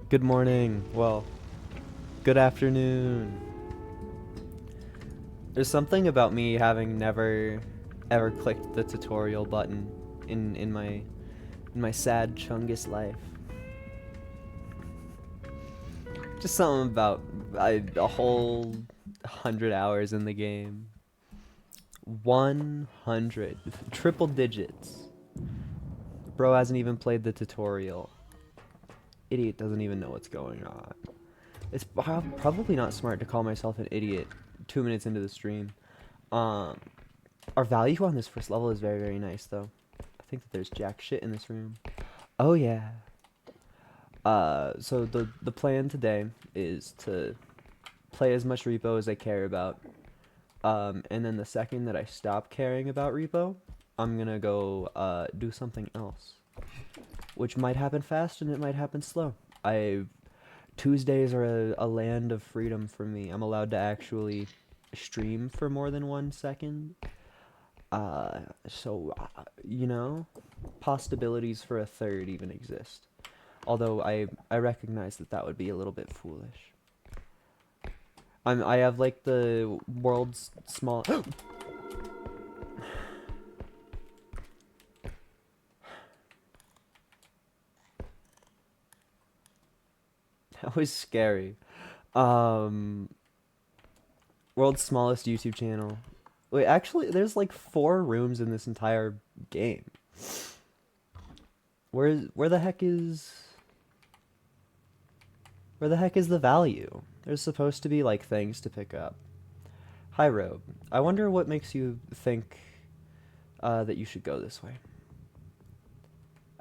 Good morning. Well, good afternoon. There's something about me having never ever clicked the tutorial button in my sad Chungus life. Just something about a whole 100 hours in the game. 100. Triple digits. Bro hasn't even played the tutorial. Idiot doesn't even know what's going on. It's probably not smart to call myself an idiot 2 minutes into the stream. Um, our value on this first level is very, very nice, though. I think that there's jack shit in this room. Oh, yeah. So the plan today is to play as much Repo as I care about. And then the second that I stop caring about Repo, I'm gonna go do something else. Which might happen fast and it might happen slow. Tuesdays are a land of freedom for me. I'm allowed to actually stream for more than 1 second. You know, possibilities for a third even exist. Although I recognize that that would be a little bit foolish. I have like the world's small. That was scary. Um, World's smallest YouTube channel. Wait, actually, there's like 4 rooms in this entire game. Where the heck is where the heck is the value? There's supposed to be like things to pick up. Hi, Robe. I wonder what makes you think that you should go this way.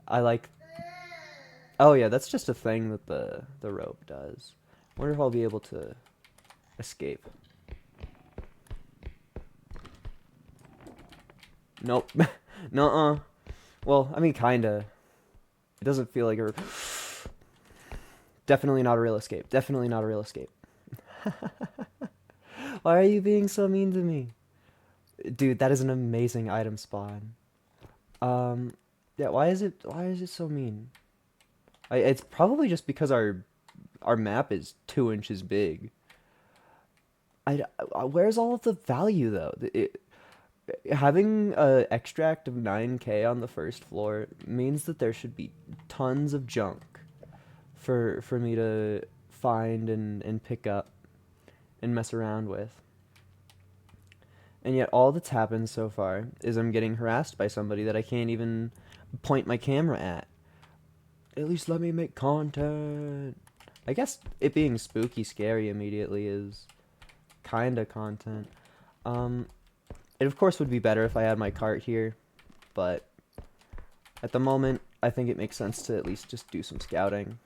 I like. Oh yeah, that's just a thing that the rope does. I wonder if I'll be able to escape. Nope. Nuh-uh. Well, I mean, kinda. It doesn't feel like a. Definitely not a real escape. Definitely not a real escape. Why are you being so mean to me? Dude, that is an amazing item spawn. Um, yeah, why is it so mean? It's probably just because our map is 2 inches big. Where's all of the value though? Having a extract of 9K on the first floor means that there should be tons of junk for me to find and pick up and mess around with. And yet all that's happened so far is I'm getting harassed by somebody that I can't even point my camera at. At least let me make content. I guess it being spooky scary immediately is kinda content. Um, it of course would be better if I had my cart here, but at the moment I think it makes sense to at least just do some scouting.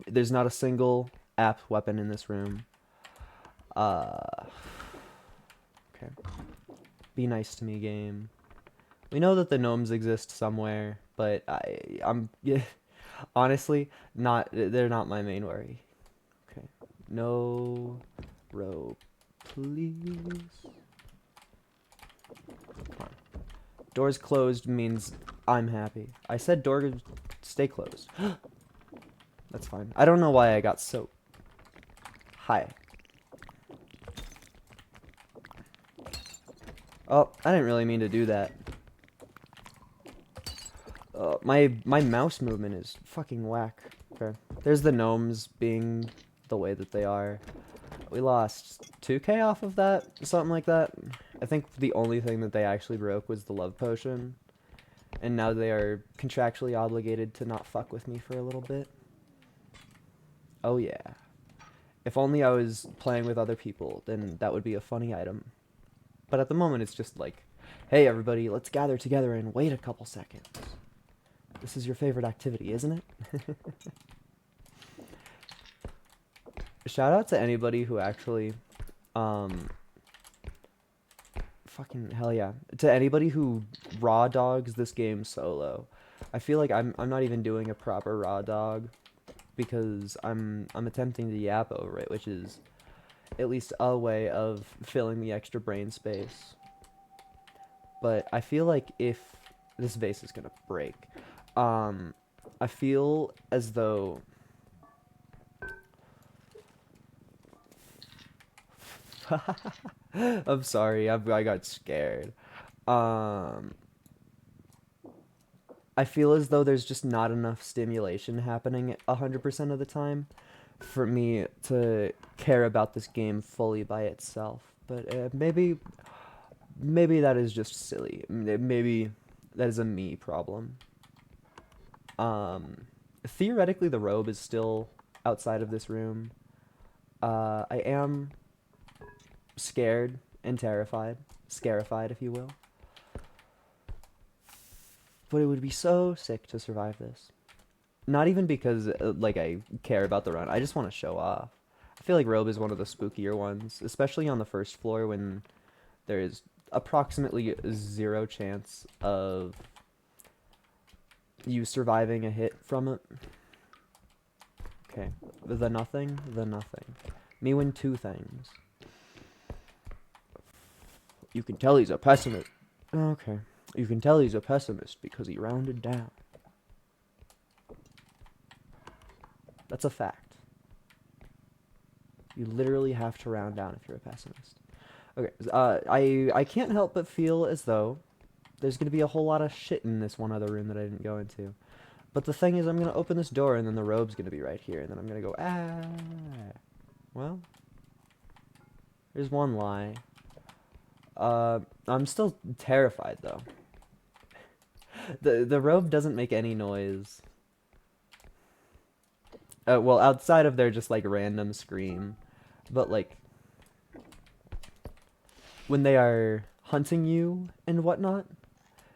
There's not a single app weapon in this room. Okay. Be nice to me, game. We know that the gnomes exist somewhere, but I'm yeah, honestly not. They're not my main worry. Okay. No rope, please. Come on. Doors closed means I'm happy. I said door stay closed. That's fine. I don't know why I got so. Hi. Oh, I didn't really mean to do that. My mouse movement is fucking whack. Okay. There's the gnomes being the way that they are. We lost 2K off of that, something like that. I think the only thing that they actually broke was the love potion. And now they are contractually obligated to not fuck with me for a little bit. Oh yeah. If only I was playing with other people, then that would be a funny item. But at the moment it's just like, hey everybody, let's gather together and wait a couple seconds. This is your favorite activity, isn't it? Shout out to anybody who actually, fucking hell yeah, to anybody who raw dogs this game solo. I feel like I'm not even doing a proper raw dog because I'm attempting to yap over it, which is at least a way of filling the extra brain space. But I feel like if this vase is gonna break, I feel as though I'm sorry. I got scared. Um, I feel as though there's just not enough stimulation happening 100% of the time for me to care about this game fully by itself. But maybe that is just silly. Maybe that is a me problem. Theoretically, the robe is still outside of this room. I am scared and terrified, scarified, if you will. But it would be so sick to survive this. Not even because like I care about the run. I just want to show off. I feel like robe is one of the spookier ones, especially on the first floor when there is approximately zero chance of you surviving a hit from it. Okay, the nothing. Me win two things. You can tell he's a pessimist. Okay. You can tell he's a pessimist because he rounded down. That's a fact. You literally have to round down if you're a pessimist. Okay, I can't help but feel as though there's going to be a whole lot of shit in this one other room that I didn't go into. But the thing is, I'm going to open this door, and then the robe's going to be right here, and then I'm going to go, ah. Well, there's one lie. I'm still terrified, though. The robe doesn't make any noise. Well, outside of their just, like, random scream. But, like, when they are hunting you and whatnot,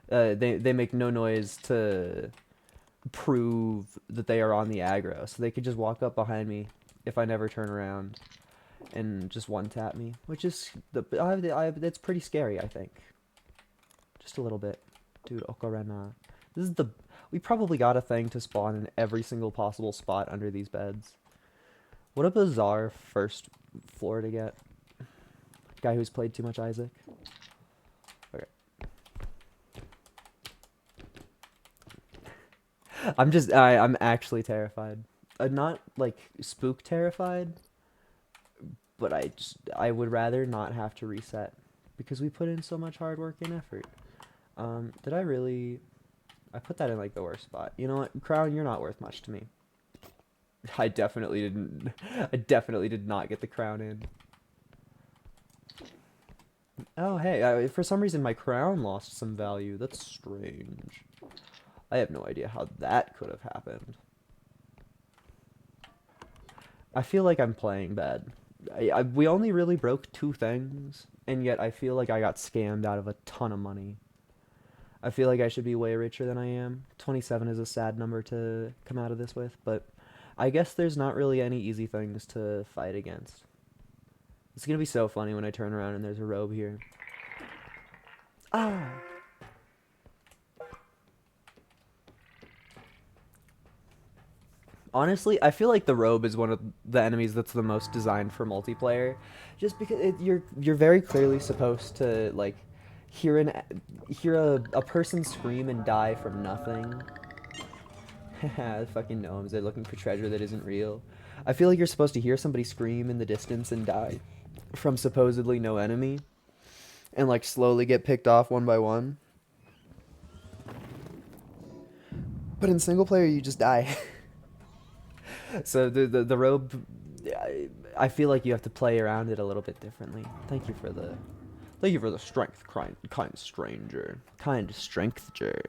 they make no noise to prove that they are on the aggro. So they could just walk up behind me if I never turn around and just one-tap me. Which is, it's pretty scary, I think. Just a little bit. Dude, Ocarina. This is we probably got a thing to spawn in every single possible spot under these beds. What a bizarre first floor to get. Guy who's played too much Isaac. Okay. I'm actually terrified. Not like spook terrified, but I would rather not have to reset because we put in so much hard work and effort. Did I really? I put that in like the worst spot. You know what, Crown, you're not worth much to me. I definitely didn't. I definitely did not get the crown in. Oh hey, for some reason my crown lost some value. That's strange. I have no idea how that could have happened. I feel like I'm playing bad. We only really broke two things, and yet I feel like I got scammed out of a ton of money. I feel like I should be way richer than I am. 27 is a sad number to come out of this with, but I guess there's not really any easy things to fight against. It's gonna be so funny when I turn around and there's a robe here. Ah! Honestly, I feel like the robe is one of the enemies that's the most designed for multiplayer, just because you're very clearly supposed to like hear a person scream and die from nothing. Haha, fucking gnomes, they're looking for treasure that isn't real. I feel like you're supposed to hear somebody scream in the distance and die from supposedly no enemy, and like slowly get picked off one by one. But in single player, you just die. So the robe, I feel like you have to play around it a little bit differently. Thank you for the strength, kind stranger, kind strengther.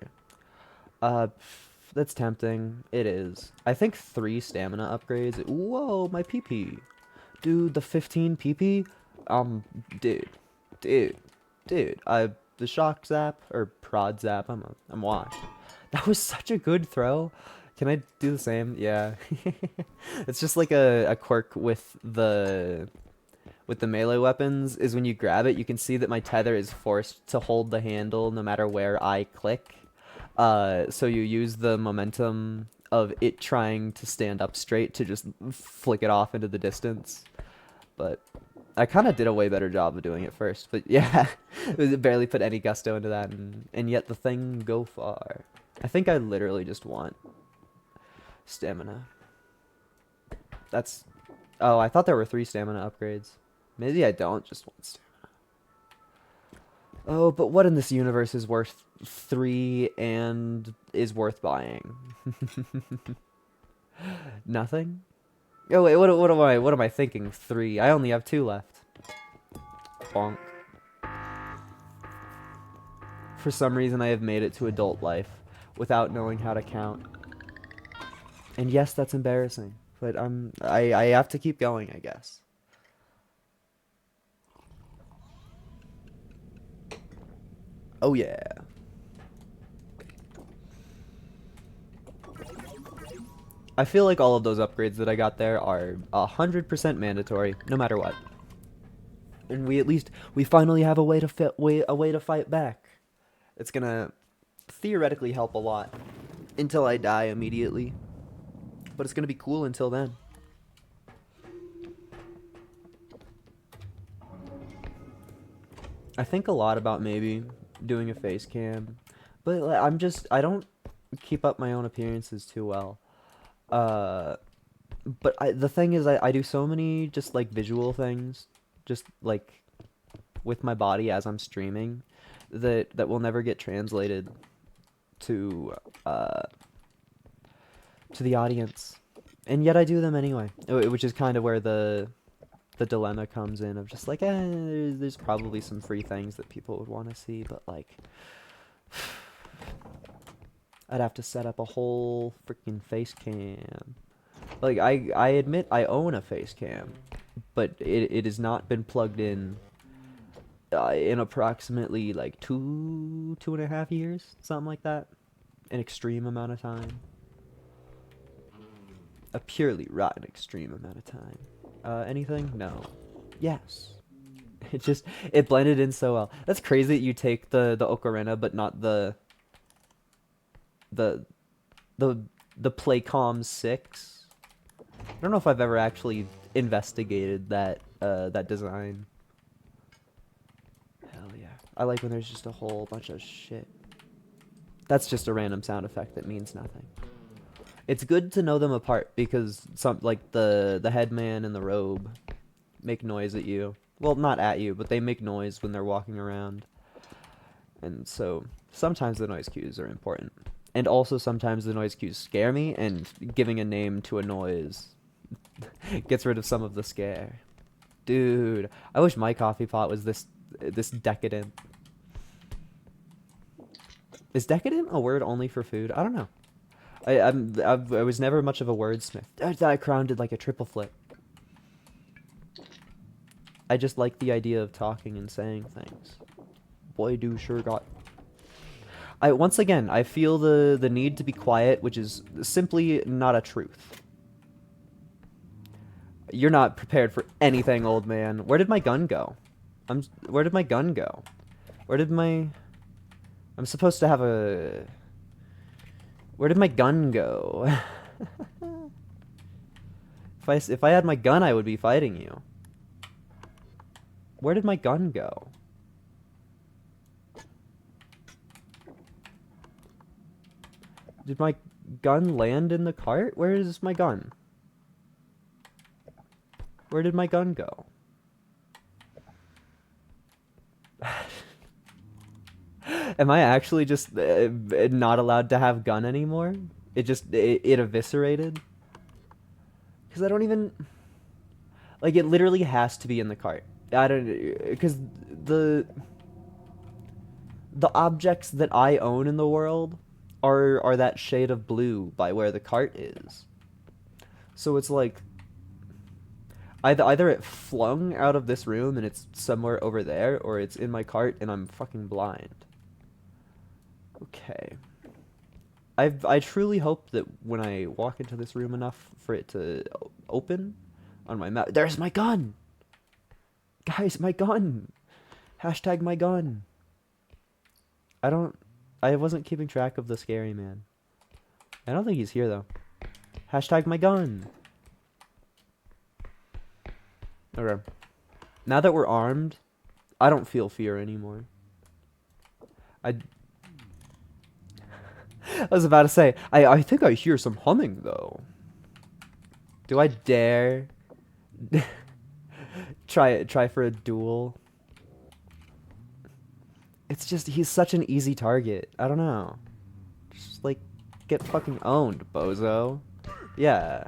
That's tempting. It is. I think 3 stamina upgrades. Whoa, my PP, dude. The 15 PP. Dude, dude, dude. The shock zap or prod zap. I'm washed. That was such a good throw. Can I do the same? Yeah. It's just like a quirk with the melee weapons is when you grab it, you can see that my tether is forced to hold the handle no matter where I click. So you use the momentum of it trying to stand up straight to just flick it off into the distance. But I kind of did a way better job of doing it first. But yeah, barely put any gusto into that, and yet the thing go far. I think I literally just want stamina. That's... Oh, I thought there were 3 stamina upgrades. Maybe I don't just want stamina. Oh, but what in this universe is worth 3 and is worth buying? Nothing? Oh wait, what am I thinking? 3. I only have 2 left. Bonk. For some reason I have made it to adult life without knowing how to count. And yes, that's embarrassing, but I have to keep going, I guess. Oh yeah. I feel like all of those upgrades that I got there are 100% mandatory, no matter what. And we finally have a way to fight back. It's gonna theoretically help a lot until I die immediately, but it's gonna be cool until then. I think a lot about maybe doing a face cam, but like, I don't keep up my own appearances too well. Uh, but the thing is, I do so many just like visual things, just like with my body as I'm streaming, that will never get translated to uh to the audience, and yet I do them anyway, which is kind of where the dilemma comes in of just like, there's probably some free things that people would want to see, but like, I'd have to set up a whole freaking face cam. Like, I admit I own a face cam, but it has not been plugged in approximately like 2.5 years, something like that. An extreme amount of time. A purely rotten extreme amount of time. Anything? No. Yes. It blended in so well. That's crazy that you take the ocarina, but not the the Playcom 6. I don't know if I've ever actually investigated that design. Hell yeah. I like when there's just a whole bunch of shit. That's just a random sound effect that means nothing. It's good to know them apart because some like the headman and the robe make noise at you. Well, not at you, but they make noise when they're walking around. And so sometimes the noise cues are important. And also sometimes the noise cues scare me, and giving a name to a noise gets rid of some of the scare. Dude, I wish my coffee pot was this decadent. Is decadent a word only for food? I don't know. I was never much of a wordsmith. That crown did like a triple flip. I just like the idea of talking and saying things. Boy, do sure got. Once again, I feel the need to be quiet, which is simply not a truth. You're not prepared for anything, old man. Where did my gun go? Where did my gun go? Where did my... I'm supposed to have a... Where did my gun go? If I had my gun, I would be fighting you. Where did my gun go? Did my gun land in the cart? Where is my gun? Where did my gun go? Am I actually just not allowed to have gun anymore? It eviscerated? Because I don't even... Like, it literally has to be in the cart. I don't... Because the objects that I own in the world are that shade of blue by where the cart is. So it's like... Either it flung out of this room and it's somewhere over there, or it's in my cart and I'm fucking blind. Okay. I truly hope that when I walk into this room enough for it to open on my map... There's my gun! Guys, my gun! Hashtag my gun. I wasn't keeping track of the scary man. I don't think he's here, though. Hashtag my gun. Okay. Now that we're armed, I don't feel fear anymore. I was about to say, I think I hear some humming, though. Do I dare... Try for a duel. It's just he's such an easy target. I don't know. Just like get fucking owned, bozo. Yeah.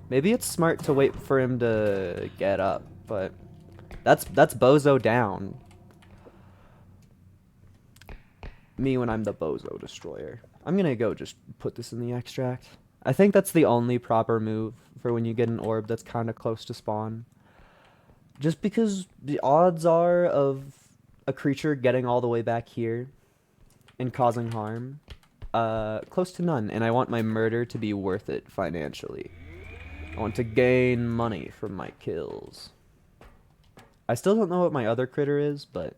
Maybe it's smart to wait for him to get up, but that's bozo down. Me when I'm the bozo destroyer. I'm gonna go just put this in the extract. I think that's the only proper move for when you get an orb that's kind of close to spawn. Just because the odds are of a creature getting all the way back here and causing harm, close to none. And I want my murder to be worth it financially. I want to gain money from my kills. I still don't know what my other critter is, but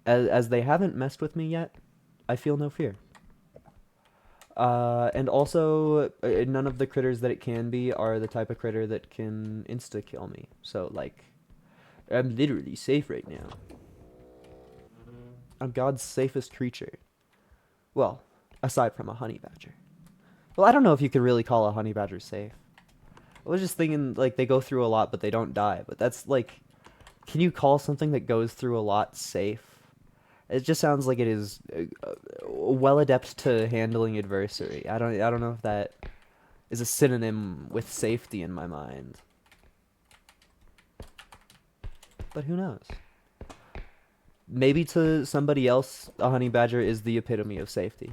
as they haven't messed with me yet, I feel no fear. And also, none of the critters that it can be are the type of critter that can insta-kill me. So, like, I'm literally safe right now. I'm God's safest creature. Well, aside from a honey badger. Well, I don't know if you could really call a honey badger safe. I was just thinking, like, they go through a lot, but they don't die. But that's, like, can you call something that goes through a lot safe? It just sounds like it is well adept to handling adversity. I don't know if that is a synonym with safety in my mind. But who knows? Maybe to somebody else, a honey badger is the epitome of safety.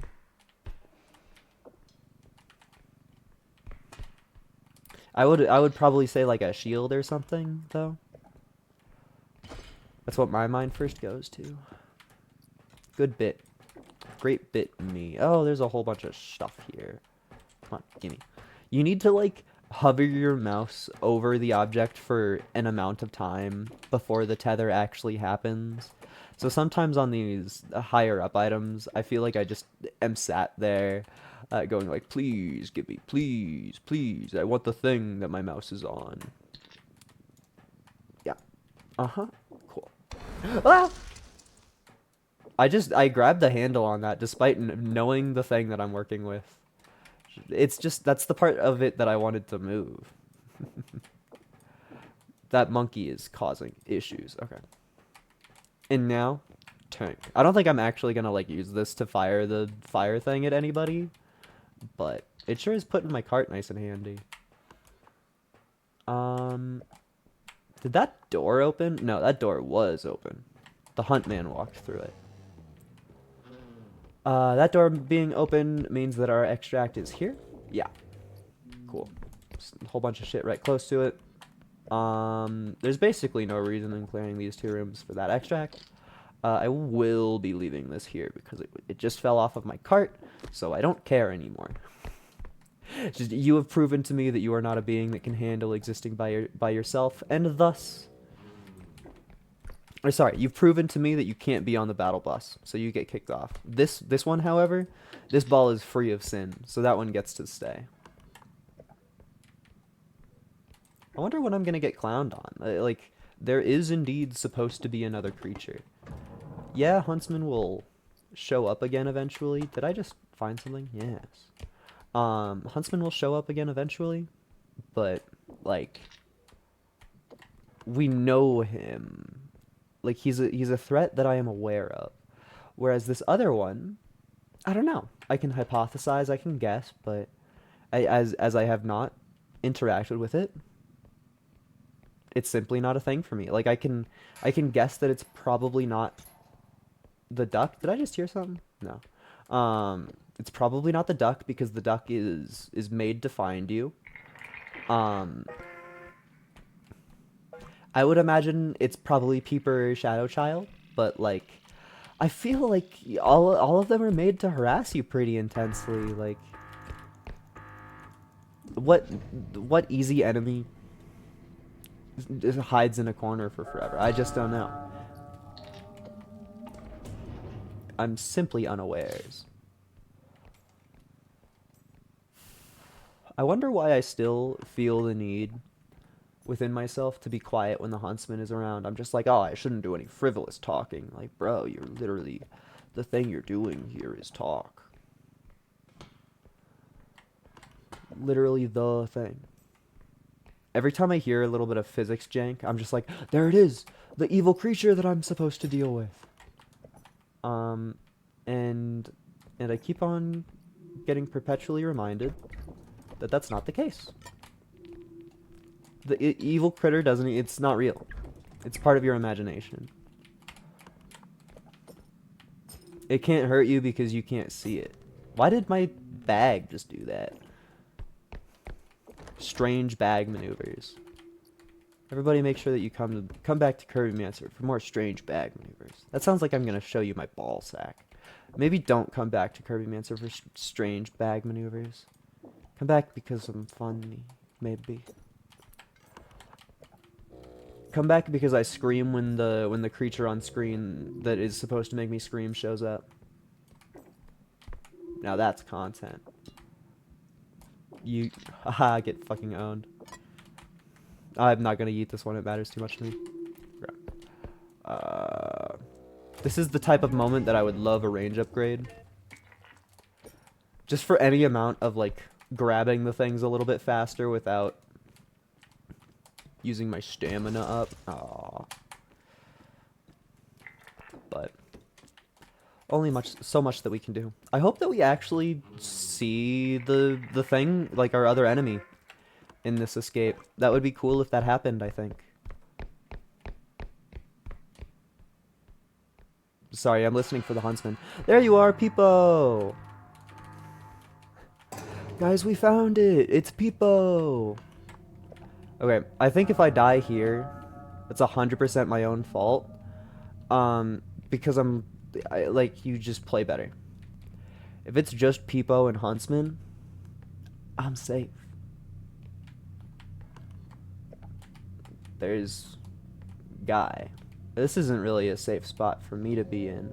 I would probably say like a shield or something, though. That's what my mind first goes to. Good bit. Great bit me. Oh, there's a whole bunch of stuff here. Come on, gimme. You need to, like, hover your mouse over the object for an amount of time before the tether actually happens. So sometimes on these higher up items, I feel like I just am sat there going like, please, give me, please, please. I want the thing that my mouse is on. Yeah. Uh-huh. Cool. Ah! I grabbed the handle on that despite knowing the thing that I'm working with. It's just, that's the part of it that I wanted to move. That monkey is causing issues. Okay. And now, tank. I don't think I'm actually gonna, like, use this to fire the fire thing at anybody, but it sure is putting my cart nice and handy. Did that door open? No, that door was open. The hunt man walked through it. That door being open means that our extract is here. Yeah. Cool. Just a whole bunch of shit right close to it. There's basically no reason in clearing these two rooms for that extract. I will be leaving this here because it just fell off of my cart, so I don't care anymore. Just, you have proven to me that you are not a being that can handle existing by yourself, and thus... Or sorry, you've proven to me that you can't be on the battle bus, so you get kicked off. This one, however, this ball is free of sin, so that one gets to stay. I wonder what I'm gonna get clowned on. Like, there is indeed supposed to be another creature. Yeah, Huntsman will show up again eventually. Did I just find something? Yes. Huntsman will show up again eventually, but, like, we know him. Like, he's a threat that I am aware of. Whereas this other one, I don't know. I can hypothesize, I can guess, but as I have not interacted with it, it's simply not a thing for me. Like, I can guess that it's probably not the duck. Did I just hear something? No. It's probably not the duck because the duck is made to find you. I would imagine it's probably Peeper or Shadow Child, but, like, I feel like all of them are made to harass you pretty intensely. Like, what easy enemy just hides in a corner for forever? I just don't know. I'm simply unawares. I wonder why I still feel the need within myself to be quiet when the huntsman is around. I'm just like, oh, I shouldn't do any frivolous talking. Like, bro, you're literally, the thing you're doing here is talk. Literally the thing. every time I hear a little bit of physics jank, I'm just like, there it is, the evil creature that I'm supposed to deal with. And I keep on getting perpetually reminded that that's not the case. The evil critter doesn't, it's not real. It's part of your imagination. It can't hurt you because you can't see it. Why did my bag just do that? Strange bag maneuvers. Everybody make sure that you come back to Kirby Mancer for more strange bag maneuvers. That sounds like I'm going to show you my ball sack. Maybe don't come back to Kirby Mancer for strange bag maneuvers. Come back because I'm funny, maybe. Come back because I scream when the creature on screen that is supposed to make me scream shows up. Now that's content. You, haha, get fucking owned. I'm not gonna eat this one, it matters too much to me. This is the type of moment that I would love a range upgrade. Just for any amount of, like, grabbing the things a little bit faster without using my stamina up. Aww. But only so much that we can do. I hope that we actually see the thing, like our other enemy, in this escape. That would be cool if that happened, I think. Sorry, I'm listening for the huntsman. There you are, Peepo! Guys, we found it! It's Peepo! Okay, I think if I die here, it's 100% my own fault. Because like, you just play better. If it's just Peepo and Huntsman, I'm safe. There's Guy. This isn't really a safe spot for me to be in.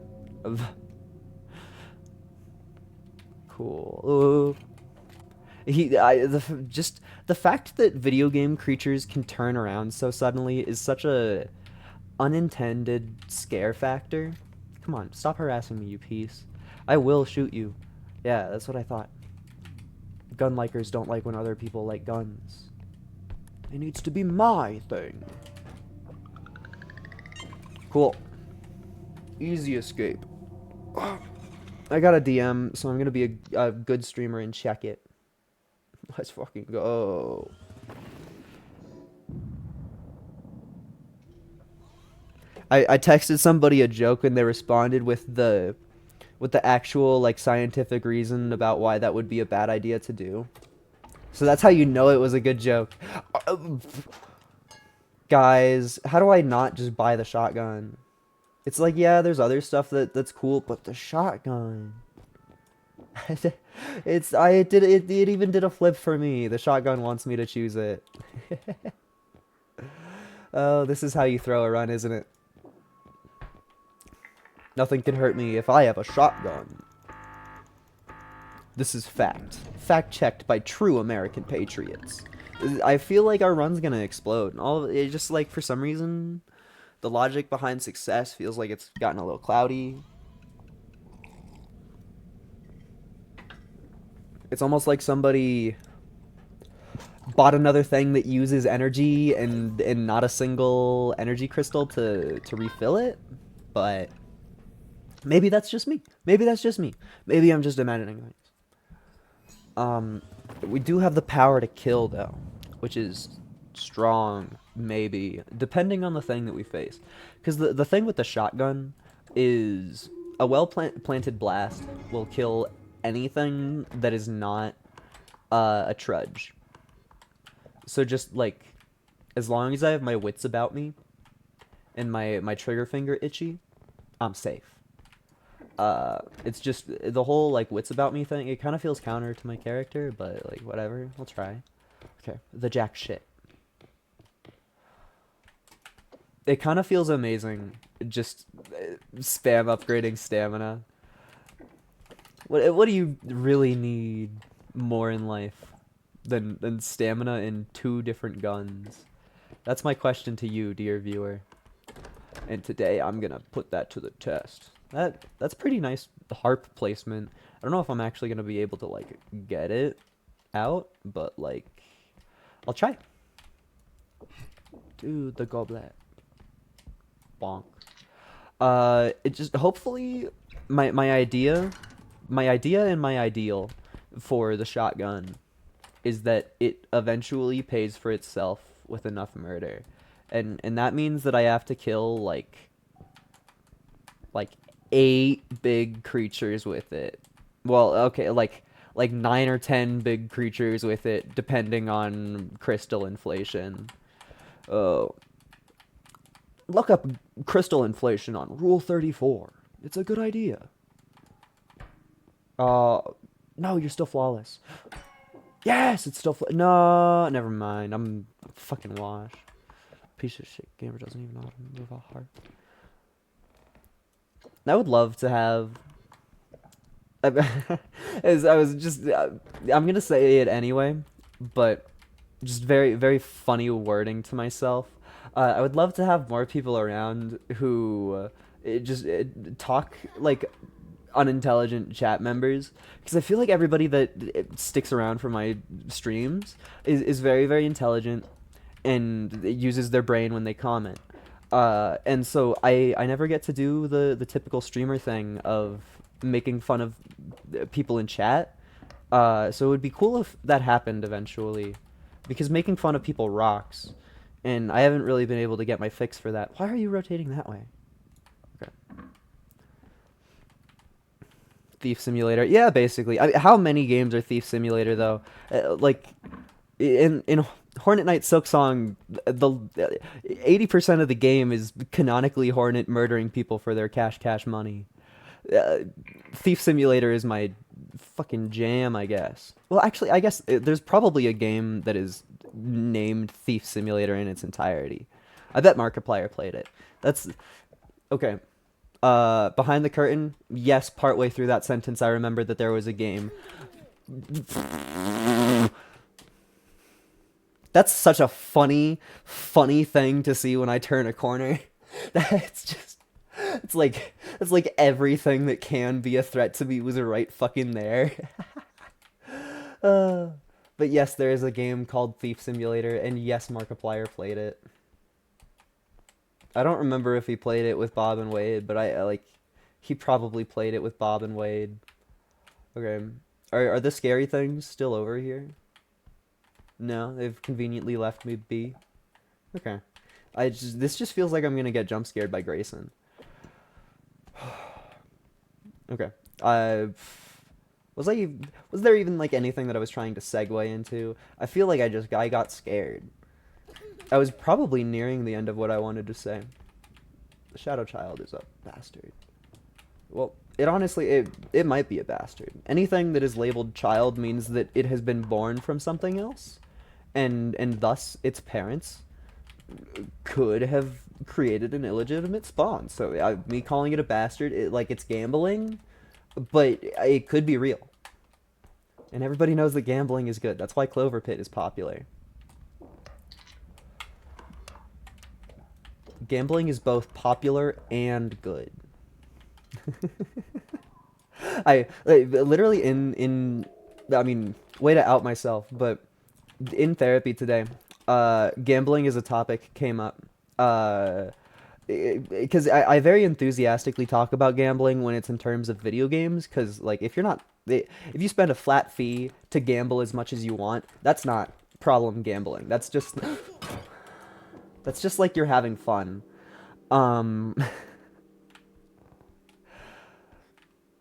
Cool. Just the fact that video game creatures can turn around so suddenly is such a unintended scare factor. Come on, stop harassing me, you piece. I will shoot you. Yeah, that's what I thought. Gun likers don't like when other people like guns. It needs to be my thing. Cool. Easy escape. I got a DM, so I'm gonna be a good streamer and check it. Let's fucking go. I texted somebody a joke and they responded with the actual, like, scientific reason about why that would be a bad idea to do. So that's how you know it was a good joke. Guys, how do I not just buy the shotgun? It's like, yeah, there's other stuff that's cool, but the shotgun. It even did a flip for me. The shotgun wants me to choose it. Oh, this is how you throw a run, isn't it? Nothing can hurt me if I have a shotgun. This is fact. Fact checked by true American patriots. I feel like our run's gonna explode. It just, like, for some reason, the logic behind success feels like it's gotten a little cloudy. It's almost like somebody bought another thing that uses energy and not a single energy crystal to refill it. But maybe that's just me. Maybe that's just me. Maybe I'm just imagining things. We do have the power to kill, though, which is strong, maybe, depending on the thing that we face. Because the thing with the shotgun is a well-planted blast will kill anything that is not a trudge. So just, like, as long as I have my wits about me and my trigger finger itchy, I'm safe. It's just the whole, like, wits about me thing, it kind of feels counter to my character, but, like, whatever, I'll try. Okay, the jack shit. It kind of feels amazing, just spam upgrading stamina. What do you really need more in life than stamina in 2 different guns? That's my question to you, dear viewer. And today I'm gonna put that to the test. That's pretty nice harp placement. I don't know if I'm actually gonna be able to, like, get it out, but, like, I'll try. Dude, the goblet. Bonk. It just hopefully my idea, my idea and my ideal for the shotgun is that it eventually pays for itself with enough murder. And that means that I have to kill like 8 big creatures with it. Well, okay, like 9 or 10 big creatures with it, depending on crystal inflation. Oh, look up crystal inflation on Rule 34. It's a good idea. Uh, no, you're still flawless. Yes, it's still no, never mind. I'm fucking washed. Piece of shit gamer doesn't even know how to move a heart. I would love to have. As I was just, I'm gonna say it anyway, but just very, very funny wording to myself. I would love to have more people around who just talk like unintelligent chat members, because I feel like everybody that sticks around for my streams is very, very intelligent and uses their brain when they comment. And so I never get to do the typical streamer thing of making fun of people in chat. So it would be cool if that happened eventually, because making fun of people rocks, and I haven't really been able to get my fix for that. Why are you rotating that way? Okay. Thief Simulator. Yeah, basically. I mean, how many games are Thief Simulator though? Like in Hornet Knight Silksong, the 80% of the game is canonically Hornet murdering people for their cash money. Uh, Thief Simulator is my fucking jam, I guess. Well, actually, I guess there's probably a game that is named Thief Simulator in its entirety. I bet Markiplier played it. That's okay. Behind the curtain, yes, partway through that sentence, I remembered that there was a game. That's such a funny thing to see when I turn a corner. That's just, it's like everything that can be a threat to me was right fucking there. uh, but yes, there is a game called Thief Simulator, and yes, Markiplier played it. I don't remember if he played it with Bob and Wade, but I like he probably played it with Bob and Wade. Okay. Are the scary things still over here? No, they've conveniently left me be. Okay. This just feels like I'm gonna get jump scared by Grayson. Okay. Was I was there even like anything that I was trying to segue into? I feel like I got scared. I was probably nearing the end of what I wanted to say. The Shadow Child is a bastard. Well, it honestly it might be a bastard. Anything that is labeled child means that it has been born from something else, and thus its parents could have created an illegitimate spawn. So me calling it a bastard, like it's gambling, but it could be real. And everybody knows that gambling is good. That's why Clover Pit is popular. Gambling is both popular and good. I literally in I mean, way to out myself, but in therapy today, gambling as a topic came up. Because I very enthusiastically talk about gambling when it's in terms of video games, because like if you're not if you spend a flat fee to gamble as much as you want, that's not problem gambling. That's just like you're having fun. Um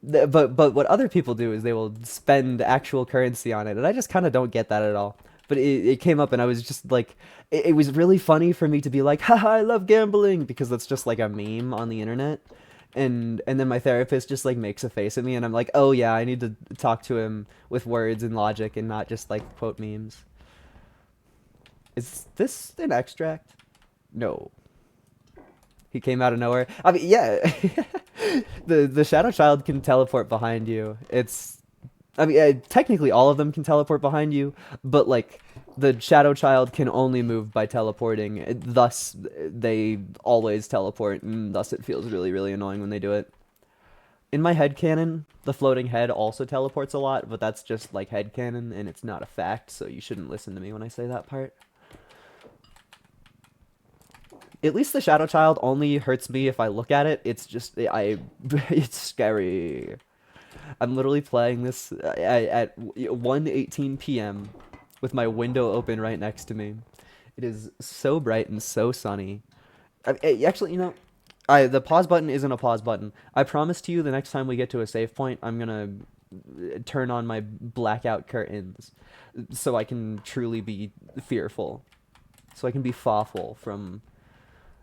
but what other people do is they will spend actual currency on it, and I just kind of don't get that at all. But it came up, and I was just like, it was really funny for me to be like, haha, I love gambling, because that's just like a meme on the internet. And then my therapist just like makes a face at me, and I'm like, oh yeah, I need to talk to him with words and logic and not just like quote memes. Is this an extract? No. He came out of nowhere. I mean, yeah. The Shadow Child can teleport behind you. I mean, technically all of them can teleport behind you, but like the Shadow Child can only move by teleporting. Thus, they always teleport, and thus it feels really, really annoying when they do it. In my headcanon, the floating head also teleports a lot, but that's just like headcanon, and it's not a fact, so you shouldn't listen to me when I say that part. At least the Shadow Child only hurts me if I look at it. It's just it's scary. I'm literally playing this at 1:18 p.m. with my window open right next to me. It is so bright and so sunny. Actually, the pause button isn't a pause button. I promise to you, the next time we get to a save point, I'm gonna turn on my blackout curtains so I can truly be fearful. So I can be fawful from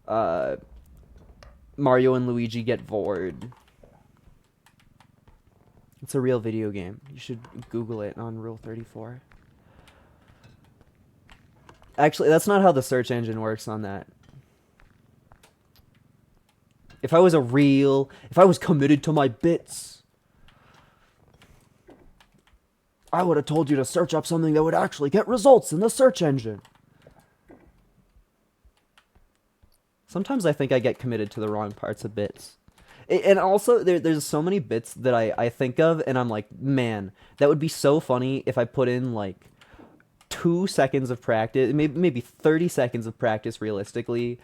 uh, Mario and Luigi get bored. It's a real video game. You should Google it on Rule 34. Actually, that's not how the search engine works on that. If I was committed to my bits, I would have told you to search up something that would actually get results in the search engine. Sometimes I think I get committed to the wrong parts of bits. And also, there's so many bits that I think of, and I'm like, man, that would be so funny if I put in, like, 2 seconds of practice, maybe 30 seconds of practice realistically,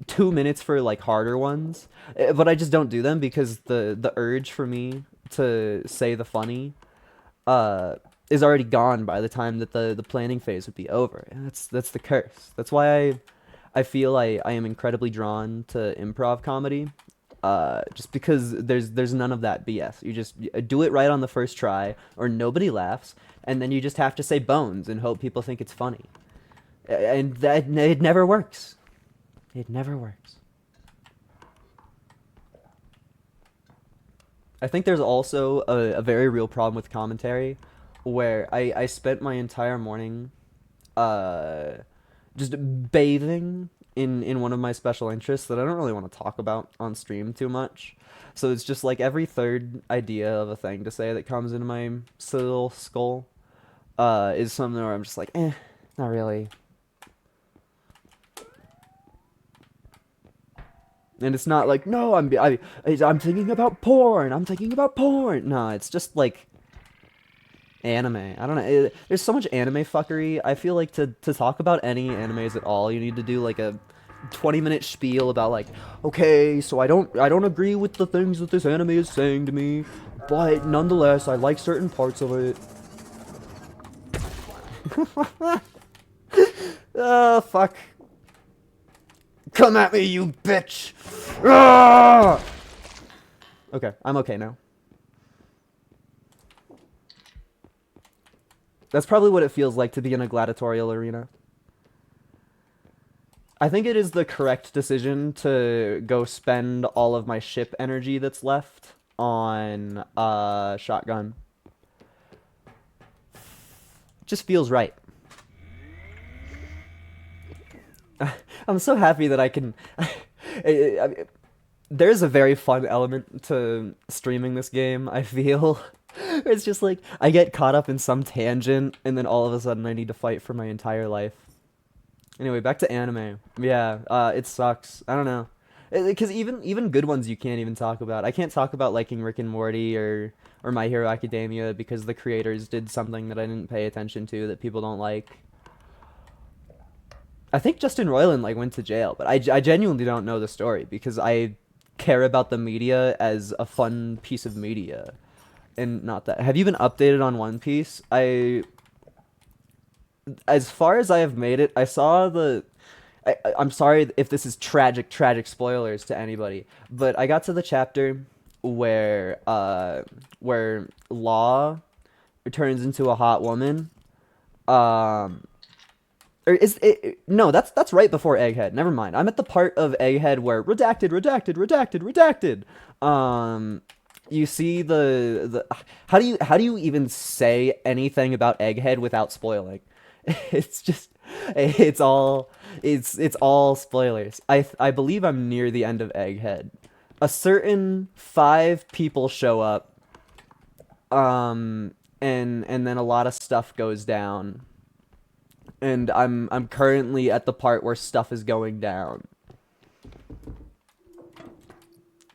2 minutes for, like, harder ones. But I just don't do them because the urge for me to say the funny is already gone by the time that the planning phase would be over. And that's the curse. That's why I feel I am incredibly drawn to improv comedy. Just because there's none of that BS. You just do it right on the first try, or nobody laughs, and then you just have to say bones and hope people think it's funny. And it never works. It never works. I think there's also a very real problem with commentary, where I spent my entire morning, just bathing in one of my special interests that I don't really want to talk about on stream too much. So it's just like every third idea of a thing to say that comes into my little skull is something where I'm just like, not really. And it's not like, no, I'm thinking about porn. I'm thinking about porn. No, it's just like anime. I don't know. There's so much anime fuckery. I feel like to talk about any animes at all, you need to do like a 20-minute spiel about like, okay, so I don't agree with the things that this anime is saying to me, but nonetheless, I like certain parts of it. Oh, fuck. Come at me, you bitch! Ah! Okay, I'm okay now. That's probably what it feels like to be in a gladiatorial arena. I think it is the correct decision to go spend all of my ship energy that's left on shotgun. Just feels right. I'm so happy that I can... There's a very fun element to streaming this game, I feel. It's just like, I get caught up in some tangent, and then all of a sudden I need to fight for my entire life. Anyway, back to anime. Yeah, it sucks. I don't know. Because even good ones you can't even talk about. I can't talk about liking Rick and Morty or My Hero Academia because the creators did something that I didn't pay attention to that people don't like. I think Justin Roiland like went to jail, but I genuinely don't know the story because I care about the media as a fun piece of media and not that. Have you been updated on One Piece? As far as I have made it, I saw I'm sorry if this is tragic spoilers to anybody, but I got to the chapter where Law turns into a hot woman. Or is it, no, that's right before Egghead. Never mind. I'm at the part of Egghead where redacted. You see the how do you even say anything about Egghead without spoiling? It's just it's all spoilers. I believe I'm near the end of Egghead. A certain 5 people show up, and then a lot of stuff goes down. And I'm currently at the part where stuff is going down.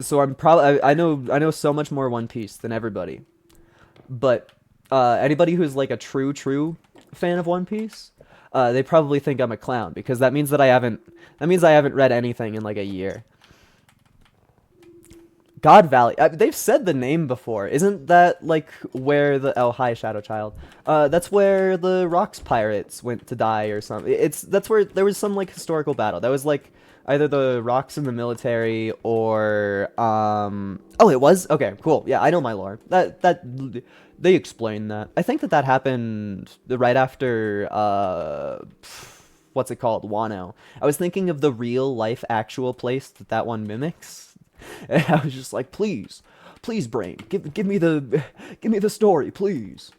So I'm probably I know so much more One Piece than everybody. But anybody who's like a true fan of One Piece, they probably think I'm a clown because that means I haven't read anything in like a year. God Valley. They've said the name before. Isn't that like where the oh hi Shadow Child? That's where the Rocks pirates went to die or something. That's where there was some like historical battle. That was like either the Rocks in the military or oh it was okay cool yeah I know my lore. That they explained that. I think that happened right after what's it called Wano. I was thinking of the real life actual place that one mimics. And I was just like, please, please, brain, give me the give me the story, please.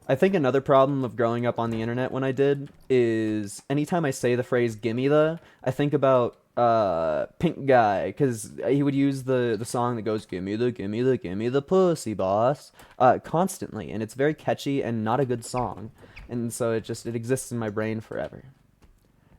I think another problem of growing up on the internet when I did is anytime I say the phrase "gimme the," I think about Pink Guy because he would use the song that goes gimme the pussy boss" constantly, and it's very catchy and not a good song, and so it exists in my brain forever.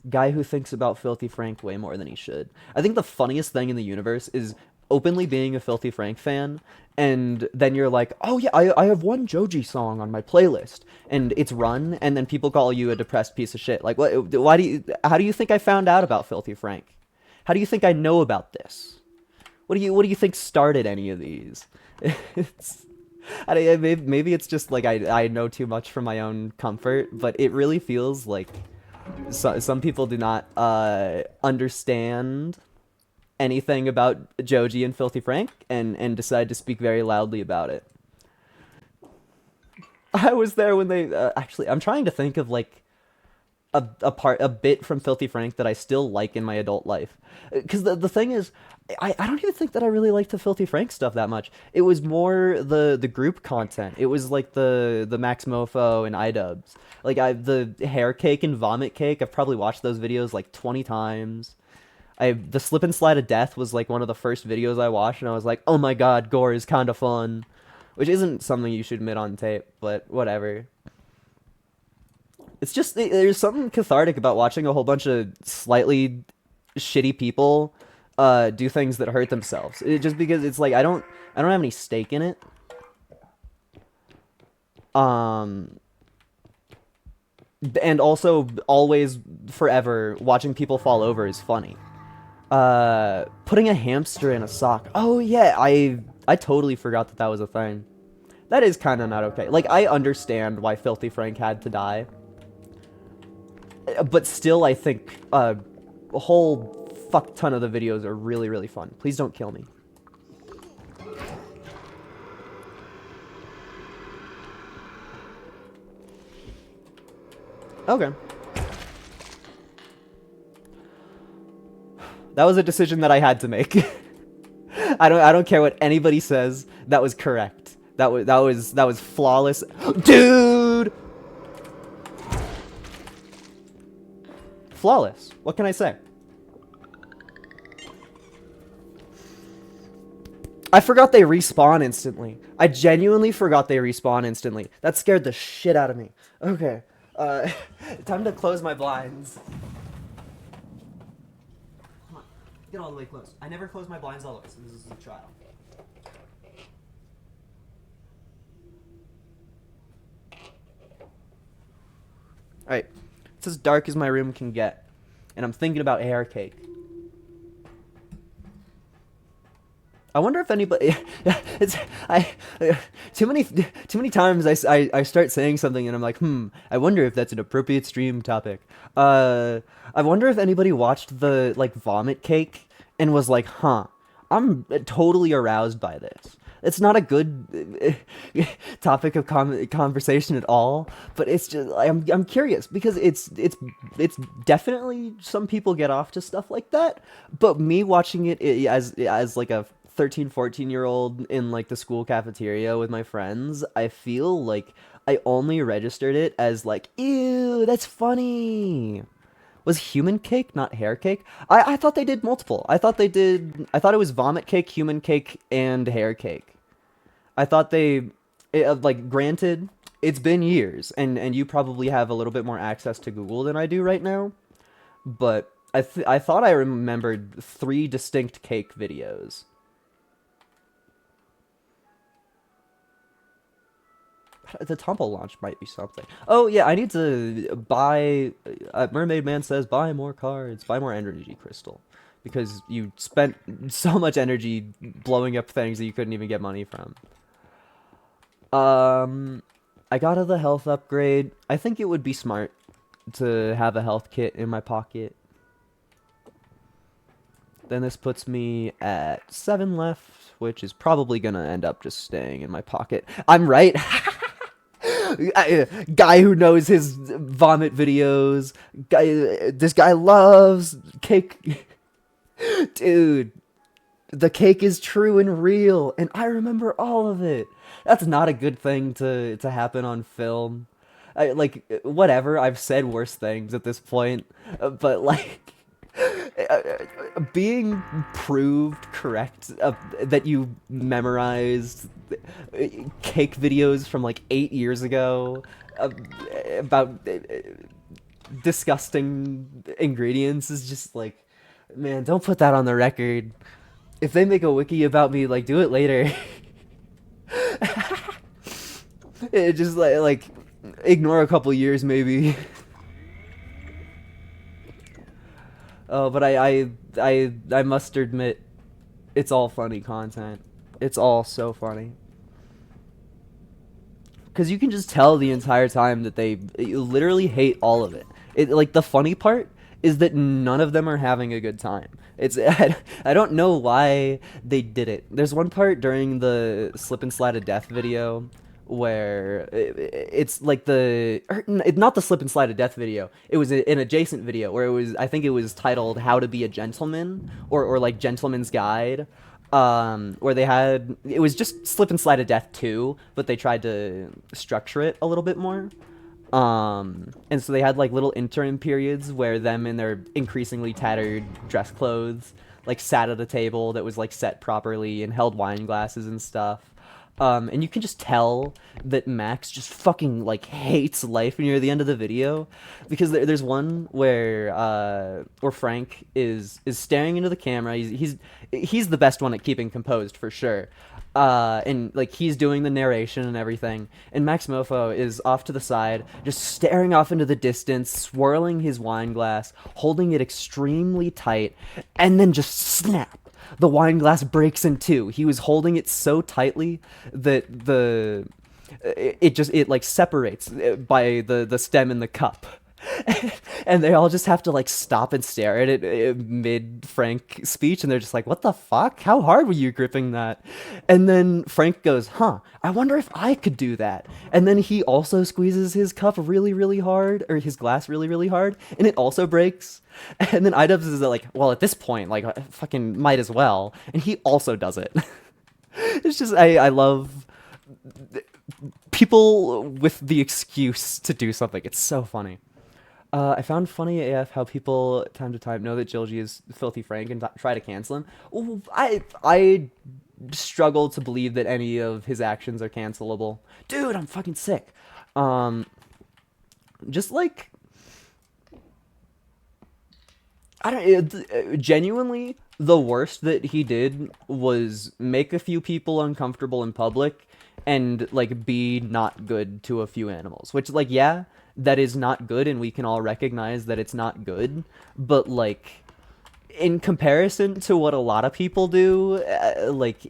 Guy who thinks about Filthy Frank way more than he should. I think the funniest thing in the universe is openly being a Filthy Frank fan, and then you're like, oh yeah, I have one Joji song on my playlist, and it's Run, and then people call you a depressed piece of shit. Like, how do you think I found out about Filthy Frank? How do you think I know about this? What do you think started any of these? It's, maybe it's just like I know too much for my own comfort, but it really feels like some people do not understand anything about Joji and Filthy Frank and decide to speak very loudly about it. I was there when they actually. I'm trying to think of like a bit from Filthy Frank that I still like in my adult life. Because the thing is, I don't even think that I really liked the Filthy Frank stuff that much. It was more the group content. It was like the Max Mofo and iDubbbz. Like the hair cake and vomit cake. I've probably watched those videos like 20 times. The slip and slide of death was like one of the first videos I watched, and I was like, oh my god, gore is kind of fun. Which isn't something you should admit on tape, but whatever. It's just there's something cathartic about watching a whole bunch of slightly shitty people do things that hurt themselves. Just because it's like I don't have any stake in it. Um and also always forever watching people fall over is funny. Putting a hamster in a sock. Oh yeah, I totally forgot that was a thing. That is kind of not okay. Like I understand why Filthy Frank had to die. But still, I think a whole fuck ton of the videos are really, really fun. Please don't kill me. Okay. That was a decision that I had to make. I don't care what anybody says. That was correct. That was flawless. Dude! Flawless. What can I say? I forgot they respawn instantly. I genuinely forgot they respawn instantly. That scared the shit out of me. Okay. Time to close my blinds. Come on. Get all the way close. I never close my blinds all the way, so this is a trial. Alright. It's as dark as my room can get. And I'm thinking about hair cake. I wonder if anybody it's too many times I start saying something and I'm like, I wonder if that's an appropriate stream topic. I wonder if anybody watched the like vomit cake and was like, I'm totally aroused by this. It's not a good topic of conversation at all, but it's just I'm curious because it's definitely some people get off to stuff like that, but me watching it as like a 13, 14-year-old in like the school cafeteria with my friends, I feel like I only registered it as like, ew, that's funny. Was human cake not hair cake? I thought they did multiple. I thought it was vomit cake, human cake, and hair cake. I thought like, granted, it's been years, and you probably have a little bit more access to Google than I do right now, but I thought I remembered 3 distinct cake videos. The tumble launch might be something. Oh yeah, I need to buy. Mermaid Man says buy more cards, buy more energy crystal, because you spent so much energy blowing up things that you couldn't even get money from. Um, I got the health upgrade. I think it would be smart to have a health kit in my pocket. Then this puts me at 7 left, which is probably gonna end up just staying in my pocket. I'm right. Guy who knows his vomit videos. This guy loves cake. Dude, the cake is true and real, and I remember all of it. That's not a good thing to happen on film. Like, whatever, I've said worse things at this point, but like, being proved correct that you memorized cake videos from like 8 years ago about disgusting ingredients is just like, man, don't put that on the record. If they make a wiki about me, like, do it later. It just like ignore a couple years maybe. Oh, but I must admit, it's all funny content. It's all so funny. Because you can just tell the entire time that they literally hate all of it. Like, the funny part is that none of them are having a good time. It's I don't know why they did it. There's one part during the slip and slide of death video where it's like not the slip and slide of death video. It was an adjacent video where I think it was titled "How to Be a Gentleman" or like Gentleman's Guide, where it was just slip and slide of death 2, but they tried to structure it a little bit more. And so they had like little interim periods where them in their increasingly tattered dress clothes like sat at a table that was like set properly and held wine glasses and stuff. And you can just tell that Max just fucking like hates life near the end of the video, because there's one where Frank is staring into the camera. He's the best one at keeping composed for sure. And like he's doing the narration and everything, and Max Mofo is off to the side, just staring off into the distance, swirling his wine glass, holding it extremely tight, and then just snap. The wine glass breaks in two. He was holding it so tightly that it like separates by the stem and the cup. And they all just have to like stop and stare at it mid Frank speech, and they're just like, what the fuck, how hard were you gripping that? And then Frank goes, I wonder if I could do that. And then he also squeezes his cup really really hard, or his glass really really hard, and it also breaks. And then Idubbbz is like, well, at this point, like, I fucking might as well, and he also does it. It's just I love people with the excuse to do something. It's so funny. I found funny AF how people time to time know that Jilji is Filthy Frank and try to cancel him. Ooh, I struggle to believe that any of his actions are cancelable. Dude, I'm fucking sick. Just like, I don't genuinely, the worst that he did was make a few people uncomfortable in public and like be not good to a few animals, which, like, yeah, that is not good, and we can all recognize that it's not good, but like in comparison to what a lot of people do, like,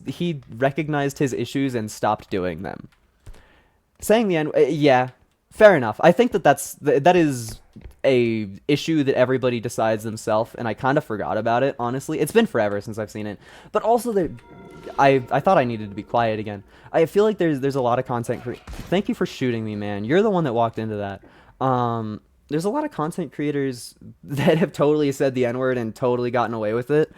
he recognized his issues and stopped doing them. Saying the end, yeah, fair enough. I think that is a issue that everybody decides themselves, and I kind of forgot about it, honestly. It's been forever since I've seen it. But also, I thought I needed to be quiet again. I feel like there's a lot of content Thank you for shooting me, man. You're the one that walked into that. There's a lot of content creators that have totally said the N-word and totally gotten away with it.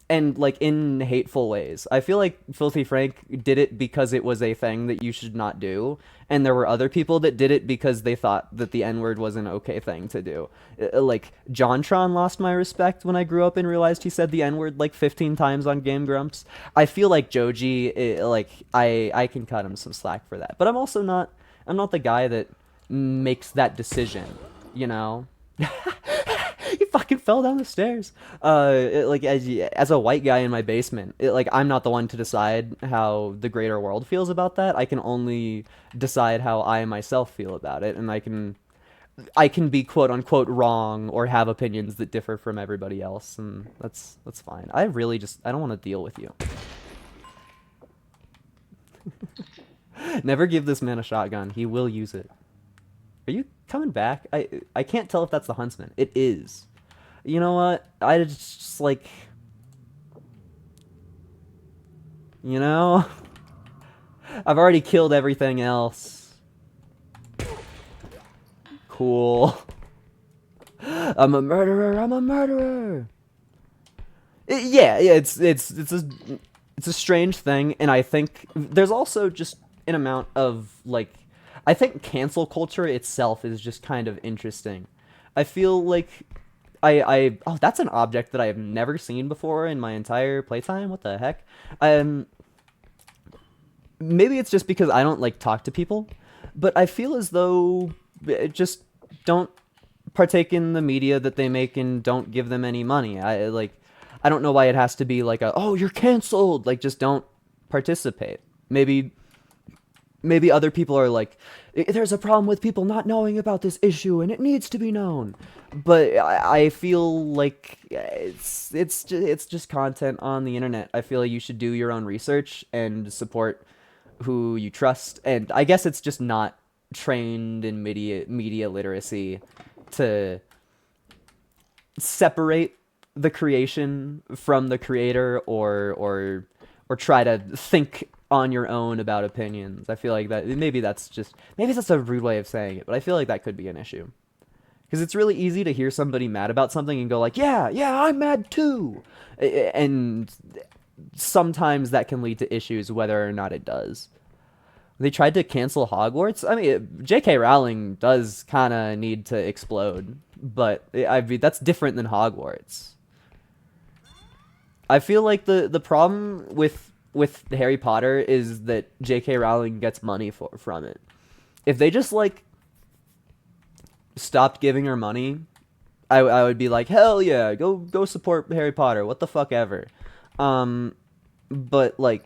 And, like, in hateful ways. I feel like Filthy Frank did it because it was a thing that you should not do, and there were other people that did it because they thought that the N-word was an okay thing to do. Like, JonTron lost my respect when I grew up and realized he said the N-word, like, 15 times on Game Grumps. I feel like Joji, like, I can cut him some slack for that. But I'm also not, I'm not the guy that makes that decision, you know? He fucking fell down the stairs. Like as a white guy in my basement, like I'm not the one to decide how the greater world feels about that. I can only decide how I myself feel about it, and I can be quote unquote wrong or have opinions that differ from everybody else, and that's fine. I don't want to deal with you. Never give this man a shotgun. He will use it. Are you coming back? I can't tell if that's the huntsman. It is. You know what? I just like, you know, I've already killed everything else. Cool. I'm a murderer. I'm a murderer. Yeah. It's a strange thing, and I think there's also just an amount of like, I think cancel culture itself is just kind of interesting. I feel like oh, that's an object that I have never seen before in my entire playtime. What the heck? Um, Maybe it's just because I don't like talk to people, but I feel as though just don't partake in the media that they make and don't give them any money. I don't know why it has to be like a, oh, you're canceled. Like, just don't participate. Maybe other people are like, there's a problem with people not knowing about this issue and it needs to be known. But I feel like it's just content on the internet. I feel like you should do your own research and support who you trust. And I guess it's just not trained in media literacy to separate the creation from the creator, or try to think on your own about opinions. I feel like that maybe that's a rude way of saying it, but I feel like that could be an issue. Because it's really easy to hear somebody mad about something and go like, yeah, I'm mad too. And sometimes that can lead to issues whether or not it does. They tried to cancel Hogwarts. I mean, J.K. Rowling does kind of need to explode, but I mean that's different than Hogwarts. I feel like the problem with Harry Potter is that J.K. Rowling gets money from it. If they just like stopped giving her money, I would be like, hell yeah, go support Harry Potter. What the fuck ever. But like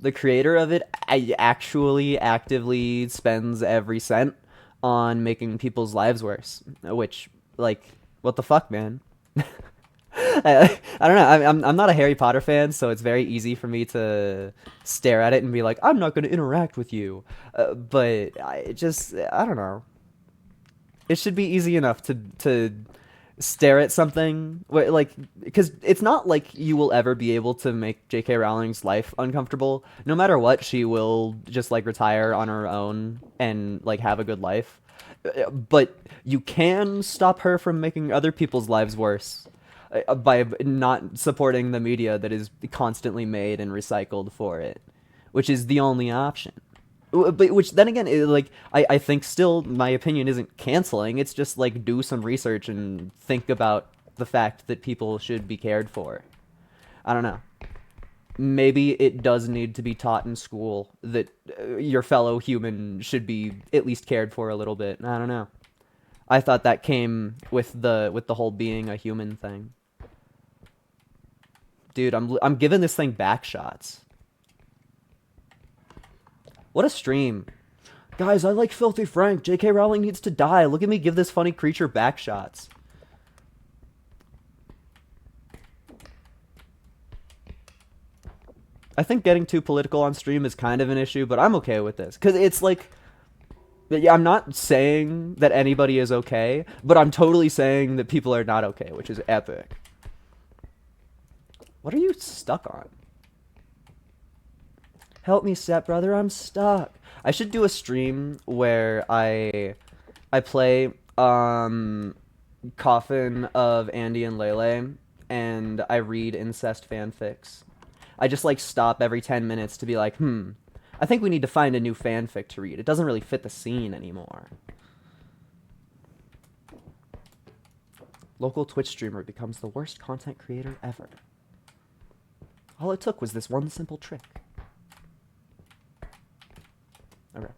the creator of it actually actively spends every cent on making people's lives worse, which like what the fuck, man. I don't know. I'm not a Harry Potter fan, so it's very easy for me to stare at it and be like, I'm not going to interact with you. But I don't know. It should be easy enough to stare at something where, like, because it's not like you will ever be able to make J.K. Rowling's life uncomfortable. No matter what, she will just like retire on her own and like have a good life. But you can stop her from making other people's lives worse by not supporting the media that is constantly made and recycled for it, which is the only option. But which then again, like I think still my opinion isn't canceling. It's just like do some research and think about the fact that people should be cared for. I don't know. Maybe it does need to be taught in school that your fellow human should be at least cared for a little bit. I don't know. I thought that came with the whole being a human thing. Dude, I'm giving this thing back shots. What a stream. Guys, I like Filthy Frank. J.K. Rowling needs to die. Look at me give this funny creature back shots. I think getting too political on stream is kind of an issue, but I'm okay with this. Because it's like, I'm not saying that anybody is okay, but I'm totally saying that people are not okay, which is epic. What are you stuck on? Help me, stepbrother, I'm stuck. I should do a stream where I play Coffin of Andy and Lele, and I read incest fanfics. I just like stop every 10 minutes to be like, I think we need to find a new fanfic to read. It doesn't really fit the scene anymore. Local Twitch streamer becomes the worst content creator ever. All it took was this one simple trick. Okay.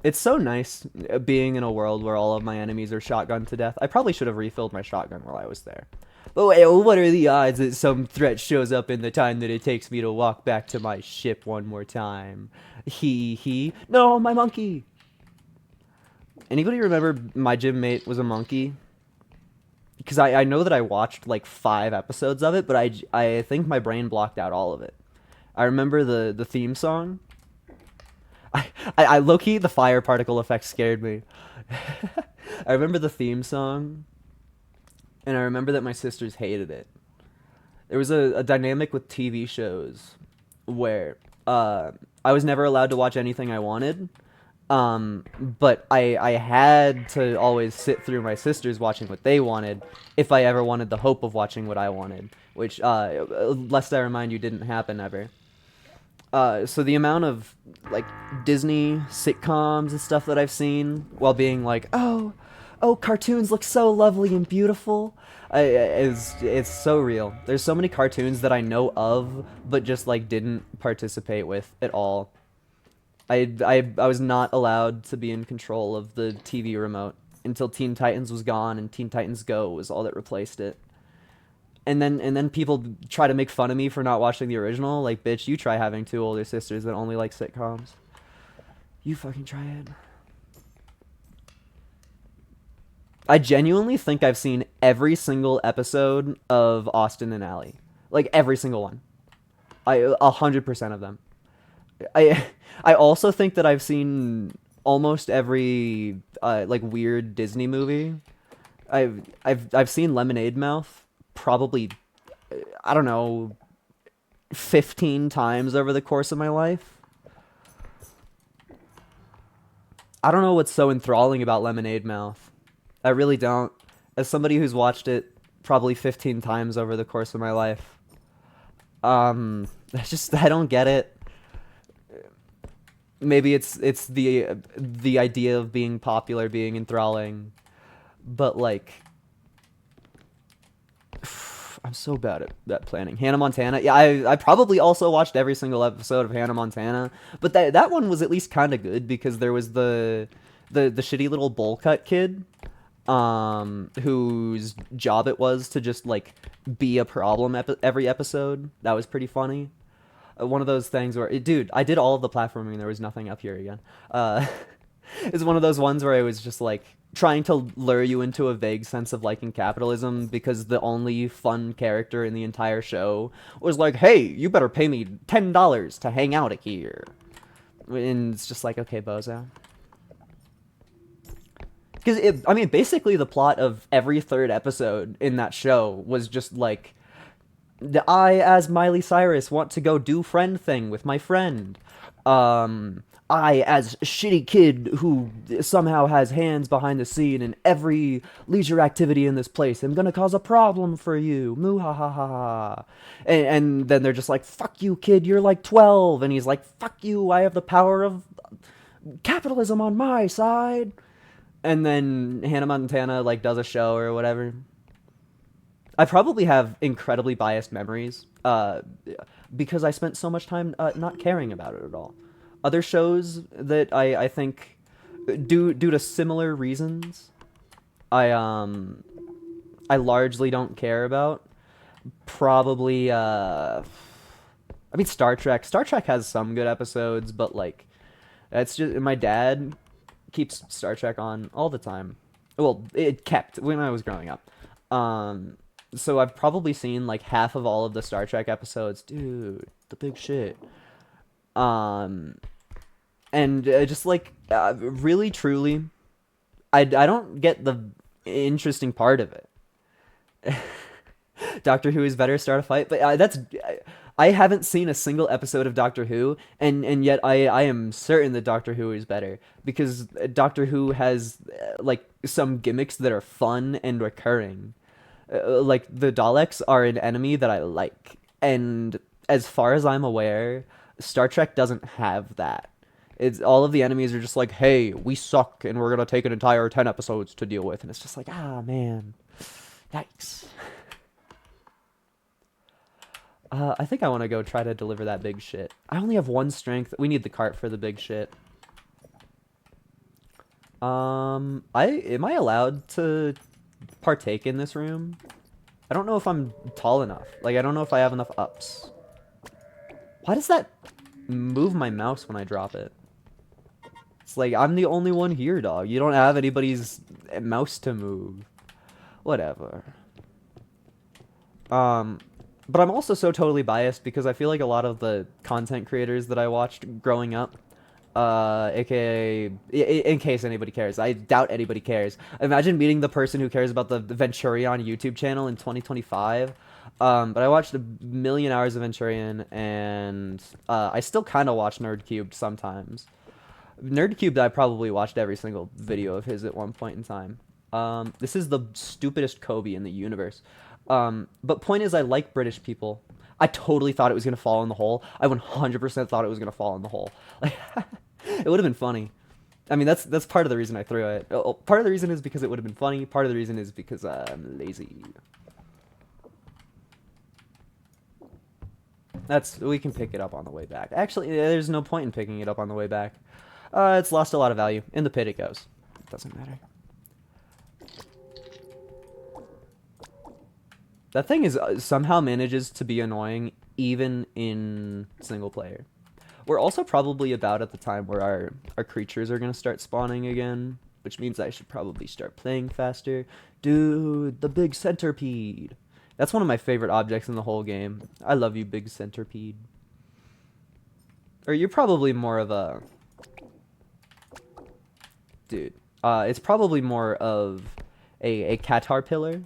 It's so nice being in a world where all of my enemies are shotgunned to death. I probably should have refilled my shotgun while I was there. But wait, what are the odds that some threat shows up in the time that it takes me to walk back to my ship one more time? He. No, my monkey! Anybody remember my gym mate was a monkey? Because I know that I watched like 5 episodes of it, but I think my brain blocked out all of it. I remember the theme song. I low-key, the fire particle effect scared me. I remember the theme song, and I remember that my sisters hated it. There was a dynamic with TV shows where I was never allowed to watch anything I wanted, but I had to always sit through my sisters watching what they wanted if I ever wanted the hope of watching what I wanted, which, lest I remind you, didn't happen ever. So the amount of like Disney sitcoms and stuff that I've seen while being like, oh, cartoons look so lovely and beautiful, it's so real. There's so many cartoons that I know of, but just like didn't participate with at all. I was not allowed to be in control of the TV remote until Teen Titans was gone, and Teen Titans Go was all that replaced it. And then people try to make fun of me for not watching the original. Like, bitch, you try having 2 older sisters that only like sitcoms. You fucking try it. I genuinely think I've seen every single episode of Austin and Ally. Like, every single one. 100% of them. I I also think that I've seen almost every like weird Disney movie. I've seen Lemonade Mouth probably, I don't know, 15 times over the course of my life. I don't know what's so enthralling about Lemonade Mouth. I really don't. As somebody who's watched it probably 15 times over the course of my life, I don't get it. Maybe it's the idea of being popular being enthralling, but like I'm so bad at planning. Hannah Montana. Yeah, I probably also watched every single episode of Hannah Montana, but that one was at least kind of good because there was the shitty little bowl cut kid, whose job it was to just like be a problem every episode. That was pretty funny. One of those things where, dude, I did all of the platforming. There was nothing up here again. It's one of those ones where I was just like trying to lure you into a vague sense of liking capitalism because the only fun character in the entire show was like, hey, you better pay me $10 to hang out here. And it's just like, okay, bozo. Because, I mean, basically the plot of every third episode in that show was just like, I, as Miley Cyrus, want to go do friend thing with my friend. I, as shitty kid who somehow has hands behind the scene in every leisure activity in this place, am gonna cause a problem for you. Moo ha ha ha ha. And then they're just like, fuck you, kid, you're like 12. And he's like, fuck you, I have the power of capitalism on my side. And then Hannah Montana, like, does a show or whatever. I probably have incredibly biased memories, because I spent so much time not caring about it at all. Other shows that I think, due to similar reasons, I largely don't care about. Probably, I mean, Star Trek. Star Trek has some good episodes, but like, that's just, my dad keeps Star Trek on all the time. Well, it kept when I was growing up. So I've probably seen like half of all of the Star Trek episodes. Dude, the big shit. And just like, really, truly, I don't get the interesting part of it. Doctor Who is better, start a fight, but I haven't seen a single episode of Doctor Who, and yet I am certain that Doctor Who is better because Doctor Who has like some gimmicks that are fun and recurring. Like the Daleks are an enemy that I like, and as far as I'm aware, Star Trek doesn't have that. It's all of the enemies are just like, hey, we suck, and we're gonna take an entire 10 episodes to deal with, and it's just like, ah, man, yikes. I think I want to go try to deliver that big shit. I only have 1 strength. We need the cart for the big shit. Am I allowed to partake in this room? I don't know if I'm tall enough. Like, I don't know if I have enough ups. Why does that move my mouse when I drop it? It's like, I'm the only one here, dog. You don't have anybody's mouse to move. Whatever. Um, but I'm also so totally biased because I feel like a lot of the content creators that I watched growing up, aka, in case anybody cares, I doubt anybody cares. Imagine meeting the person who cares about the Venturion YouTube channel in 2025. But I watched a million hours of Venturion, and I still kind of watch Nerdcubed sometimes. Nerdcubed, I probably watched every single video of his at one point in time. This is the stupidest Kobe in the universe. But point is, I like British people. I totally thought it was gonna fall in the hole. I 100% thought it was gonna fall in the hole. Like, it would have been funny. I mean, that's part of the reason I threw it. Part of the reason is because it would have been funny. Part of the reason is because I'm lazy. We can pick it up on the way back. Actually, there's no point in picking it up on the way back. It's lost a lot of value. In the pit it goes. It doesn't matter. That thing is somehow manages to be annoying even in single player. We're also probably about at the time where our creatures are going to start spawning again, which means I should probably start playing faster. Dude, the big centipede. That's one of my favorite objects in the whole game. I love you, big centipede. Or you're probably more of a... Dude. It's probably more of a caterpillar.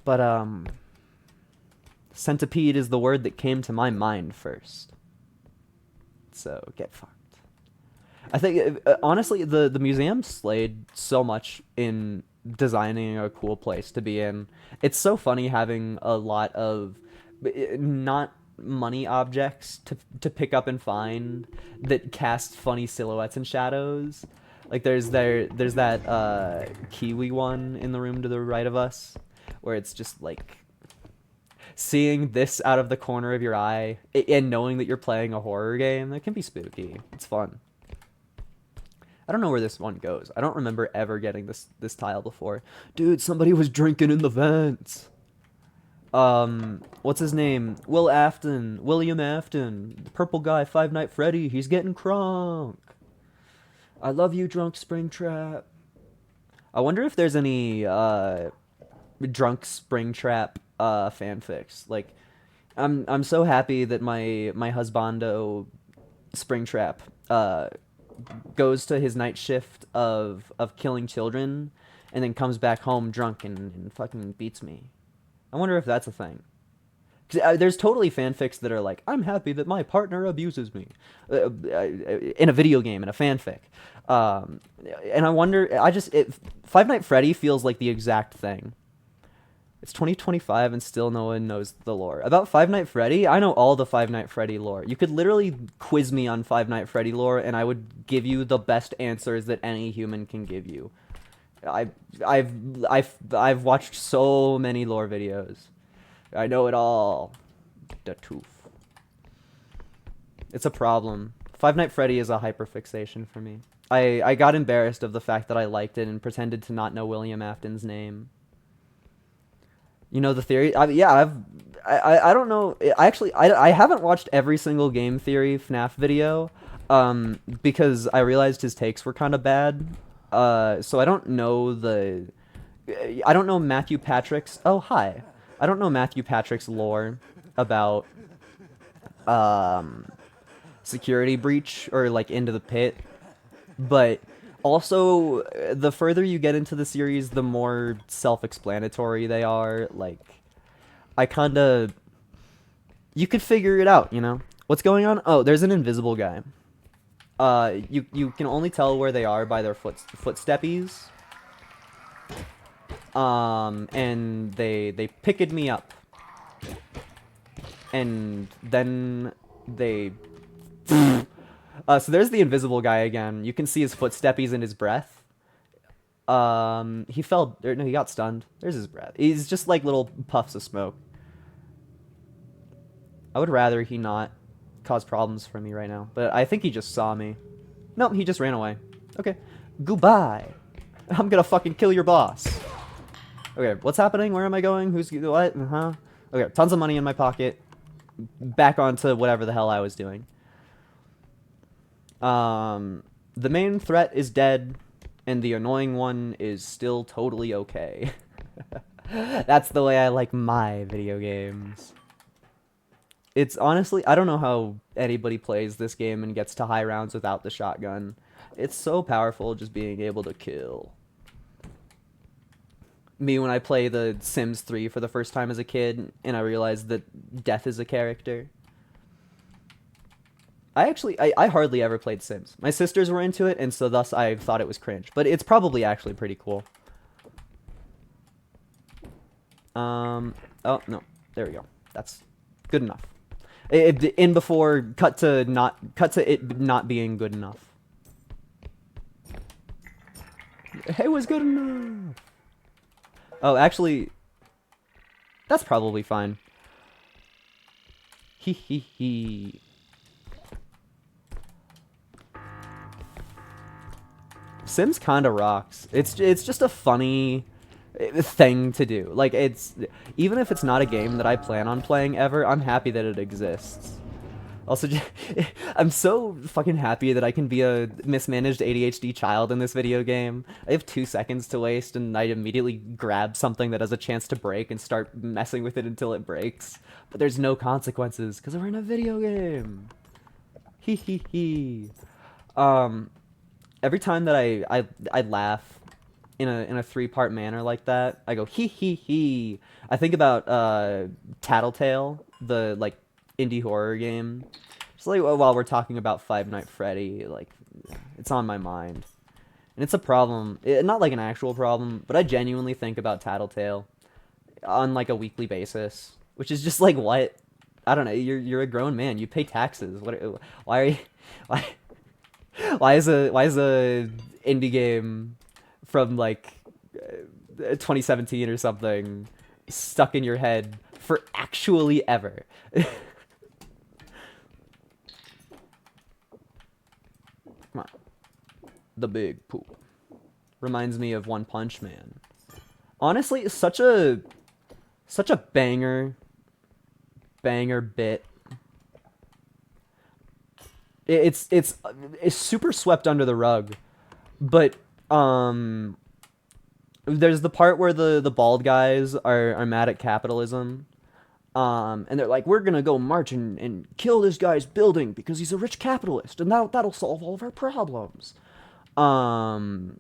But, centipede is the word that came to my mind first. So, get fucked. I think, honestly, the museum slayed so much in designing a cool place to be in. It's so funny having a lot of not money objects to pick up and find that cast funny silhouettes and shadows. Like there's that kiwi one in the room to the right of us, where it's just like seeing this out of the corner of your eye and knowing that you're playing a horror game. That can be spooky. It's fun. I don't know where this one goes. I don't remember ever getting this tile before. Dude, somebody was drinking in the vents. What's his name? William Afton. The purple guy, Five Night Freddy. He's getting crunk. I love you, drunk Springtrap. I wonder if there's any, drunk Springtrap, fanfics. Like, I'm so happy that my husbando, Springtrap, goes to his night shift of killing children and then comes back home drunk and fucking beats me. I wonder if that's a thing. 'Cause, there's totally fanfics that are like, I'm happy that my partner abuses me. In a video game, in a fanfic. And I wonder, Five Night Freddy feels like the exact thing. It's 2025 and still no one knows the lore. About Five Night Freddy, I know all the Five Night Freddy lore. You could literally quiz me on Five Night Freddy lore and I would give you the best answers that any human can give you. I've watched so many lore videos. I know it all. The tooth. It's a problem. Five Night Freddy is a hyperfixation for me. I got embarrassed of the fact that I liked it and pretended to not know William Afton's name. You know the theory? I don't know. I haven't watched every single game theory FNAF video, because I realized his takes were kind of bad. So I don't know Matthew Patrick's. Oh hi, I don't know Matthew Patrick's lore about security breach or like Into the Pit, but also, the further you get into the series, the more self-explanatory they are. Like, you could figure it out, you know? What's going on? Oh, there's an invisible guy. You can only tell where they are by their footsteppies. And they picked me up. And then they... so there's the invisible guy again. You can see his footsteppies in his breath. He fell... No, he got stunned. There's his breath. He's just like little puffs of smoke. I would rather he not cause problems for me right now. But I think he just saw me. Nope, he just ran away. Okay. Goodbye. I'm gonna fucking kill your boss. Okay, what's happening? Where am I going? Who's what? Uh-huh. Okay, tons of money in my pocket. Back onto whatever the hell I was doing. The main threat is dead, and the annoying one is still totally okay. That's the way I like my video games. It's honestly, I don't know how anybody plays this game and gets to high rounds without the shotgun. It's so powerful just being able to kill. Me when I play the Sims 3 for the first time as a kid, and I realized that death is a character. I hardly ever played Sims. My sisters were into it, and so thus I thought it was cringe. But it's probably actually pretty cool. Oh, no. There we go. That's good enough. In before, cut to it not being good enough. It was good enough. Oh, actually, that's probably fine. Hee hee hee. Sims kinda rocks. It's just a funny thing to do. Like, it's even if it's not a game that I plan on playing ever, I'm happy that it exists. Also, I'm so fucking happy that I can be a mismanaged ADHD child in this video game. I have 2 seconds to waste, and I immediately grab something that has a chance to break and start messing with it until it breaks. But there's no consequences, because we're in a video game. Hee hee hee. Every time that I laugh in a 3-part manner like that, I go hee hee hee. I think about Tattletale, the like indie horror game. Just like while we're talking about Five Nights at Freddy, like it's on my mind, and it's a problem. Not like an actual problem, but I genuinely think about Tattletale on like a weekly basis, which is just like what I don't know. You're a grown man. You pay taxes. Why are you why? Why is a indie game from like 2017 or something stuck in your head for actually ever? Come on. The Big Poop. Reminds me of One Punch Man. Honestly, such a banger bit. It's super swept under the rug, but there's the part where the bald guys are mad at capitalism, and they're like, we're gonna go march and kill this guy's building because he's a rich capitalist, and that'll solve all of our problems. And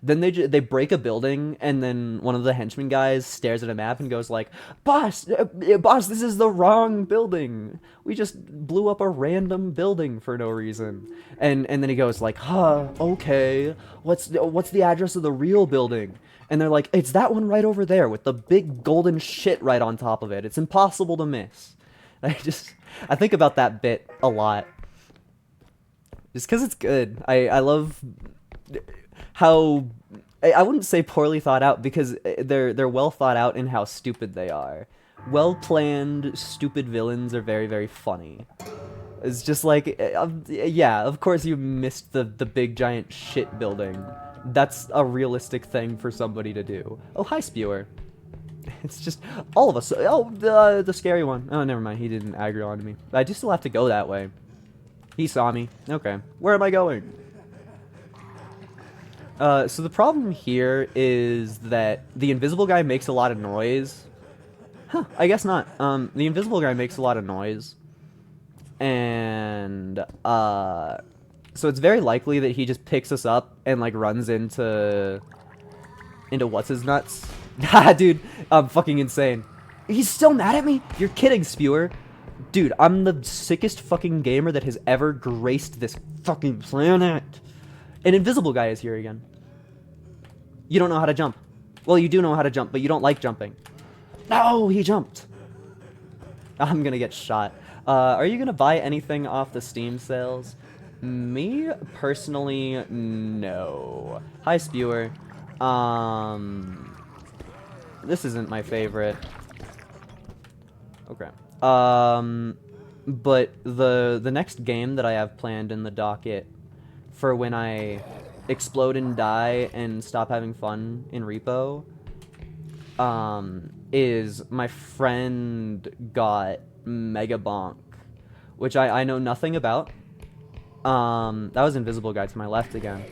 then they break a building, and then one of the henchmen guys stares at a map and goes like, boss, this is the wrong building. We just blew up a random building for no reason. And then he goes like, huh, okay, what's the address of the real building? And they're like, it's that one right over there with the big golden shit right on top of it. It's impossible to miss. I think about that bit a lot. Just because it's good. I love how... I wouldn't say poorly thought out, because they're well thought out in how stupid they are. Well-planned, stupid villains are very, very funny. It's just like, yeah, of course you missed the big giant shit building. That's a realistic thing for somebody to do. Oh, hi, Spewer. It's just, all of us. Oh, the scary one. Oh, never mind, he didn't aggro onto me. I do still have to go that way. He saw me. Okay. Where am I going? So the problem here is that the invisible guy makes a lot of noise. Huh, I guess not. The invisible guy makes a lot of noise. And, so it's very likely that he just picks us up and, like, runs into what's-his-nuts. Ha, dude, I'm fucking insane. He's still mad at me? You're kidding, Spewer. Dude, I'm the sickest fucking gamer that has ever graced this fucking planet. An invisible guy is here again. You don't know how to jump. Well, you do know how to jump, but you don't like jumping. No, he jumped. I'm gonna get shot. Are you gonna buy anything off the Steam sales? Me, personally, no. Hi, Spewer. This isn't my favorite. Okay. But the next game that I have planned in the docket for when I explode and die and stop having fun in Repo, is my friend got Megabonk, which I know nothing about. That was Invisible Guy to my left again.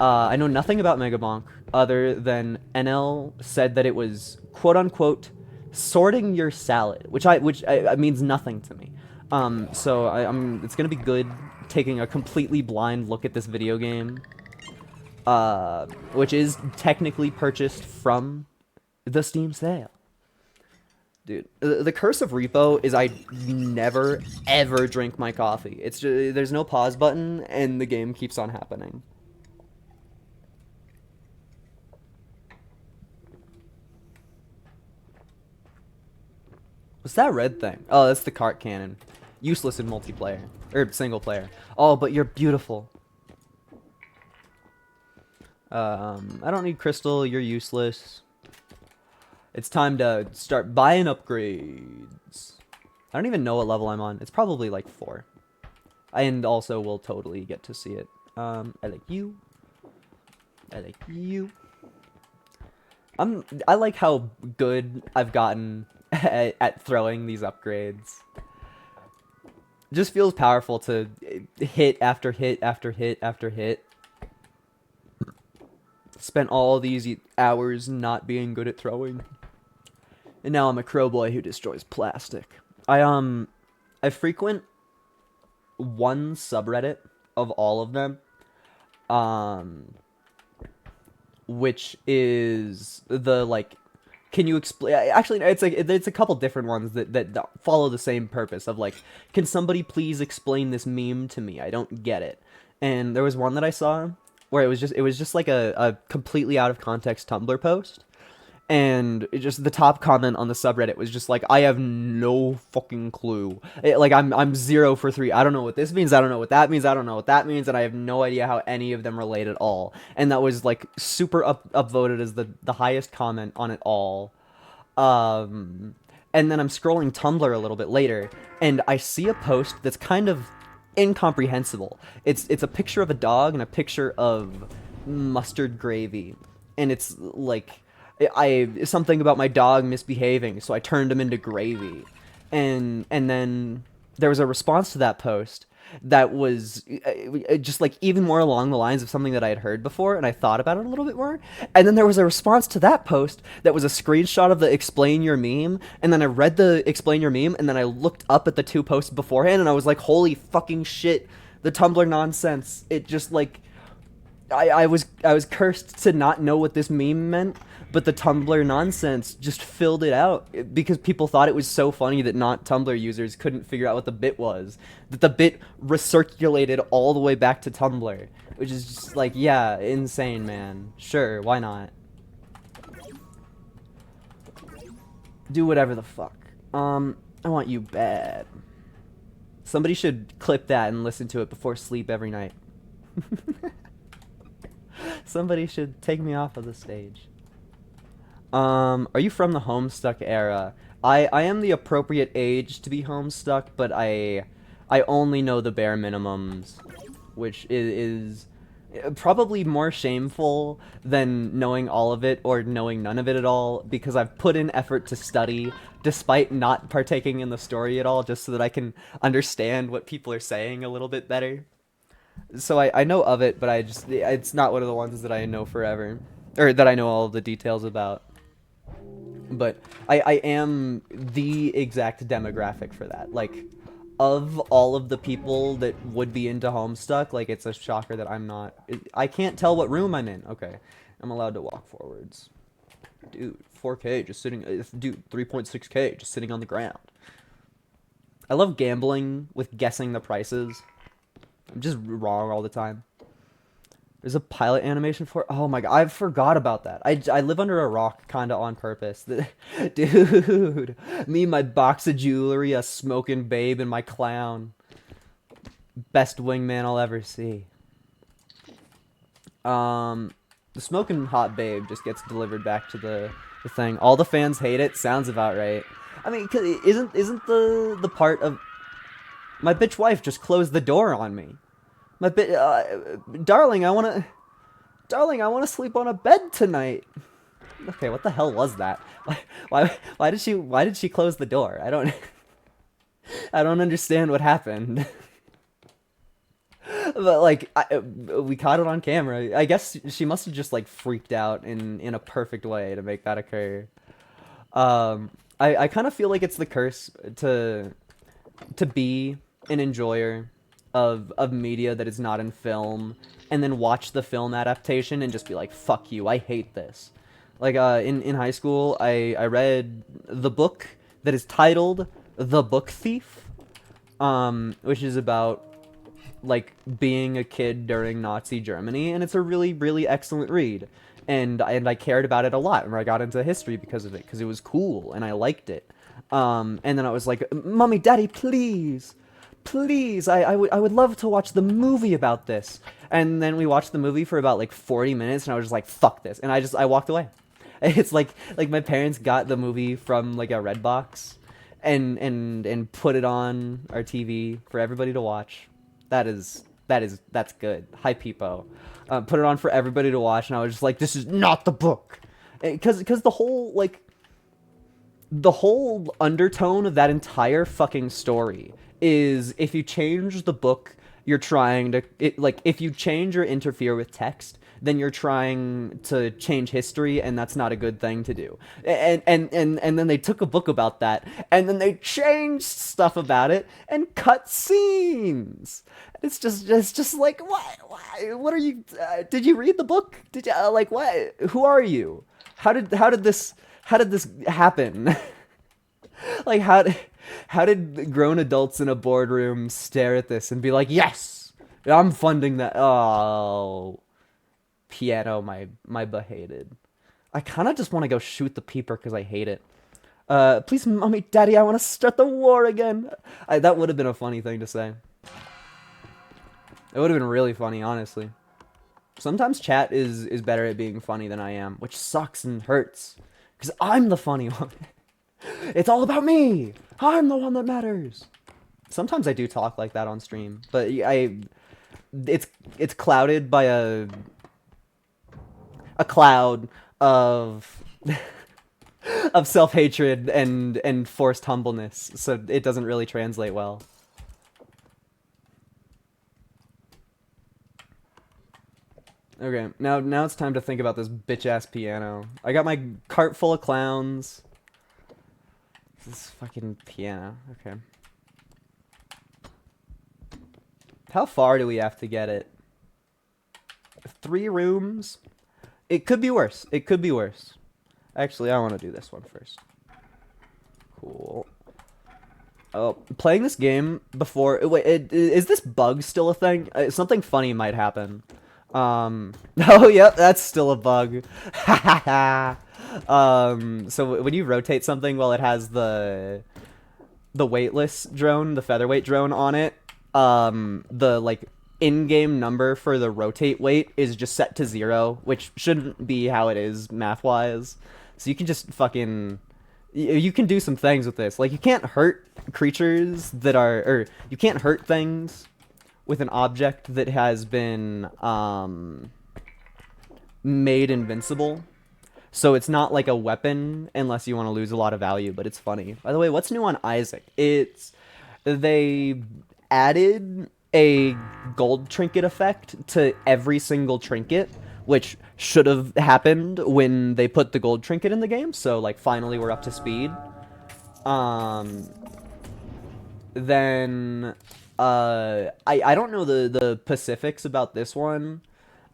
I know nothing about Megabonk other than NL said that it was quote unquote sorting your salad, which means nothing to me. So I'm it's gonna be good taking a completely blind look at this video game, which is technically purchased from the Steam sale. Dude, the curse of Repo is I never ever drink my coffee. It's just, there's no pause button and the game keeps on happening. What's that red thing? Oh, that's the cart cannon. Useless in multiplayer. Or single player. Oh, but you're beautiful. I don't need crystal, you're useless. It's time to start buying upgrades. I don't even know what level I'm on. It's probably like 4. And also we'll totally get to see it. I like you. I like you. I like how good I've gotten at throwing these upgrades. It just feels powerful to hit after hit after hit after hit. Spent all these hours not being good at throwing. And now I'm a crow boy who destroys plastic. I frequent one subreddit of all of them. Which is the like, can you explain? Actually, it's like it's a couple different ones that follow the same purpose of like, can somebody please explain this meme to me? I don't get it. And there was one that I saw where it was just like a completely out of context Tumblr post, and it just the top comment on the subreddit was just like, I have no fucking clue. Like I'm 0 for 3. I don't know what this means. I don't know what that means. I don't know what that means, and I have no idea how any of them relate at all. And that was like super upvoted as the highest comment on it all. And then I'm scrolling Tumblr a little bit later, and I see a post that's kind of incomprehensible. It's a picture of a dog and a picture of mustard gravy, and it's like, something about my dog misbehaving, so I turned him into gravy, and then there was a response to that post that was just like even more along the lines of something that I had heard before, and I thought about it a little bit more. And then there was a response to that post that was a screenshot of the explain your meme, and then I read the explain your meme, and then I looked up at the 2 posts beforehand, and I was like, holy fucking shit, the Tumblr nonsense. It just like, I was cursed to not know what this meme meant, but the Tumblr nonsense just filled it out because people thought it was so funny that not Tumblr users couldn't figure out what the bit was. That the bit recirculated all the way back to Tumblr, which is just like, yeah, insane, man. Sure, why not? Do whatever the fuck. I want you bad. Somebody should clip that and listen to it before sleep every night. Somebody should take me off of the stage. Are you from the Homestuck era? I am the appropriate age to be Homestuck, but I only know the bare minimums, which is probably more shameful than knowing all of it or knowing none of it at all, because I've put in effort to study despite not partaking in the story at all, just so that I can understand what people are saying a little bit better. So I know of it, but it's not one of the ones that I know forever, or that I know all of the details about. But I am the exact demographic for that. Like, of all of the people that would be into Homestuck, like, it's a shocker that I'm not. I can't tell what room I'm in. Okay, I'm allowed to walk forwards. Dude, 4K just sitting. Dude, 3.6K just sitting on the ground. I love gambling with guessing the prices. I'm just wrong all the time. There's a pilot animation for it. Oh my god, I forgot about that. I live under a rock kinda on purpose. Dude, me, my box of jewelry, a smoking babe, and my clown. Best wingman I'll ever see. The smoking hot babe just gets delivered back to the thing. All the fans hate it. Sounds about right. I mean, isn't the part of my bitch wife just closed the door on me? Darling, darling, I wanna sleep on a bed tonight. Okay, what the hell was that? Why did she close the door? I don't understand what happened. But like, we caught it on camera. I guess she must have just like freaked out in a perfect way to make that occur. I kind of feel like it's the curse to be an enjoyer of media that is not in film, and then watch the film adaptation and just be like, fuck you, I hate this. Like in high school, I read the book that is titled The Book Thief, which is about like being a kid during Nazi Germany, and it's a really excellent read. And I cared about it a lot, and I got into history because of it, because it was cool and I liked it. And then I was like, "Mommy, Daddy, please, please, I would love to watch the movie about this." And then we watched the movie for about like 40 minutes, and I was just like, "Fuck this," and I walked away. It's like my parents got the movie from like a Redbox, and put it on our TV for everybody to watch. That's good. Hi, Peepo. Put it on for everybody to watch, and I was just like, this is not the book, because the whole undertone of that entire fucking story is, if you change the book, you're trying to if you change or interfere with text, then you're trying to change history, and that's not a good thing to do. And then they took a book about that, and then they changed stuff about it and cut scenes. It's just like, what are you? Did you read the book? Did you like what? Who are you? How did this happen? Like how did grown adults in a boardroom stare at this and be like, yes, I'm funding that? Oh, piano, my behated. I kind of just want to go shoot the peeper because I hate it. Please, mommy, daddy, I want to start the war again. That would have been a funny thing to say. It would have been really funny, honestly. Sometimes chat is better at being funny than I am, which sucks and hurts, because I'm the funny one. It's all about me. I'm the one that matters. Sometimes I do talk like that on stream, but it's clouded by a cloud of of self-hatred and forced humbleness, so it doesn't really translate well. Okay, now it's time to think about this bitch-ass piano. I got my cart full of clowns. This fucking piano. Okay. How far do we have to get it? 3 rooms? It could be worse. It could be worse. Actually, I want to do this one first. Cool. Oh, playing this game before... Wait, is this bug still a thing? Something funny might happen. Oh, yep, that's still a bug. So when you rotate something while it has the weightless drone, the featherweight drone on it, the like in-game number for the rotate weight is just set to 0, which shouldn't be how it is math-wise. So you can just fucking... You can do some things with this. Like, you can't hurt creatures that are... Or, you can't hurt things with an object that has been, made invincible. So it's not like a weapon unless you want to lose a lot of value, but it's funny. By the way, what's new on Isaac? They added a gold trinket effect to every single trinket, which should have happened when they put the gold trinket in the game. So like finally we're up to speed. Then I don't know the specifics about this one.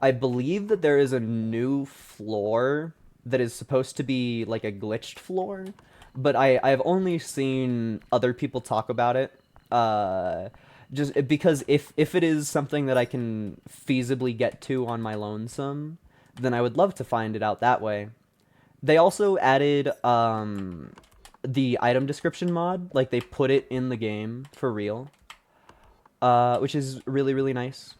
I believe that there is a new floor that is supposed to be like a glitched floor, but I've only seen other people talk about it. Just because if it is something that I can feasibly get to on my lonesome, then I would love to find it out that way. They also added the item description mod, like they put it in the game for real, which is really nice.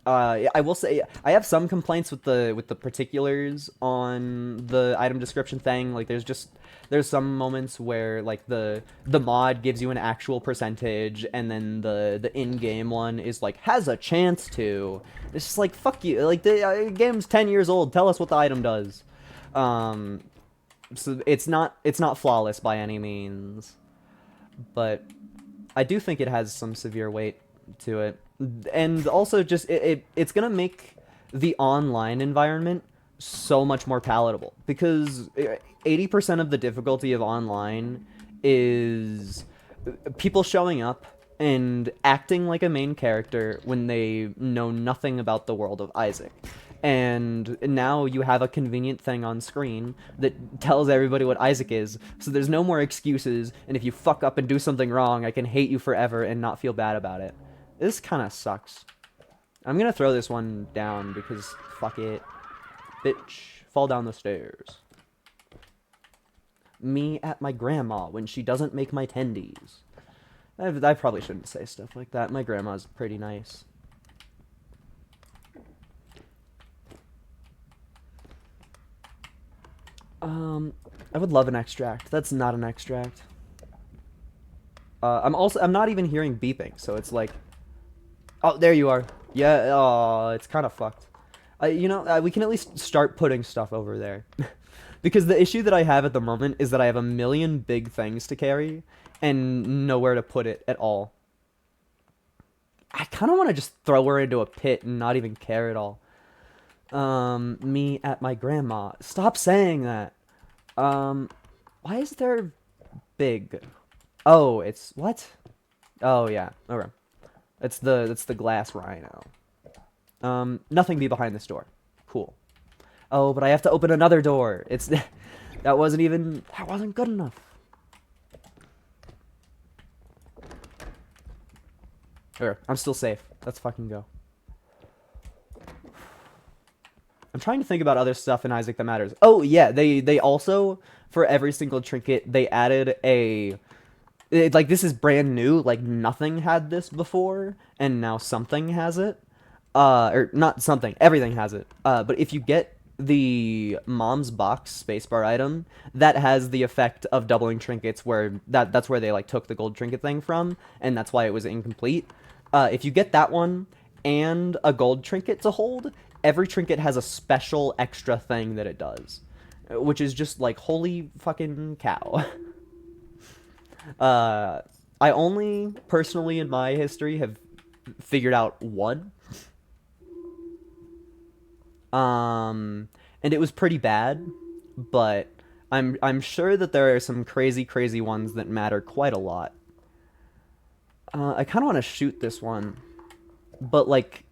I will say I have some complaints with the particulars on the item description thing. Like there's some moments where like the mod gives you an actual percentage, and then the in-game one is like has a chance to. It's just like fuck you. Like the game's 10 years old. Tell us what the item does. Um, so it's not flawless by any means, but I do think it has some severe weight to it. And also just it's gonna make the online environment so much more palatable, because 80% of the difficulty of online is people showing up and acting like a main character when they know nothing about the world of Isaac. And now you have a convenient thing on screen that tells everybody what Isaac is, so there's no more excuses, and if you fuck up and do something wrong, I can hate you forever and not feel bad about it. This kind of sucks. I'm gonna throw this one down because fuck it. Bitch, fall down the stairs. Me at my grandma when she doesn't make my tendies. I probably shouldn't say stuff like that. My grandma's pretty nice. I would love an extract. That's not an extract. I'm not even hearing beeping, so it's like, oh, there you are. Yeah, oh, it's kind of fucked. We can at least start putting stuff over there. Because the issue that I have at the moment is that I have a million big things to carry and nowhere to put it at all. I kind of want to just throw her into a pit and not even care at all. Me at my grandma. Stop saying that. Why is there big? Oh, it's what? Oh yeah. Okay. That's the glass rhino. Nothing be behind this door. Cool. Oh, but I have to open another door. It's that wasn't good enough. Here, I'm still safe. Let's fucking go. I'm trying to think about other stuff in Isaac that matters. Oh yeah, they also, for every single trinket, they added like this is brand new, like nothing had this before, and now something has it. Or not something, everything has it. But if you get the mom's box spacebar item, that has the effect of doubling trinkets, where that's where they like took the gold trinket thing from, and that's why it was incomplete. If you get that one and a gold trinket to hold, every trinket has a special extra thing that it does, which is just like holy fucking cow. I only personally in my history have figured out one. And it was pretty bad, but I'm sure that there are some crazy ones that matter quite a lot. I kind of want to shoot this one, but like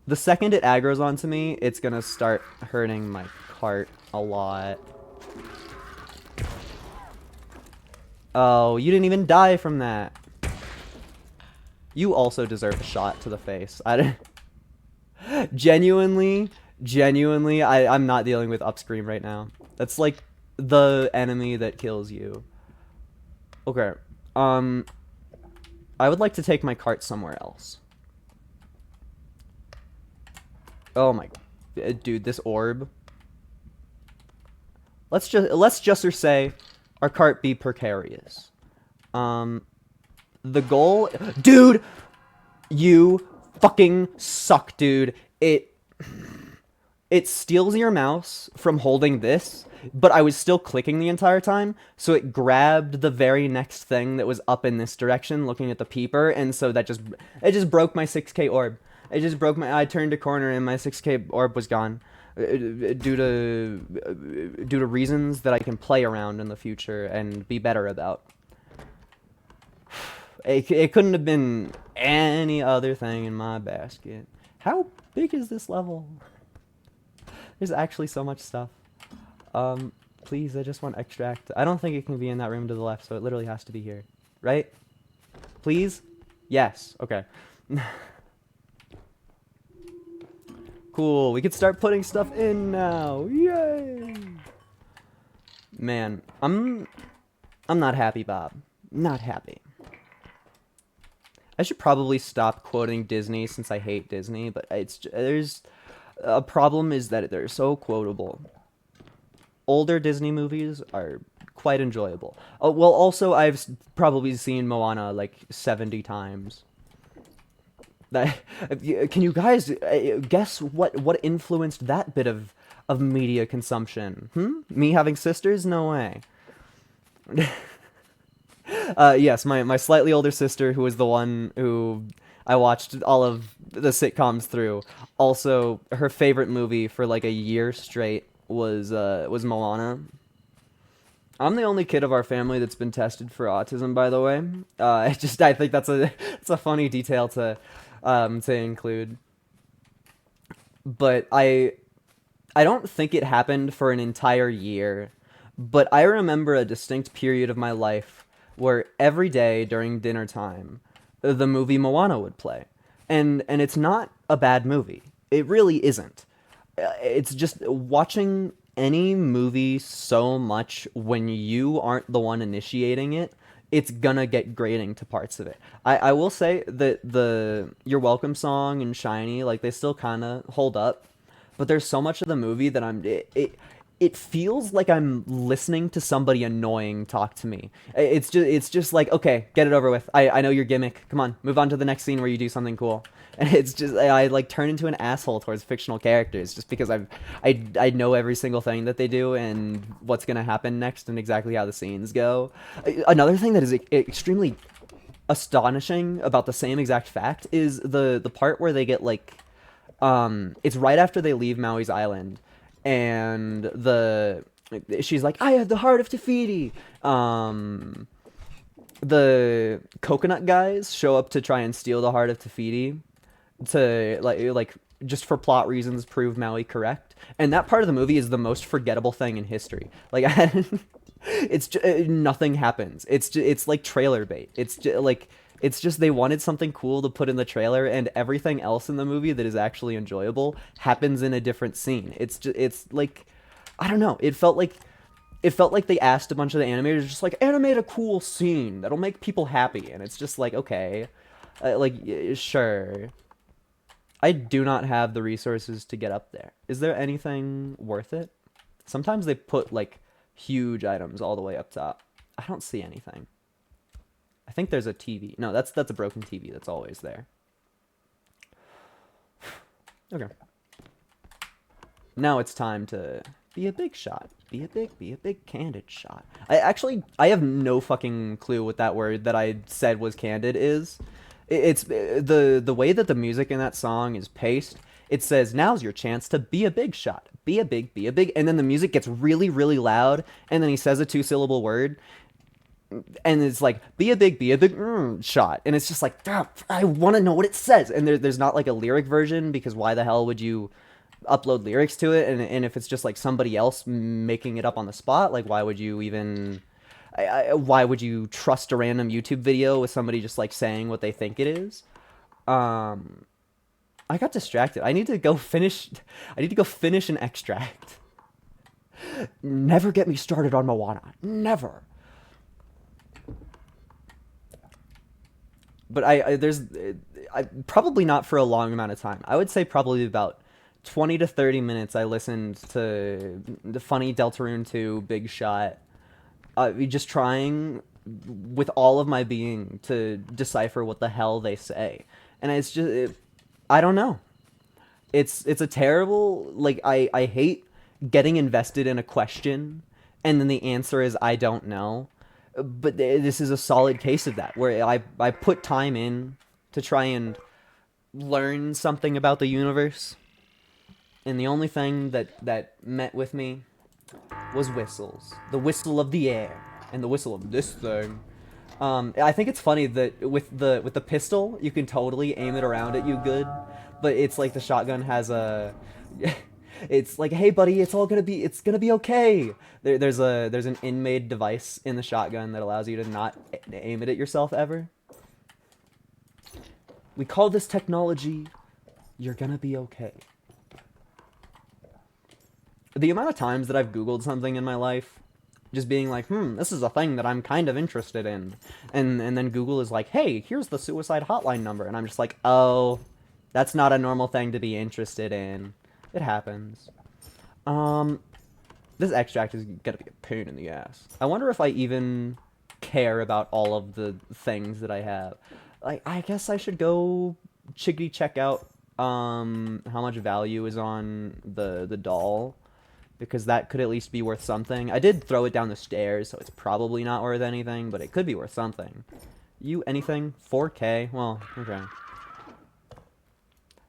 the second it aggroes onto me, it's gonna start hurting my cart a lot. Oh, you didn't even die from that. You also deserve a shot to the face. Genuinely, I'm not dealing with upscream right now. That's like the enemy that kills you. Okay. I would like to take my cart somewhere else. Oh my, dude, this orb. Let's just say our cart be precarious. The goal, dude, you fucking suck, dude. It steals your mouse from holding this, but I was still clicking the entire time, so it grabbed the very next thing that was up in this direction, looking at the peeper, and so it just broke my 6K orb. It just broke I turned a corner and my 6K orb was gone. Due to reasons that I can play around in the future and be better about. It couldn't have been any other thing in my basket. How big is this level? There's actually so much stuff. Please, I just want extract. I don't think it can be in that room to the left, so it literally has to be here. Right? Please? Yes. Okay. Cool, we can start putting stuff in now. Yay! Man, I'm not happy, Bob. Not happy. I should probably stop quoting Disney since I hate Disney, but there's a problem is that they're so quotable. Older Disney movies are quite enjoyable. Oh, well, also probably seen Moana like 70 times. That can you guys guess what influenced that bit of media consumption? Me having sisters? No way. Yes, my slightly older sister, who was the one who I watched all of the sitcoms through. Also, her favorite movie for like a year straight was Moana. I'm the only kid of our family that's been tested for autism, by the way. I think it's a funny detail to include. But I don't think it happened for an entire year, but I remember a distinct period of my life where every day during dinner time, the movie Moana would play. And it's not a bad movie. It really isn't. It's just watching any movie so much when you aren't the one initiating it, it's gonna get grating to parts of it. I will say that the You're Welcome song and Shiny, like they still kind of hold up, but there's so much of the movie that it feels like I'm listening to somebody annoying talk to me. It's just like, okay, get it over with. I know your gimmick. Come on, move on to the next scene where you do something cool. And it's just I like turn into an asshole towards fictional characters just because I know every single thing that they do and what's gonna happen next and exactly how the scenes go. Another thing that is extremely astonishing about the same exact fact is the part where they get like it's right after they leave Maui's island, and she's like, I have the heart of Tafiti. The coconut guys show up to try and steal the heart of Tafiti to like just for plot reasons prove Maui correct. And that part of the movie is the most forgettable thing in history. Like it's just, nothing happens. It's like trailer bait. It's just they wanted something cool to put in the trailer, and everything else in the movie that is actually enjoyable happens in a different scene. It's like I don't know. It felt like they asked a bunch of the animators just like animate a cool scene that'll make people happy, and it's just like okay, sure. I do not have the resources to get up there. Is there anything worth it? Sometimes they put like huge items all the way up top. I don't see anything. I think there's a TV. No, that's a broken TV that's always there. Okay. Now it's time to be a big shot. Be a big candid shot. I have no fucking clue what that word that I said was candid is. It's the way that the music in that song is paced. It says, now's your chance to be a big shot. Be a big, and then the music gets really, really loud, and then he says a two-syllable word, and it's like, be a big shot. And it's just like, I want to know what it says. And there's not like a lyric version, because why the hell would you upload lyrics to it? And if it's just like somebody else making it up on the spot, like why would you even... why would you trust a random YouTube video with somebody just like saying what they think it is? I got distracted. I need to go finish an extract. Never get me started on Moana. Never. But I probably not for a long amount of time. I would say probably about 20 to 30 minutes I listened to the funny Deltarune 2 Big Shot. Just trying with all of my being to decipher what the hell they say. And it's just I don't know. It's a terrible, like I hate getting invested in a question and then the answer is I don't know. But this is a solid case of that, where I put time in to try and learn something about the universe, and the only thing that met with me was whistles. The whistle of the air and the whistle of this thing. I think it's funny that with the pistol, you can totally aim it around at you good, but it's like the shotgun has a... It's like, hey buddy, it's gonna be okay. There's an in-made device in the shotgun that allows you to not aim it at yourself ever. We call this technology, you're gonna be okay. The amount of times that I've Googled something in my life Just being like, this is a thing that I'm kind of interested in. And then Google is like, hey, here's the suicide hotline number. And I'm just like, oh, that's not a normal thing to be interested in. It happens. This extract is gonna be a pain in the ass. I wonder if I even care about all of the things that I have. Like, I guess I should go chickadee check out how much value is on the doll, because that could at least be worth something. I did throw it down the stairs, so it's probably not worth anything, but it could be worth something. You anything? 4K? Well, okay.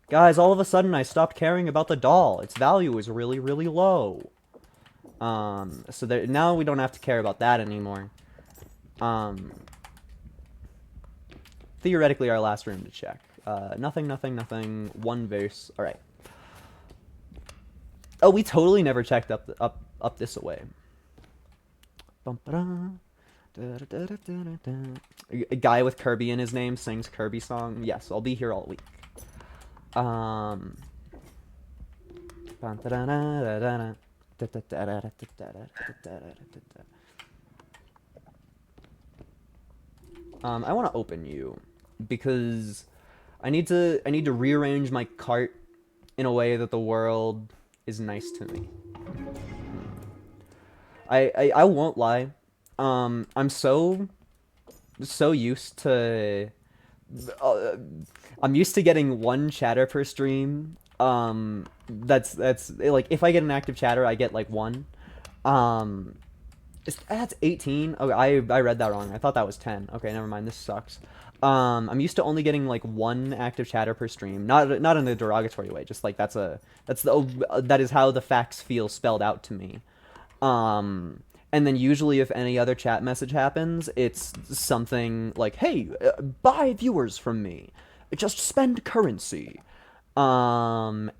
Guys, all of a sudden I stopped caring about the doll. Its value is really, really low. So there, now we don't have to care about that anymore. Theoretically, our last room to check. Nothing, nothing, nothing. One verse. All right. Oh, we totally never checked up this way. A guy with Kirby in his name sings Kirby song. Yes, I'll be here all week. I want to open you because I need to rearrange my cart in a way that the world is nice to me. I won't lie. I'm so used to I'm used to getting one chatter per stream. That's like, if I get an active chatter, I get like one. That's 18. Oh, I read that wrong. I thought that was 10. Okay, never mind. This sucks. I'm used to only getting like one active chatter per stream. Not in a derogatory way. Just like that is how the facts feel spelled out to me. And then usually if any other chat message happens, it's something like, "Hey, buy viewers from me. Just spend currency." And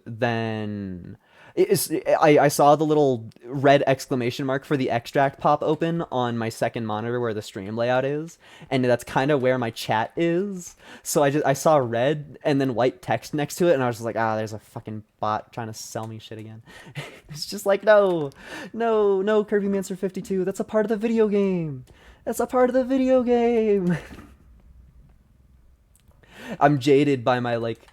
then I saw the little red exclamation mark for the extract pop open on my second monitor where the stream layout is, and that's kind of where my chat is. So I saw red and then white text next to it, and I was just like, there's a fucking bot trying to sell me shit again. It's just like, no, Kirby Mancer 52. That's a part of the video game. That's a part of the video game. I'm jaded by my like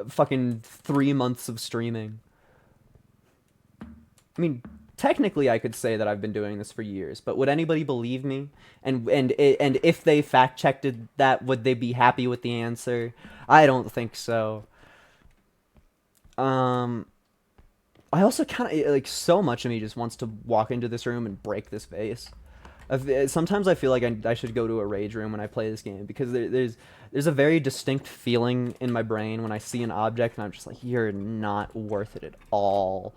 fucking 3 months of streaming. I mean, technically I could say that I've been doing this for years, but would anybody believe me? And if they fact checked that, would they be happy with the answer? I don't think so. I also kind of like, so much of me just wants to walk into this room and break this vase. Sometimes I feel like I should go to a rage room when I play this game, because there's a very distinct feeling in my brain when I see an object and I'm just like, you're not worth it at all.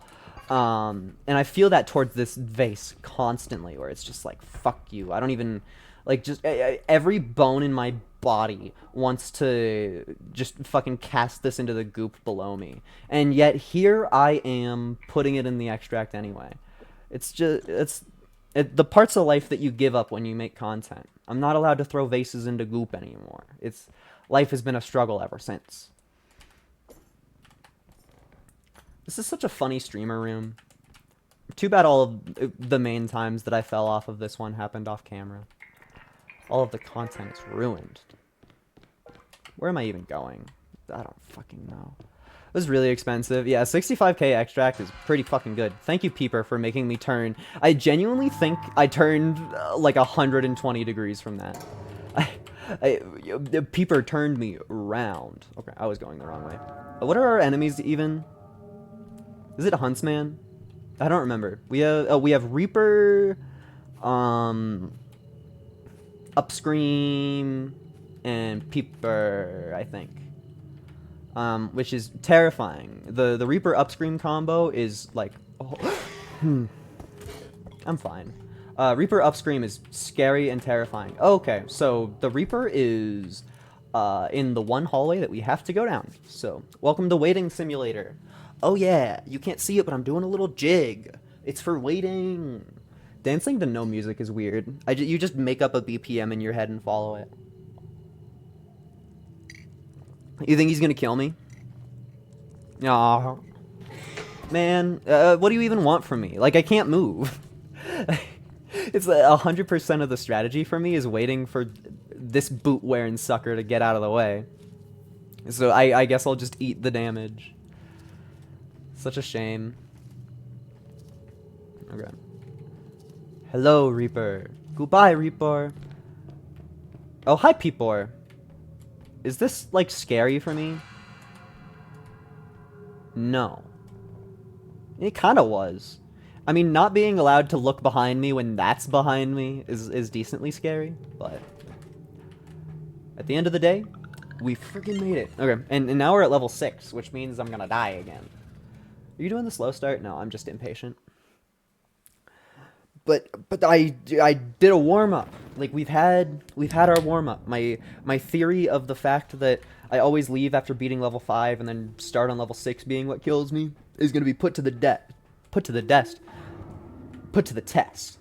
And I feel that towards this vase constantly, where it's just like, fuck you. I don't even, like, just every bone in my body wants to just fucking cast this into the goop below me. And yet here I am putting it in the extract anyway. It's just, the parts of life that you give up when you make content. I'm not allowed to throw vases into goop anymore. Life has been a struggle ever since. This is such a funny streamer room. Too bad all of the main times that I fell off of this one happened off camera. All of the content is ruined. Where am I even going? I don't fucking know. It was really expensive. Yeah, 65k extract is pretty fucking good. Thank you, Peeper, for making me turn. I genuinely think I turned like 120 degrees from that. Peeper turned me around. Okay, I was going the wrong way. What are our enemies even? Is it Huntsman? I don't remember. We have Reaper, Upscream, and Peeper, I think. Which is terrifying. The Reaper Upscream combo is like, I'm fine. Reaper Upscream is scary and terrifying. Okay, so the Reaper is in the one hallway that we have to go down. So, welcome to Waiting Simulator. Oh yeah, you can't see it, but I'm doing a little jig. It's for waiting. Dancing to no music is weird. You just make up a BPM in your head and follow it. You think he's gonna kill me? Aww. Man, what do you even want from me? Like, I can't move. It's 100% of the strategy for me is waiting for this boot-wearing sucker to get out of the way. So I guess I'll just eat the damage. Such a shame. Okay. Hello, Reaper. Goodbye, Reaper. Oh, hi, Peepor. Is this, like, scary for me? No. It kinda was. I mean, not being allowed to look behind me when that's behind me is decently scary, but... At the end of the day, we freaking made it. Okay, and now we're at level 6, which means I'm gonna die again. Are you doing the slow start? No, I'm just impatient. But I did a warm up. Like we've had our warm up. My theory of the fact that I always leave after beating level 5 and then start on level 6 being what kills me is going to be put to the test.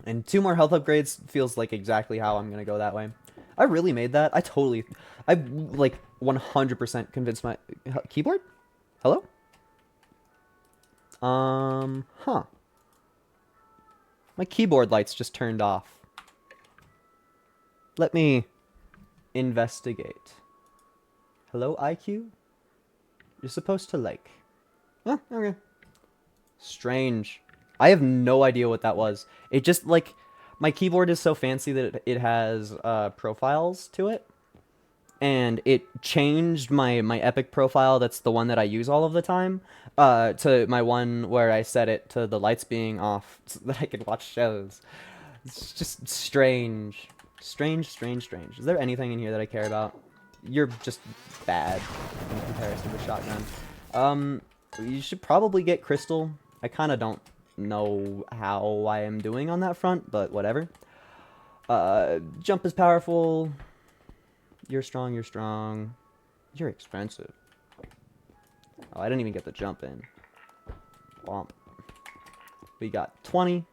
And 2 more health upgrades feels like exactly how I'm going to go that way. I really made that. I like 100% convinced my keyboard? Hello? Huh. My keyboard lights just turned off. Let me investigate. Hello, IQ? You're supposed to like... Oh, okay. Strange. I have no idea what that was. It just, like... My keyboard is so fancy that it has, profiles to it. And it changed my Epic profile, that's the one that I use all of the time, to my one where I set it to the lights being off so that I could watch shows. It's just strange. Strange. Is there anything in here that I care about? You're just bad in comparison to Shotgun. You should probably get Crystal. I kind of don't know how I am doing on that front, but whatever. Jump is powerful. You're strong. You're expensive. Oh, I didn't even get the jump in. Womp. We got 20.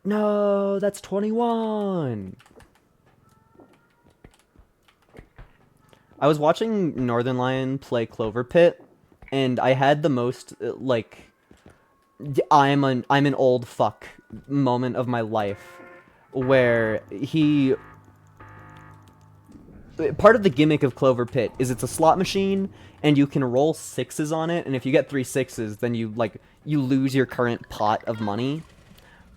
No, that's 21. I was watching Northern Lion play Clover Pit, and I had the most, like, I'm an old fuck moment of my life, where he... Part of the gimmick of Clover Pit is it's a slot machine, and you can roll 6s on it, and if you get 3 6s, then you lose your current pot of money.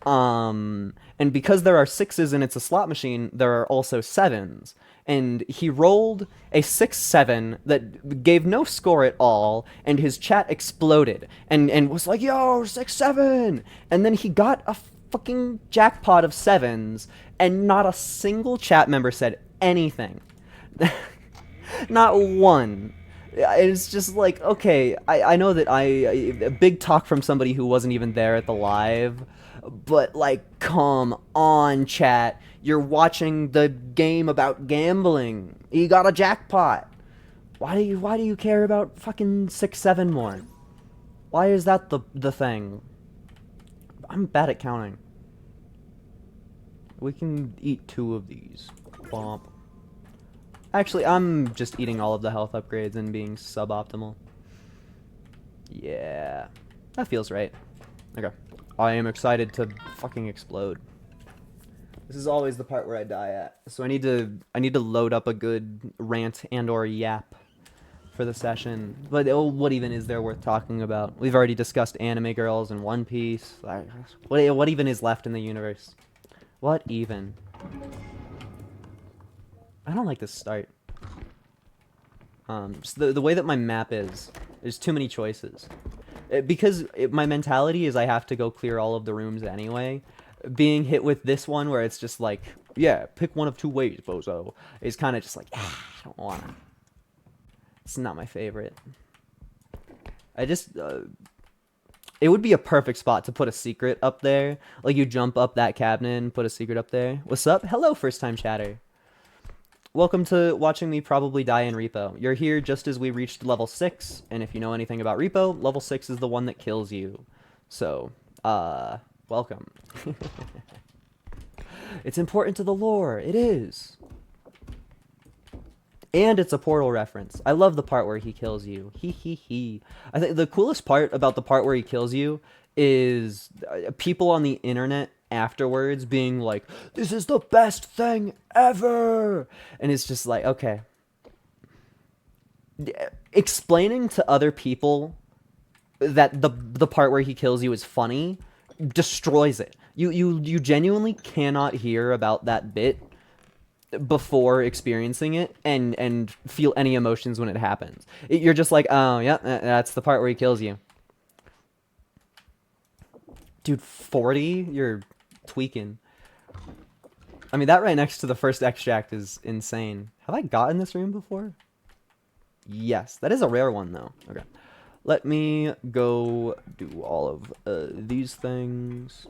And because there are 6s and it's a slot machine, there are also 7s. And he rolled a 6-7 that gave no score at all, and his chat exploded, and was like, yo, 6-7! And then he got a fucking jackpot of 7s, and not a single chat member said anything. Not one. It's just like, okay, I know that a big talk from somebody who wasn't even there at the live, but like, come on, chat. You're watching the game about gambling. You got a jackpot. Why do you care about fucking 6-7 more? Why is that the thing? I'm bad at counting. We can eat 2 of these. Bomp. Actually, I'm just eating all of the health upgrades and being suboptimal. Yeah. That feels right. Okay. I am excited to fucking explode. This is always the part where I die at. So I need to load up a good rant and or yap for the session. But what even is there worth talking about? We've already discussed anime girls and One Piece. What even is left in the universe? What even? I don't like this start. Just the way that my map is, there's too many choices. My mentality is I have to go clear all of the rooms anyway. Being hit with this one where it's just like, yeah, pick one of 2 ways, bozo, is kind of just like, I don't wanna. It's not my favorite. It would be a perfect spot to put a secret up there. Like, you jump up that cabinet and put a secret up there. What's up? Hello, first time chatter. Welcome to watching me probably die in Repo. You're here just as we reached level 6, and if you know anything about Repo, level 6 is the one that kills you. So, welcome. It's important to the lore. It is. And it's a Portal reference. I love the part where he kills you. He he he. I think the coolest part about the part where he kills you is people on the internet afterwards being like, "This is the best thing ever," and it's just like, okay, explaining to other people that the part where he kills you is funny destroys it. You genuinely cannot hear about that bit before experiencing it and feel any emotions when it happens. You're just like, oh yeah, that's the part where he kills you. Dude, 40? You're tweaking. I mean, that right next to the first extract is insane. Have I gotten this room before? Yes. That is a rare one, though. Okay. Let me go do all of these things.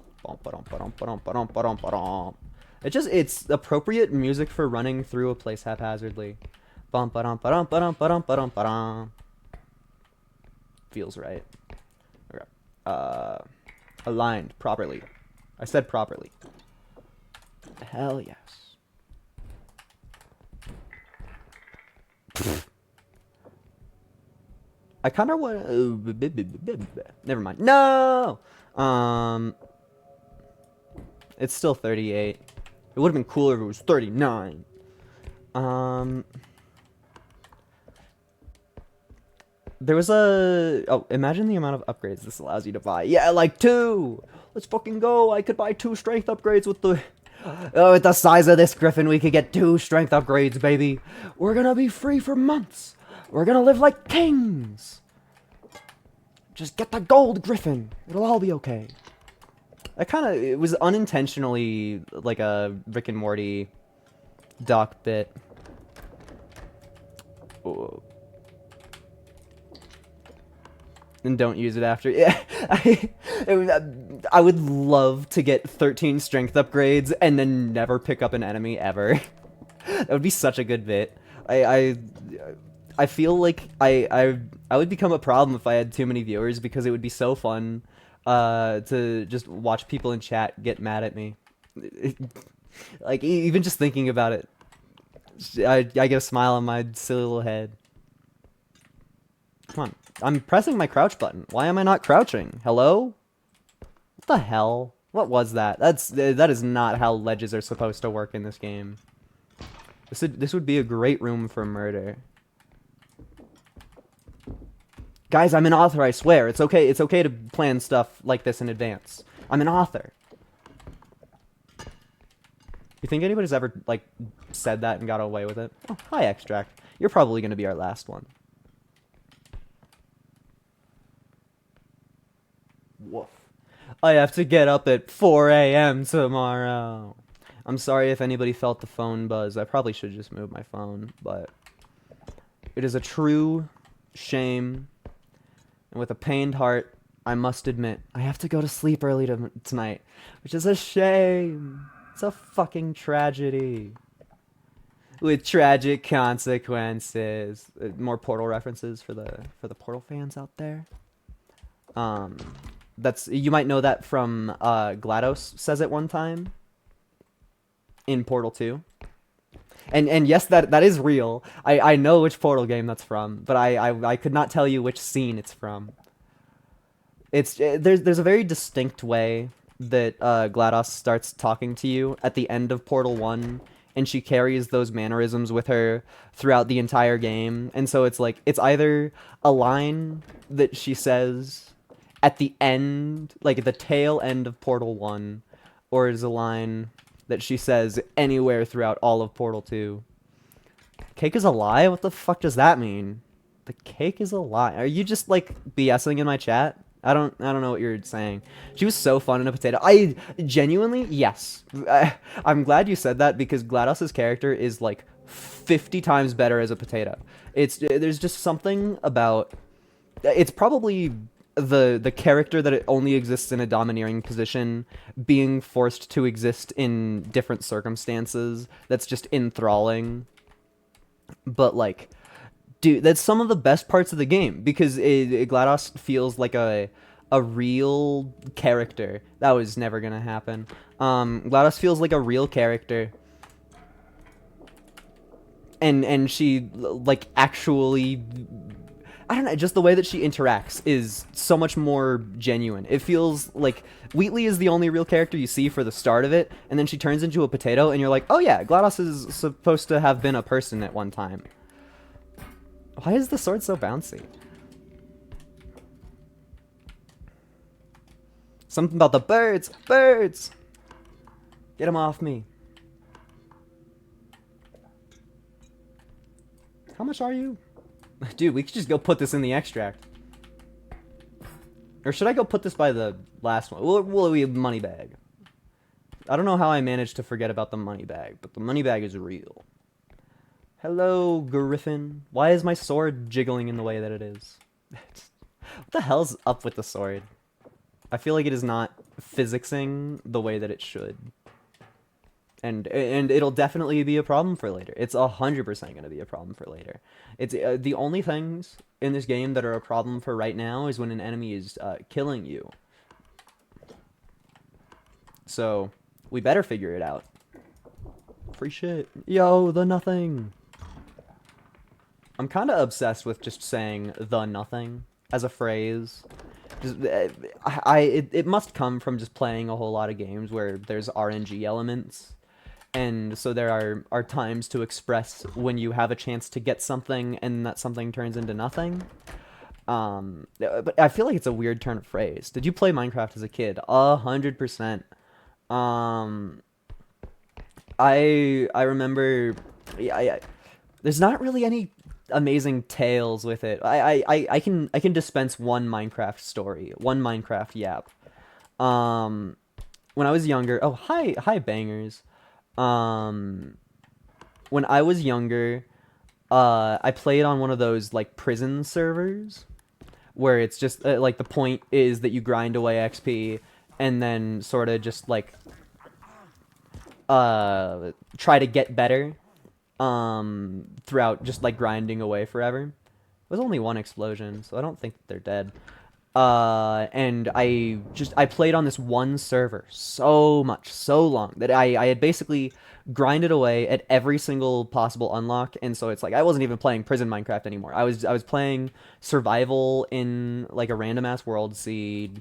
It's appropriate music for running through a place haphazardly. Feels right. Okay. Aligned properly. I said properly. Hell yes. I kind of want. Never mind. No. It's still 38. It would have been cooler if it was 39. There was a... Oh, imagine the amount of upgrades this allows you to buy. Yeah, like 2! Let's fucking go! I could buy 2 strength upgrades with the... Oh, with the size of this griffin, we could get 2 strength upgrades, baby! We're gonna be free for months! We're gonna live like kings! Just get the gold griffin! It'll all be okay. It was unintentionally like a Rick and Morty doc bit. Ooh. And don't use it after. Yeah, I would love to get 13 strength upgrades and then never pick up an enemy ever. That would be such a good bit. I feel like I would become a problem if I had too many viewers because it would be so fun to just watch people in chat get mad at me. Like even just thinking about it, I get a smile on my silly little head. Come on. I'm pressing my crouch button. Why am I not crouching? Hello? What the hell? What was that? That is not how ledges are supposed to work in this game. This would be a great room for murder. Guys, I'm an author, I swear. It's okay to plan stuff like this in advance. I'm an author. You think anybody's ever, like, said that and got away with it? Oh, hi, Extract. You're probably gonna be our last one. Woof. I have to get up at 4 a.m. tomorrow. I'm sorry if anybody felt the phone buzz. I probably should just move my phone, but it is a true shame. And with a pained heart, I must admit, I have to go to sleep early tonight, which is a shame. It's a fucking tragedy. With tragic consequences. More Portal references for the Portal fans out there. You might know that from GLaDOS says it one time in Portal 2. And yes, that is real. I know which Portal game that's from, but I could not tell you which scene it's from. There's a very distinct way that GLaDOS starts talking to you at the end of Portal 1, and she carries those mannerisms with her throughout the entire game. And so it's like it's either a line that she says at the end, like at the tail end of Portal 1, or is a line that she says anywhere throughout all of Portal 2. Cake is a lie? What the fuck does that mean? The cake is a lie. Are you just like BSing in my chat? I don't know what you're saying. She was so fun in a potato. I genuinely, yes. I'm glad you said that because GLaDOS's character is like 50 times better as a potato. There's just something about, it's probably the character that it only exists in a domineering position being forced to exist in different circumstances that's just enthralling. But like, dude, that's some of the best parts of the game because GLaDOS feels like a real character. That was never gonna happen. GLaDOS feels like a real character and she like actually, I don't know, just the way that she interacts is so much more genuine. It feels like Wheatley is the only real character you see for the start of it, and then she turns into a potato, and you're like, oh yeah, GLaDOS is supposed to have been a person at one time. Why is the sword so bouncy? Something about the birds! Birds! Get them off me. How much are you? Dude, we could just go put this in the extract. Or should I go put this by the last one? Will we have money bag? I don't know how I managed to forget about the money bag, but the money bag is real. Hello, Griffin. Why is my sword jiggling in the way that it is? What the hell's up with the sword? I feel like it is not physicsing the way that it should. And it'll definitely be a problem for later. It's 100% going to be a problem for later. It's the only things in this game that are a problem for right now is when an enemy is killing you. So we better figure it out. Free shit. Yo, the nothing. I'm kind of obsessed with just saying the nothing as a phrase. Just, it must come from just playing a whole lot of games where there's RNG elements. And so there are times to express when you have a chance to get something and that something turns into nothing. But I feel like it's a weird turn of phrase. Did you play Minecraft as a kid? 100%. I remember. There's not really any amazing tales with it. I can dispense one Minecraft story, one Minecraft yap. When I was younger. Oh, hi bangers. When I was younger, I played on one of those like prison servers where it's just like the point is that you grind away XP and then sort of just like try to get better throughout just like grinding away forever. It was only one explosion, so I don't think they're dead. And I played on this one server so much, so long that I had basically grinded away at every single possible unlock, and so it's like I wasn't even playing prison Minecraft anymore. I was playing survival in like a random ass world seed,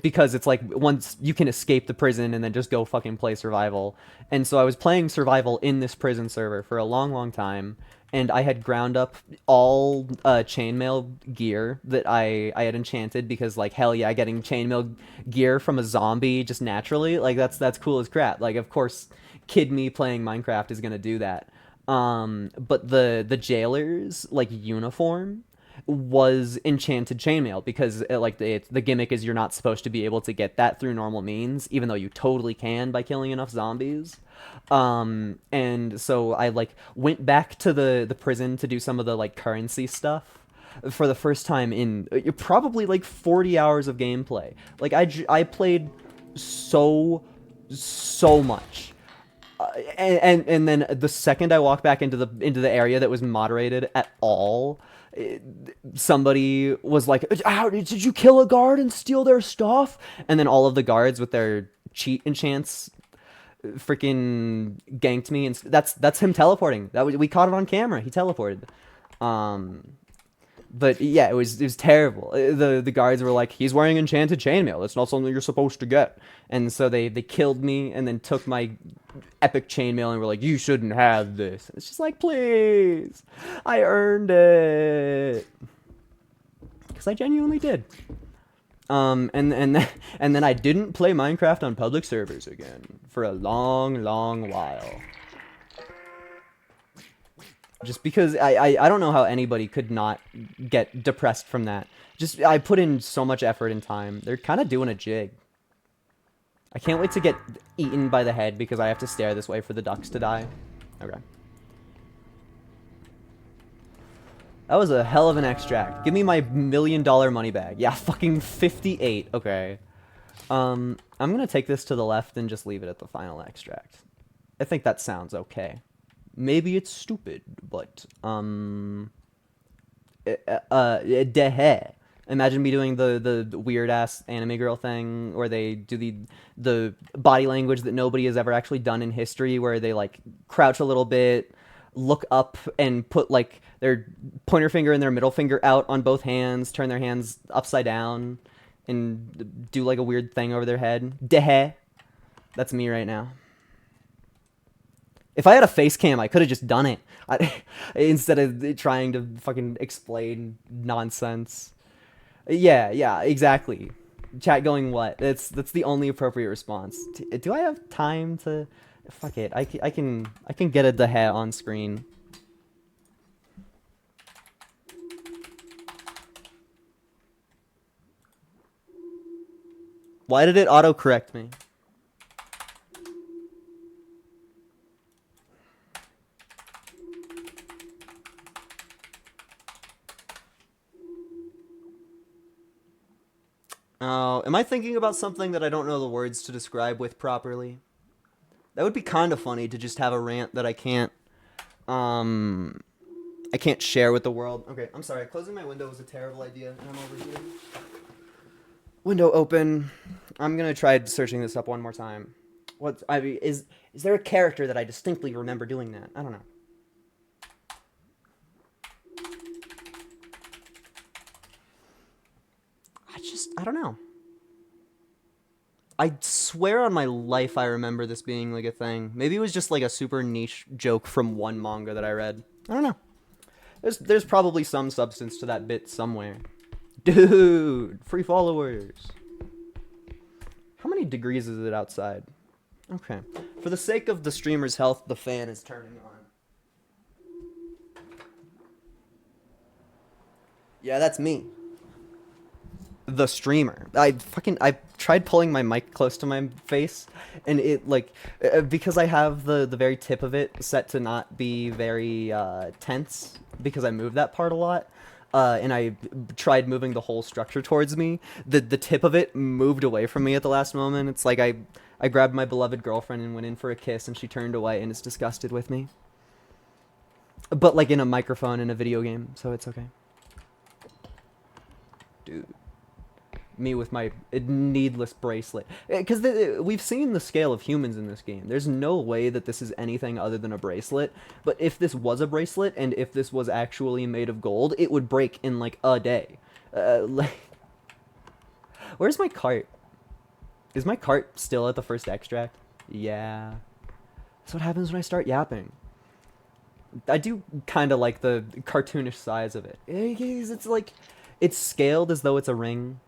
because it's like once you can escape the prison and then just go fucking play survival. And so I was playing survival in this prison server for a long time, and I had ground up all chainmail gear that I had enchanted because like hell yeah, getting chainmail gear from a zombie just naturally, like that's cool as crap. Like of course kid me playing Minecraft is gonna do that. But the jailer's like uniform was enchanted chainmail because the gimmick is you're not supposed to be able to get that through normal means, even though you totally can by killing enough zombies. And so I like went back to the prison to do some of the like currency stuff for the first time in probably like 40 hours of gameplay. Like I played so much. And then the second I walked back into the area that was moderated at all, somebody was like, "How did you kill a guard and steal their stuff?" And then all of the guards with their cheat enchants freaking ganked me, and that's him teleporting. We caught it on camera. He teleported. But yeah, it was terrible. The guards were like, "He's wearing enchanted chainmail. That's not something you're supposed to get." And so they killed me and then took my epic chainmail and were like, "You shouldn't have this." It's just like, please, I earned it because I genuinely did. And then I didn't play Minecraft on public servers again for a long while. Just because I don't know how anybody could not get depressed from that. Just I put in so much effort and time. They're kind of doing a jig. I can't wait to get eaten by the head because I have to stare this way for the ducks to die. Okay. That was a hell of an extract. Give me my $1 million money bag. Yeah, fucking 58. Okay. I'm gonna take this to the left and just leave it at the final extract. I think that sounds okay. Maybe it's stupid, but imagine me doing the weird ass anime girl thing where they do the body language that nobody has ever actually done in history, where they like crouch a little bit, look up and put like their pointer finger and their middle finger out on both hands, turn their hands upside down, and do like a weird thing over their head. Deh. That's me right now. If I had a face cam, I could have just done it instead of trying to fucking explain nonsense. Yeah, yeah, exactly. Chat going what? That's the only appropriate response. Do I have time to? Fuck it. I can get a dehe on screen. Why did it autocorrect me? Oh, am I thinking about something that I don't know the words to describe with properly? That would be kind of funny to just have a rant that um I can't share with the world. Okay, I'm sorry. Closing my window was a terrible idea, and I'm over here. Window open. I'm gonna try searching this up one more time. What I mean, is there a character that I distinctly remember doing that? I don't know. I don't know. I swear on my life I remember this being like a thing. Maybe it was just like a super niche joke from one manga that I read. I don't know. There's probably some substance to that bit somewhere. Dude, free followers. How many degrees is it outside? Okay. For the sake of the streamer's health, the fan is turning on. Yeah, that's me. The streamer. I tried pulling my mic close to my face, and it like because I have the very tip of it set to not be very tense because I move that part a lot. And I tried moving the whole structure towards me. The tip of it moved away from me at the last moment. It's like I grabbed my beloved girlfriend and went in for a kiss, and she turned away and is disgusted with me. But like in a microphone in a video game, so it's okay. Dude. Me with my needless bracelet, because we've seen the scale of humans in this game. There's no way that this is anything other than a bracelet, but if this was a bracelet and if this was actually made of gold, it would break in like a day. Like, where's my cart? Is my cart still at the first extract? Yeah, that's what happens when I start yapping. I do kind of like the cartoonish size of it. It's like it's scaled as though it's a ring,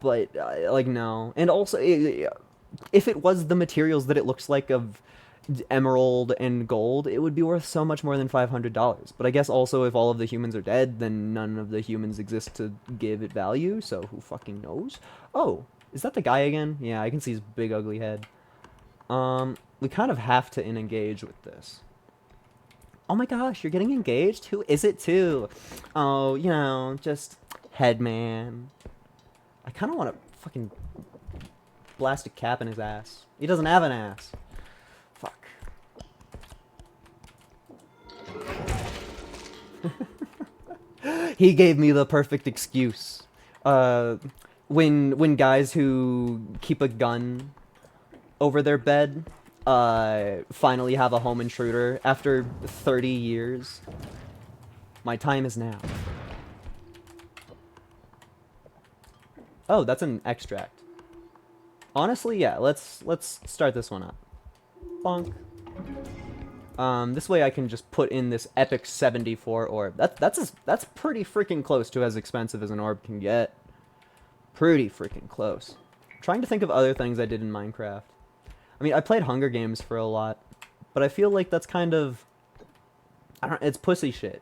but like no. And also, if it was the materials that it looks like of emerald and gold, it would be worth so much more than $500. But I guess also if all of the humans are dead, then none of the humans exist to give it value. So who fucking knows? Oh, is that the guy again? Yeah, I can see his big ugly head. We kind of have to engage with this. Oh my gosh, you're getting engaged? Who is it to? Oh, you know, just Headman. I kind of want to fucking blast a cap in his ass. He doesn't have an ass. Fuck. He gave me the perfect excuse. When guys who keep a gun over their bed finally have a home intruder after 30 years. My time is now. Oh, that's an extract. Honestly, yeah, let's start this one up. Bonk. This way I can just put in this epic 74 orb. That's pretty freaking close to as expensive as an orb can get. Pretty freaking close. I'm trying to think of other things I did in Minecraft. I mean, I played Hunger Games for a lot, but I feel like that's kind of, it's pussy shit.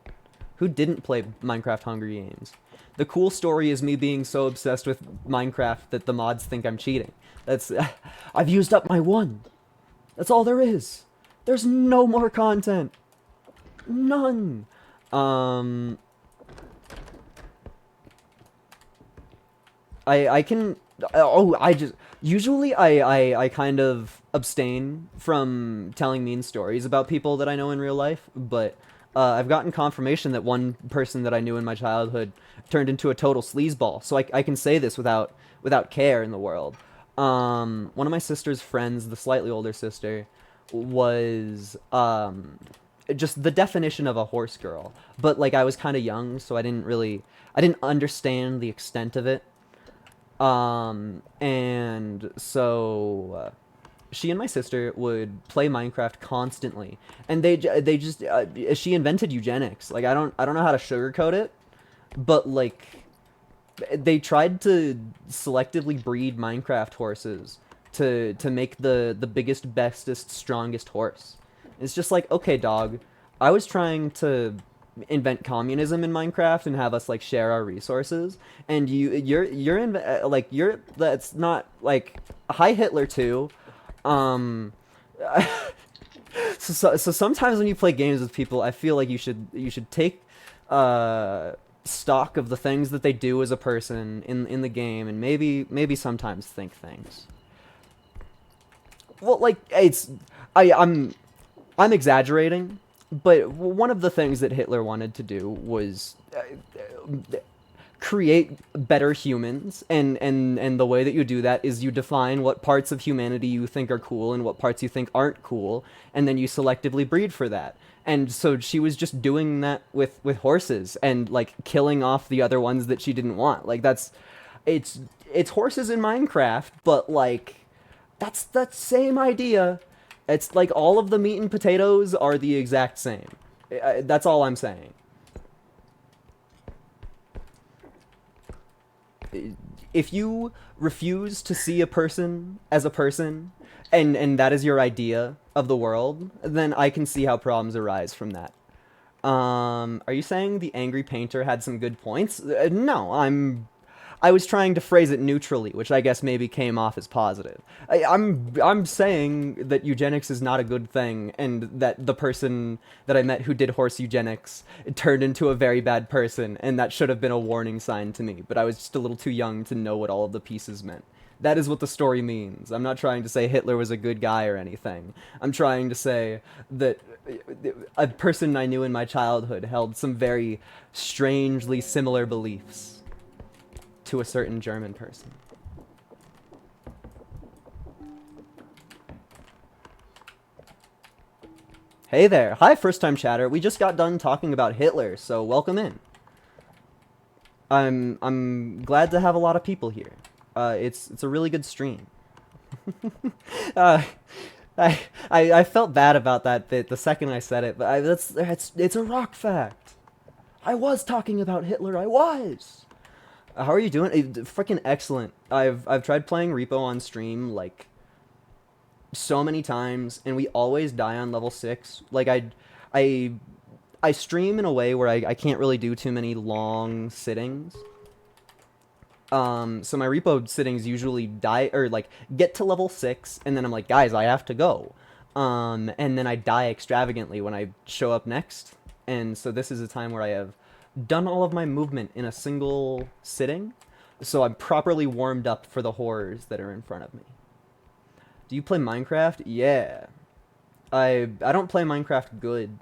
Who didn't play Minecraft Hunger Games? The cool story is me being so obsessed with Minecraft that the mods think I'm cheating. I've used up my one. That's all there is. There's no more content. None. I can, usually I kind of abstain from telling mean stories about people that I know in real life, but I've gotten confirmation that one person that I knew in my childhood turned into a total sleazeball, so I can say this without care in the world. One of my sister's friends, the slightly older sister, was just the definition of a horse girl. But like I was kind of young, so I didn't understand the extent of it. And so she and my sister would play Minecraft constantly, and they just she invented eugenics. Like I don't know how to sugarcoat it, but like they tried to selectively breed Minecraft horses to make the biggest, bestest, strongest horse. It's just like, okay, dog, I was trying to invent communism in Minecraft and have us like share our resources, and you're in like you're that's not like hi Hitler too. Um, so sometimes when you play games with people, I feel like you should take uh stock of the things that they do as a person in the game, and maybe sometimes think things. Well, like it's I'm exaggerating, but one of the things that Hitler wanted to do was create better humans, and the way that you do that is you define what parts of humanity you think are cool and what parts you think aren't cool, and then you selectively breed for that. And so she was just doing that with horses and like killing off the other ones that she didn't want. Like that's it's it's horses in Minecraft, but like that's the same idea. It's like all of the meat and potatoes are the exact same. That's all I'm saying. If you refuse to see a person as a person, and that is your idea of the world, then I can see how problems arise from that. Are you saying the angry painter had some good points? No, I was trying to phrase it neutrally, which I guess maybe came off as positive. I'm saying that eugenics is not a good thing, and that the person that I met who did horse eugenics turned into a very bad person, and that should have been a warning sign to me. But I was just a little too young to know what all of the pieces meant. That is what the story means. I'm not trying to say Hitler was a good guy or anything. I'm trying to say that a person I knew in my childhood held some very strangely similar beliefs to a certain German person. Hey there. Hi, first time chatter. We just got done talking about Hitler, so welcome in. I'm glad to have a lot of people here. It's a really good stream. uh, I felt bad about that bit the second I said it, but that's it's a rock fact. I was talking about Hitler. I was. How are you doing? Freaking excellent. I've tried playing Repo on stream like so many times, and we always die on level 6. Like I I stream in a way where I can't really do too many long sittings. So my repo sittings usually die or like get to level 6, and then I'm like, guys, I have to go. And then I die extravagantly when I show up next. And so this is a time where I have done all of my movement in a single sitting, so I'm properly warmed up for the horrors that are in front of me. Do you play Minecraft? Yeah. I don't play Minecraft good.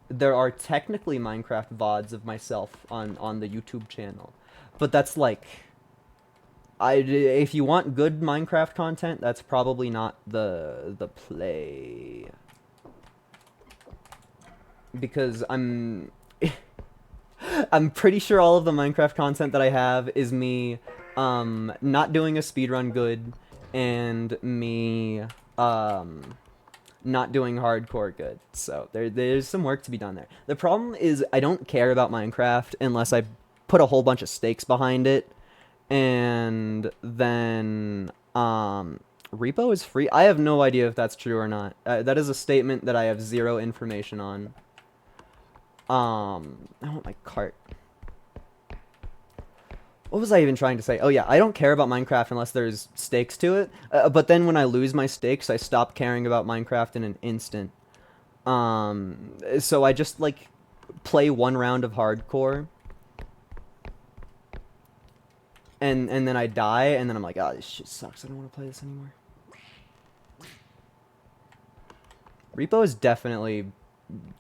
There are technically Minecraft VODs of myself on the YouTube channel, but that's like if you want good Minecraft content, that's probably not the play, because I'm pretty sure all of the Minecraft content that I have is me not doing a speedrun good, and me not doing hardcore good. So there's some work to be done there. The problem is I don't care about Minecraft unless I put a whole bunch of stakes behind it, and then Repo is free. I have no idea if that's true or not. That is a statement that I have zero information on. I want my cart. What was I even trying to say? Oh yeah, I don't care about Minecraft unless there's stakes to it. But then when I lose my stakes, I stop caring about Minecraft in an instant. So I just like play one round of hardcore, and then I die, and then I'm like, oh, this shit sucks. I don't want to play this anymore. Repo is definitely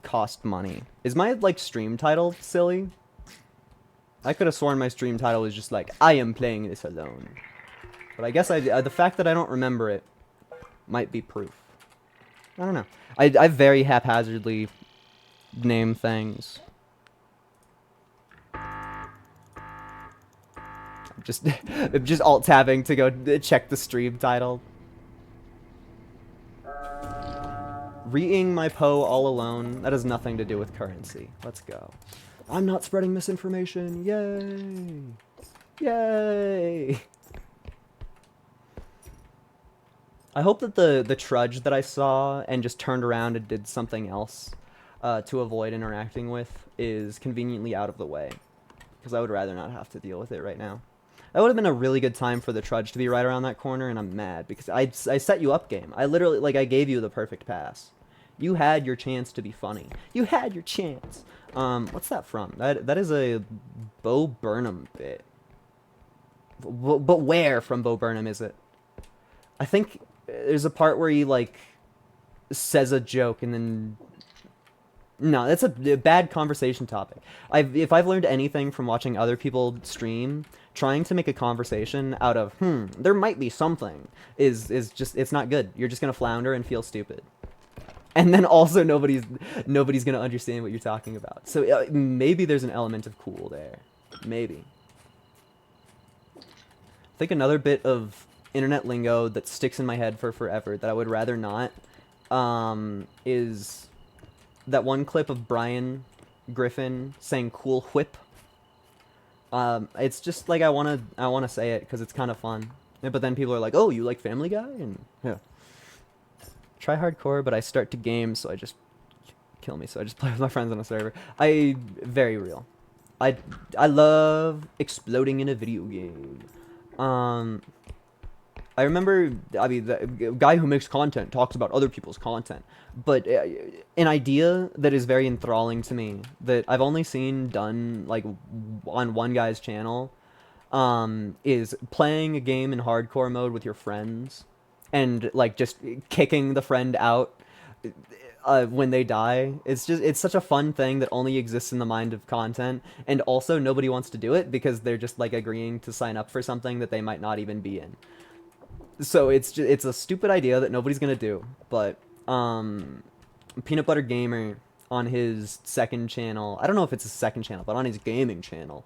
cost money. Is my like stream title silly? I could have sworn my stream title was just like, I am playing this alone. But I guess the fact that I don't remember it might be proof. I don't know. I very haphazardly name things. Just just alt-tabbing to go check the stream title. Reading my Poe all alone, that has nothing to do with currency. Let's go. I'm not spreading misinformation. Yay! Yay! I hope that the trudge that I saw and just turned around and did something else to avoid interacting with is conveniently out of the way. Because I would rather not have to deal with it right now. That would have been a really good time for the trudge to be right around that corner, and I'm mad because I set you up, game. I literally, like, I gave you the perfect pass. You had your chance to be funny. You had your chance. What's that from? That is a Bo Burnham bit. But where from Bo Burnham is it? I think there's a part where he, like, says a joke and then... No, that's a bad conversation topic. If I've learned anything from watching other people stream, trying to make a conversation out of, there might be something, is just, it's not good. You're just gonna flounder and feel stupid. And then also nobody's gonna understand what you're talking about. So maybe there's an element of cool there. Maybe. I think another bit of internet lingo that sticks in my head for forever that I would rather not is that one clip of Brian Griffin saying "cool whip." It's just like I wanna say it because it's kind of fun. But then people are like, "Oh, you like Family Guy?" And yeah. Try hardcore, but I start to game, so I just kill me. So I just play with my friends on a server. Very real. I love exploding in a video game. I remember, I mean, the guy who makes content talks about other people's content, but an idea that is very enthralling to me that I've only seen done like on one guy's channel, is playing a game in hardcore mode with your friends, and like just kicking the friend out when they die. It's such a fun thing that only exists in the mind of content, and also nobody wants to do it because they're just like agreeing to sign up for something that they might not even be in. So it's a stupid idea that nobody's gonna do, but Peanut Butter Gamer on his second channel, I don't know if it's his second channel, but on his gaming channel,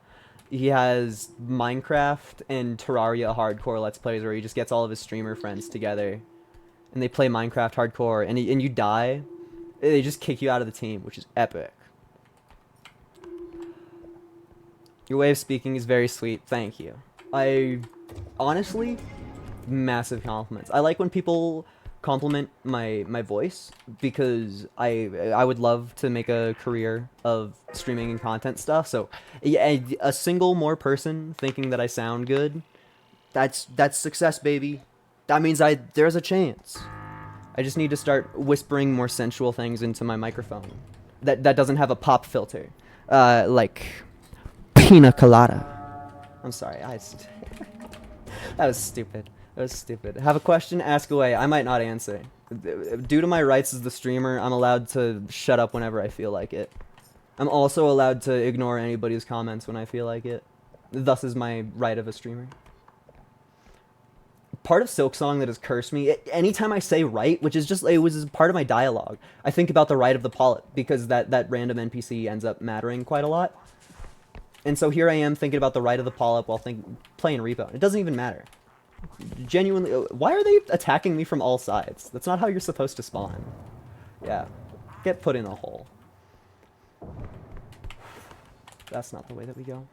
he has Minecraft and Terraria hardcore let's plays where he just gets all of his streamer friends together and they play Minecraft hardcore, and you die, they just kick you out of the team, which is epic. Your way of speaking is very sweet, thank you. I honestly, massive compliments. I like when people compliment my voice because I would love to make a career of streaming and content stuff. So yeah, a single more person thinking that I sound good, that's success, baby. That means there's a chance. I just need to start whispering more sensual things into my microphone that doesn't have a pop filter, like pina colada. I'm sorry, that was stupid. That was stupid. Have a question? Ask away. I might not answer. Due to my rights as the streamer, I'm allowed to shut up whenever I feel like it. I'm also allowed to ignore anybody's comments when I feel like it. Thus is my right of a streamer. Part of Silksong that has cursed me, anytime I say right, which is just, it was part of my dialogue, I think about the right of the polyp, because that random NPC ends up mattering quite a lot. And so here I am thinking about the right of the polyp while playing Repo. It doesn't even matter. Genuinely, why are they attacking me from all sides? That's not how you're supposed to spawn. Yeah, get put in a hole. That's not the way that we go.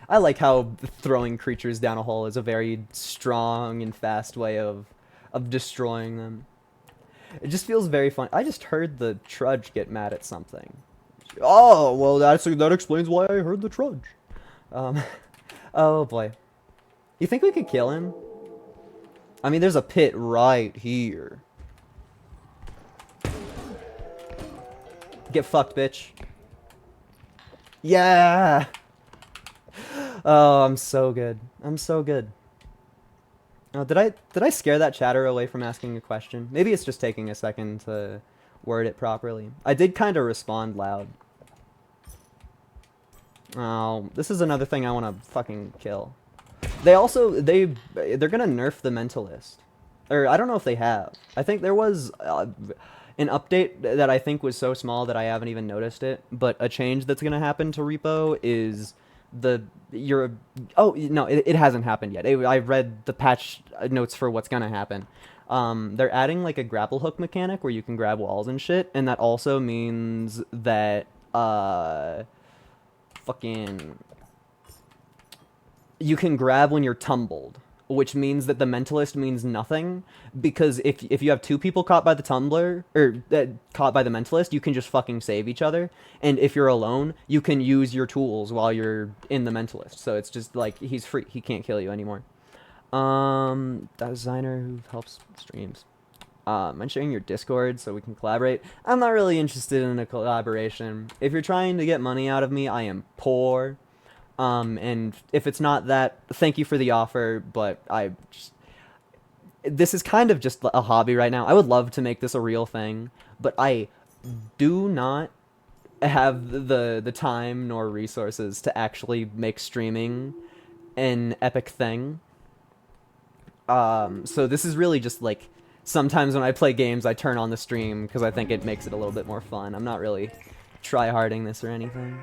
I like how throwing creatures down a hole is a very strong and fast way of destroying them. It just feels very fun. I just heard the trudge get mad at something. Oh, well, that explains why I heard the trudge. Oh boy. You think we could kill him? I mean, there's a pit right here. Get fucked, bitch. Yeah! Oh, I'm so good. I'm so good. Oh, did I scare that chatter away from asking a question? Maybe it's just taking a second to word it properly. I did kind of respond loud. Oh, this is another thing I want to fucking kill. They also, they're gonna nerf the Mentalist. Or I don't know if they have. I think there was an update that I think was so small that I haven't even noticed it. But a change that's gonna happen to Repo is the your oh no, it hasn't happened yet. I read the patch notes for what's gonna happen. They're adding like a grapple hook mechanic where you can grab walls and shit, and that also means that fucking you can grab when you're tumbled, which means that the mentalist means nothing because if you have two people caught by the tumbler or caught by the mentalist, you can just fucking save each other. And if you're alone, you can use your tools while you're in the mentalist. So it's just like he's free. He can't kill you anymore. Designer who helps streams. I'm sharing your Discord so we can collaborate. I'm not really interested in a collaboration. If you're trying to get money out of me, I am poor. And if it's not that, thank you for the offer, but this is kind of just a hobby right now. I would love to make this a real thing, but I do not have the time nor resources to actually make streaming an epic thing. So this is really just like sometimes when I play games, I turn on the stream because I think it makes it a little bit more fun. I'm not really try-harding this or anything.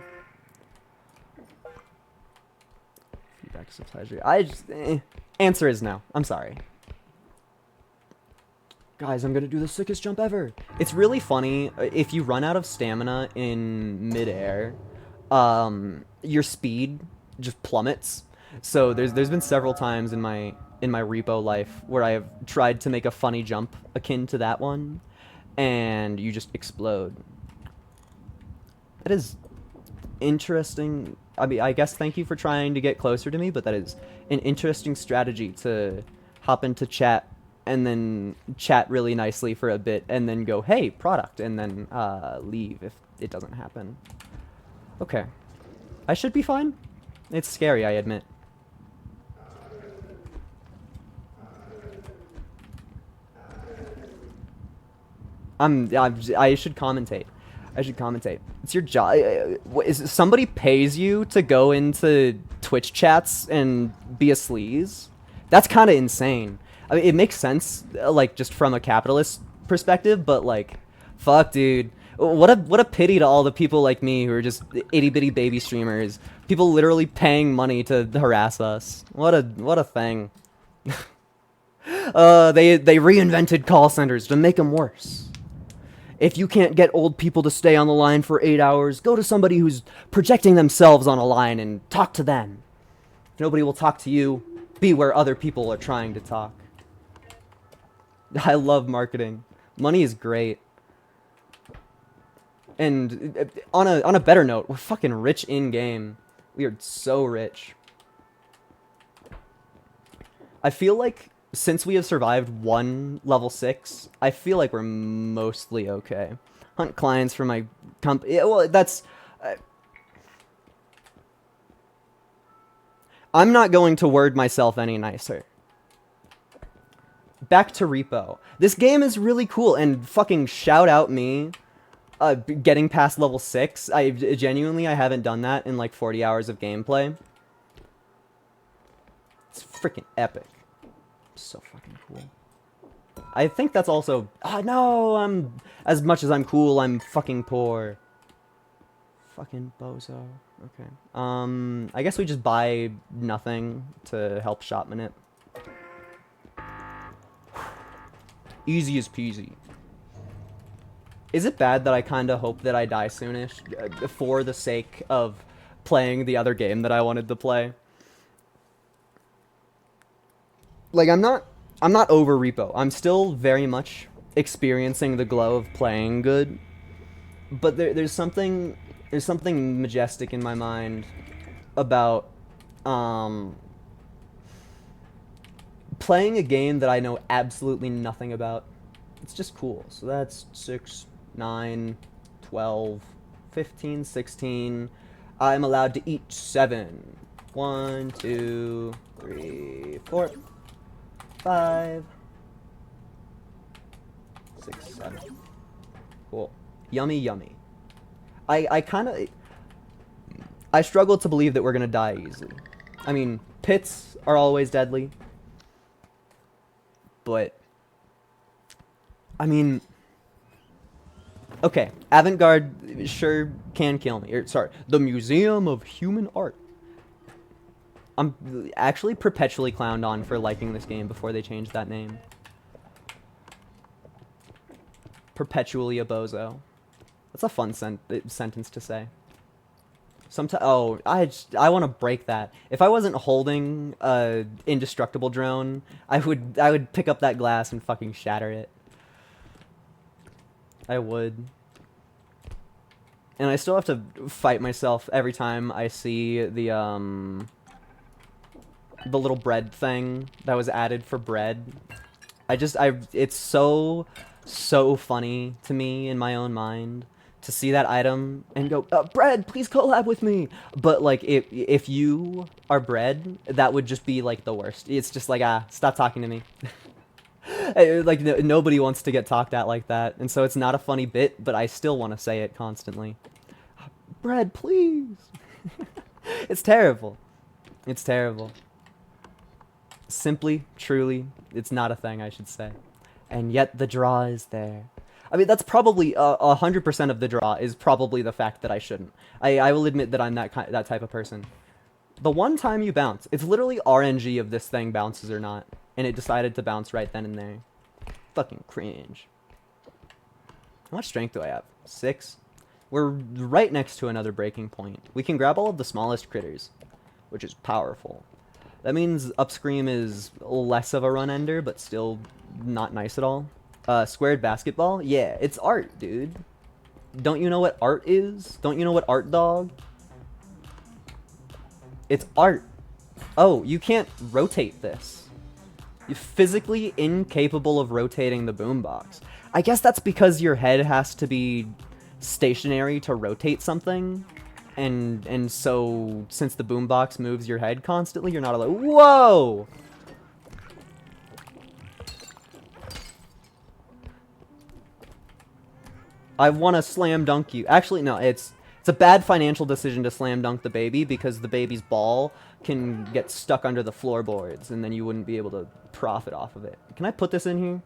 Feedback subsidiary. Answer is no. I'm sorry. Guys, I'm gonna do the sickest jump ever. It's really funny if you run out of stamina in midair, your speed just plummets. So there's been several times in my repo life where I have tried to make a funny jump akin to that one, and you just explode. That is interesting. I mean, I guess thank you for trying to get closer to me, but that is an interesting strategy to hop into chat and then chat really nicely for a bit and then go, hey, product, and then leave if it doesn't happen. Okay. I should be fine. It's scary, I admit. I should commentate. I should commentate. It's your job. Somebody pays you to go into Twitch chats and be a sleaze? That's kind of insane. I mean, it makes sense, like, just from a capitalist perspective, but, like, fuck, dude. What a pity to all the people like me who are just itty-bitty baby streamers. People literally paying money to harass us. What a thing. They reinvented call centers to make them worse. If you can't get old people to stay on the line for 8 hours, go to somebody who's projecting themselves on a line and talk to them. If nobody will talk to you, be where other people are trying to talk. I love marketing. Money is great. And on a better note, we're fucking rich in-game. We are so rich. I feel like since we have survived one level 6, I feel like we're mostly okay. Hunt clients for my company. Well, that's... I'm not going to word myself any nicer. Back to Repo. This game is really cool, and fucking shout out me getting past level 6. I haven't done that in like 40 hours of gameplay. It's freaking epic. So fucking cool. I think that's also... Oh, no! As much as I'm cool, I'm fucking poor. Fucking bozo. Okay. I guess we just buy nothing to help Shopman it. Easy as peasy. Is it bad that I kind of hope that I die soonish for the sake of playing the other game that I wanted to play? Like, I'm not over Repo. I'm still very much experiencing the glow of playing good. But there's something majestic in my mind about playing a game that I know absolutely nothing about. It's just cool. So that's 6, 9, 12, 15, 16. I'm allowed to eat 7. 1, 2, 3, 4, 5, 6, 7. Cool. Yummy, yummy. I struggle to believe that we're gonna die easily. I mean, pits are always deadly, but I mean, okay, avant-garde sure can kill me. Sorry, the Museum of Human Art. I'm actually perpetually clowned on for liking this game before they changed that name. Perpetually a bozo. That's a fun sentence to say. Oh, I want to break that. If I wasn't holding a indestructible drone, I would pick up that glass and fucking shatter it. I would. And I still have to fight myself every time I see the little bread thing that was added for bread. It's so funny to me in my own mind to see that item and go, bread, please collab with me. But like, if you are bread, that would just be like the worst. It's just like, stop talking to me. Like, nobody wants to get talked at like that, and so it's not a funny bit, but I still want to say it constantly. Bread, please. It's terrible. It's terrible. Simply, truly, it's not a thing I should say. And yet the draw is there. I mean, that's probably 100% of the draw is probably the fact that I shouldn't. I will admit that I'm that type of person. The one time you bounce, it's literally RNG if this thing bounces or not, and it decided to bounce right then and there. Fucking cringe. How much strength do I have? 6? We're right next to another breaking point. We can grab all of the smallest critters, which is powerful. That means Upscream is less of a run ender, but still not nice at all. Squared basketball? Yeah, it's art, dude. Don't you know what art is? Don't you know what art, dog? It's art. Oh, you can't rotate this. You're physically incapable of rotating the boombox. I guess that's because your head has to be stationary to rotate something. And so, since the boombox moves your head constantly, you're not allowed. Whoa! I want to slam dunk you. Actually, no, it's a bad financial decision to slam dunk the baby because the baby's ball can get stuck under the floorboards and then you wouldn't be able to profit off of it. Can I put this in here?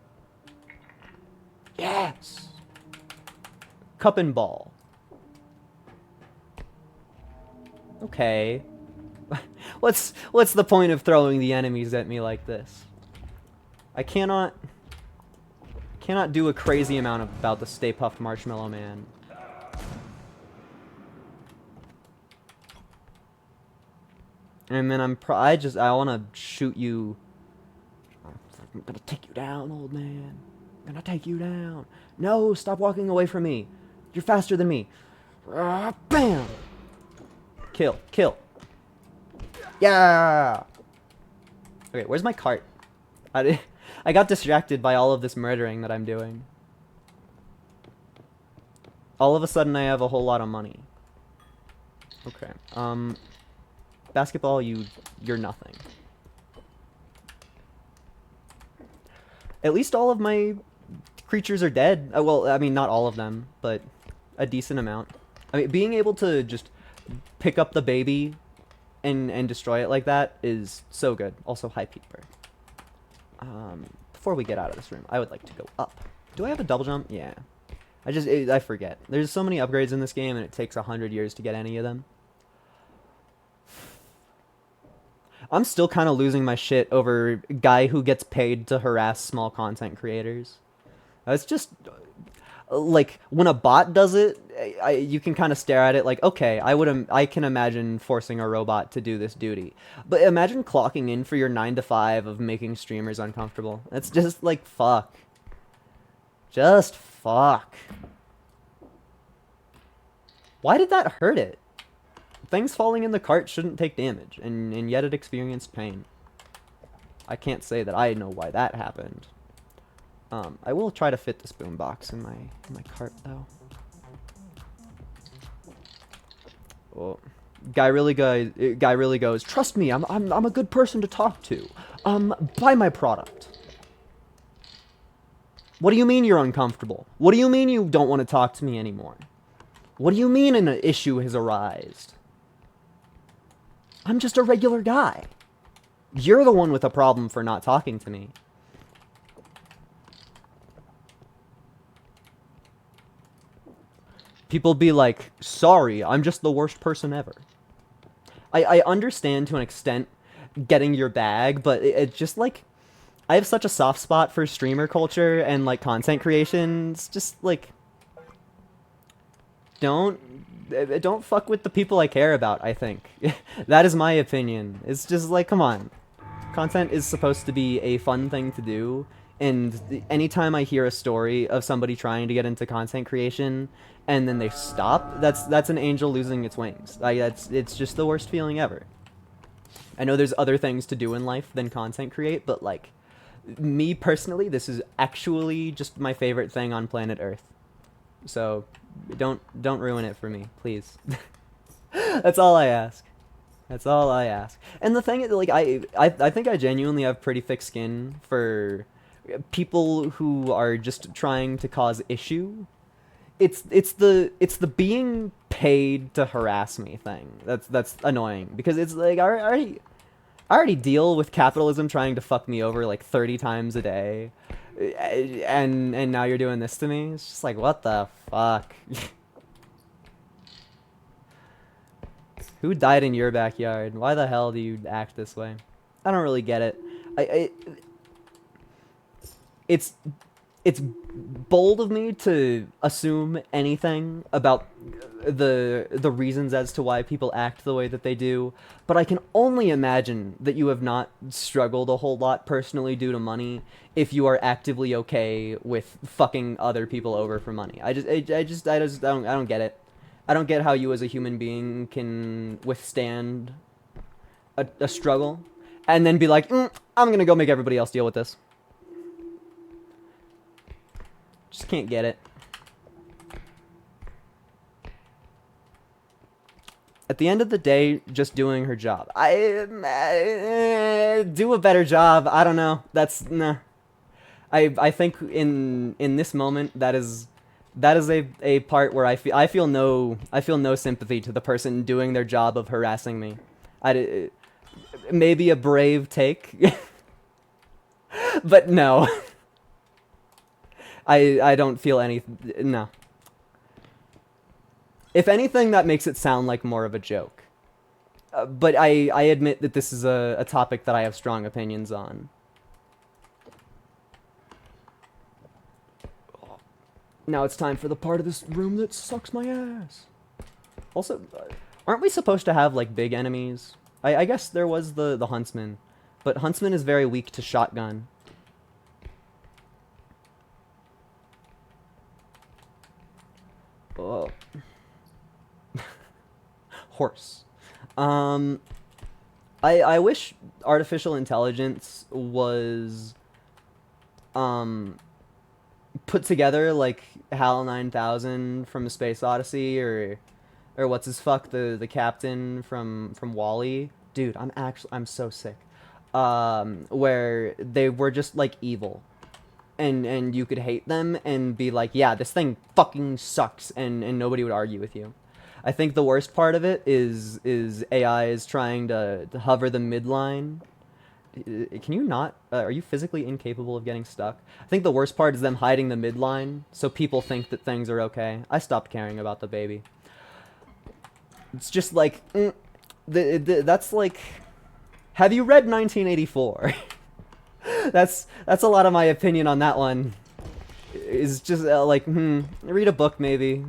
Yes! Cup and ball. Okay. What's the point of throwing the enemies at me like this? I cannot do a crazy amount about the Stay Puft Marshmallow Man. And then I want to shoot you. I'm gonna take you down, old man. I'm gonna take you down. No, stop walking away from me. You're faster than me. Bam! Kill, kill. Yeah! Okay, where's my cart? I got distracted by all of this murdering that I'm doing. All of a sudden I have a whole lot of money. Okay, basketball, you're nothing. At least all of my creatures are dead. Well, I mean, not all of them, but a decent amount. I mean, being able to just pick up the baby and destroy it like that is so good. Also, high peeper. Before we get out of this room, I would like to go up. Do I have a double jump? Yeah. I forget. There's so many upgrades in this game, and it takes 100 years to get any of them. I'm still kind of losing my shit over guy who gets paid to harass small content creators. It's just like when a bot does it, you can kind of stare at it like, okay, I can imagine forcing a robot to do this duty. But imagine clocking in for your 9 to 5 of making streamers uncomfortable. That's just like fuck. Just fuck. Why did that hurt it? Things falling in the cart shouldn't take damage, and yet it experienced pain. I can't say that I know why that happened. I will try to fit this boombox in my cart, though. Oh, guy really goes, trust me, I'm a good person to talk to. Buy my product. What do you mean you're uncomfortable? What do you mean you don't want to talk to me anymore? What do you mean an issue has arisen? I'm just a regular guy. You're the one with a problem for not talking to me. people be like, sorry, I'm just the worst person ever. I understand to an extent getting your bag, but it's just like, I have such a soft spot for streamer culture and like content creation. It's just like, don't don't fuck with the people I care about, I think. That is my opinion. It's just like, come on. Content is supposed to be a fun thing to do, and anytime I hear a story of somebody trying to get into content creation and then they stop, that's an angel losing its wings. Like, it's just the worst feeling ever. I know there's other things to do in life than content create, but like, me personally, this is actually just my favorite thing on planet Earth. So don't ruin it for me, please. That's all I ask. That's all I ask. And the thing is, like, I think I genuinely have pretty thick skin for people who are just trying to cause issue. It's the being paid to harass me thing that's annoying, because it's like, I already deal with capitalism trying to fuck me over like 30 times a day, and now you're doing this to me. It's just like, what the fuck. Who died in your backyard? Why the hell do you act this way? I don't really get it. I it's it's bold of me to assume anything about the reasons as to why people act the way that they do, but I can only imagine that you have not struggled a whole lot personally due to money if you are actively okay with fucking other people over for money. I don't get it. I don't get how you as a human being can withstand a struggle and then be like, I'm gonna go make everybody else deal with this. Just can't get it. At the end of the day, just doing her job. I do a better job. I don't know. That's nah. I think in this moment that is a part where I feel no sympathy to the person doing their job of harassing me. Maybe a brave take, but no. I don't feel any. No. If anything, that makes it sound like more of a joke. But I admit that this is a topic that I have strong opinions on. Now it's time for the part of this room that sucks my ass. Also, aren't we supposed to have like big enemies? I guess there was the huntsman, but huntsman is very weak to shotgun. Oh. Horse. I wish artificial intelligence was put together like HAL 9000 from the Space Odyssey, or what's his fuck, the captain from Wall-E. Dude, I'm so sick. Where they were just like evil. And you could hate them and be like, yeah, this thing fucking sucks, and nobody would argue with you. I think the worst part of it is AI is trying to hover the midline. Can you not? Are you physically incapable of getting stuck? I think the worst part is them hiding the midline, so people think that things are okay. I stopped caring about the baby. It's just like, that's like, have you read 1984? That's a lot of my opinion on that one. Is just like, read a book maybe.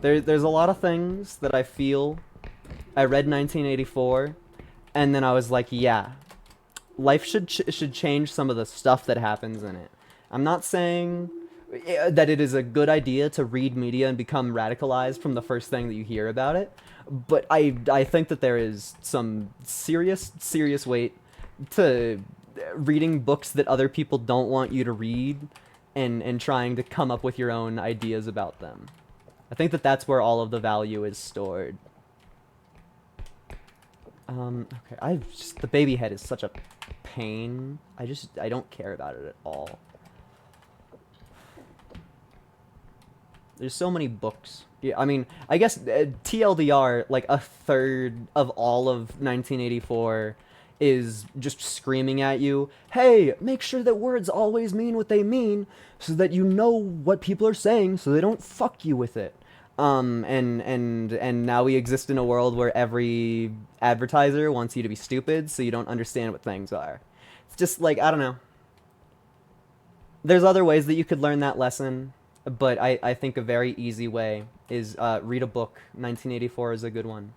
There's a lot of things that I feel. I read 1984, and then I was like, yeah, life should change some of the stuff that happens in it. I'm not saying that it is a good idea to read media and become radicalized from the first thing that you hear about it, but I think that there is some serious weight to reading books that other people don't want you to read, and trying to come up with your own ideas about them. I think that that's where all of the value is stored. Okay, the baby head is such a pain. I don't care about it at all. There's so many books. Yeah, I mean, I guess TLDR, like a third of all of 1984 is just screaming at you, hey, make sure that words always mean what they mean so that you know what people are saying so they don't fuck you with it. And now we exist in a world where every advertiser wants you to be stupid so you don't understand what things are. It's just like, I don't know. There's other ways that you could learn that lesson, but I think a very easy way is read a book. 1984 is a good one.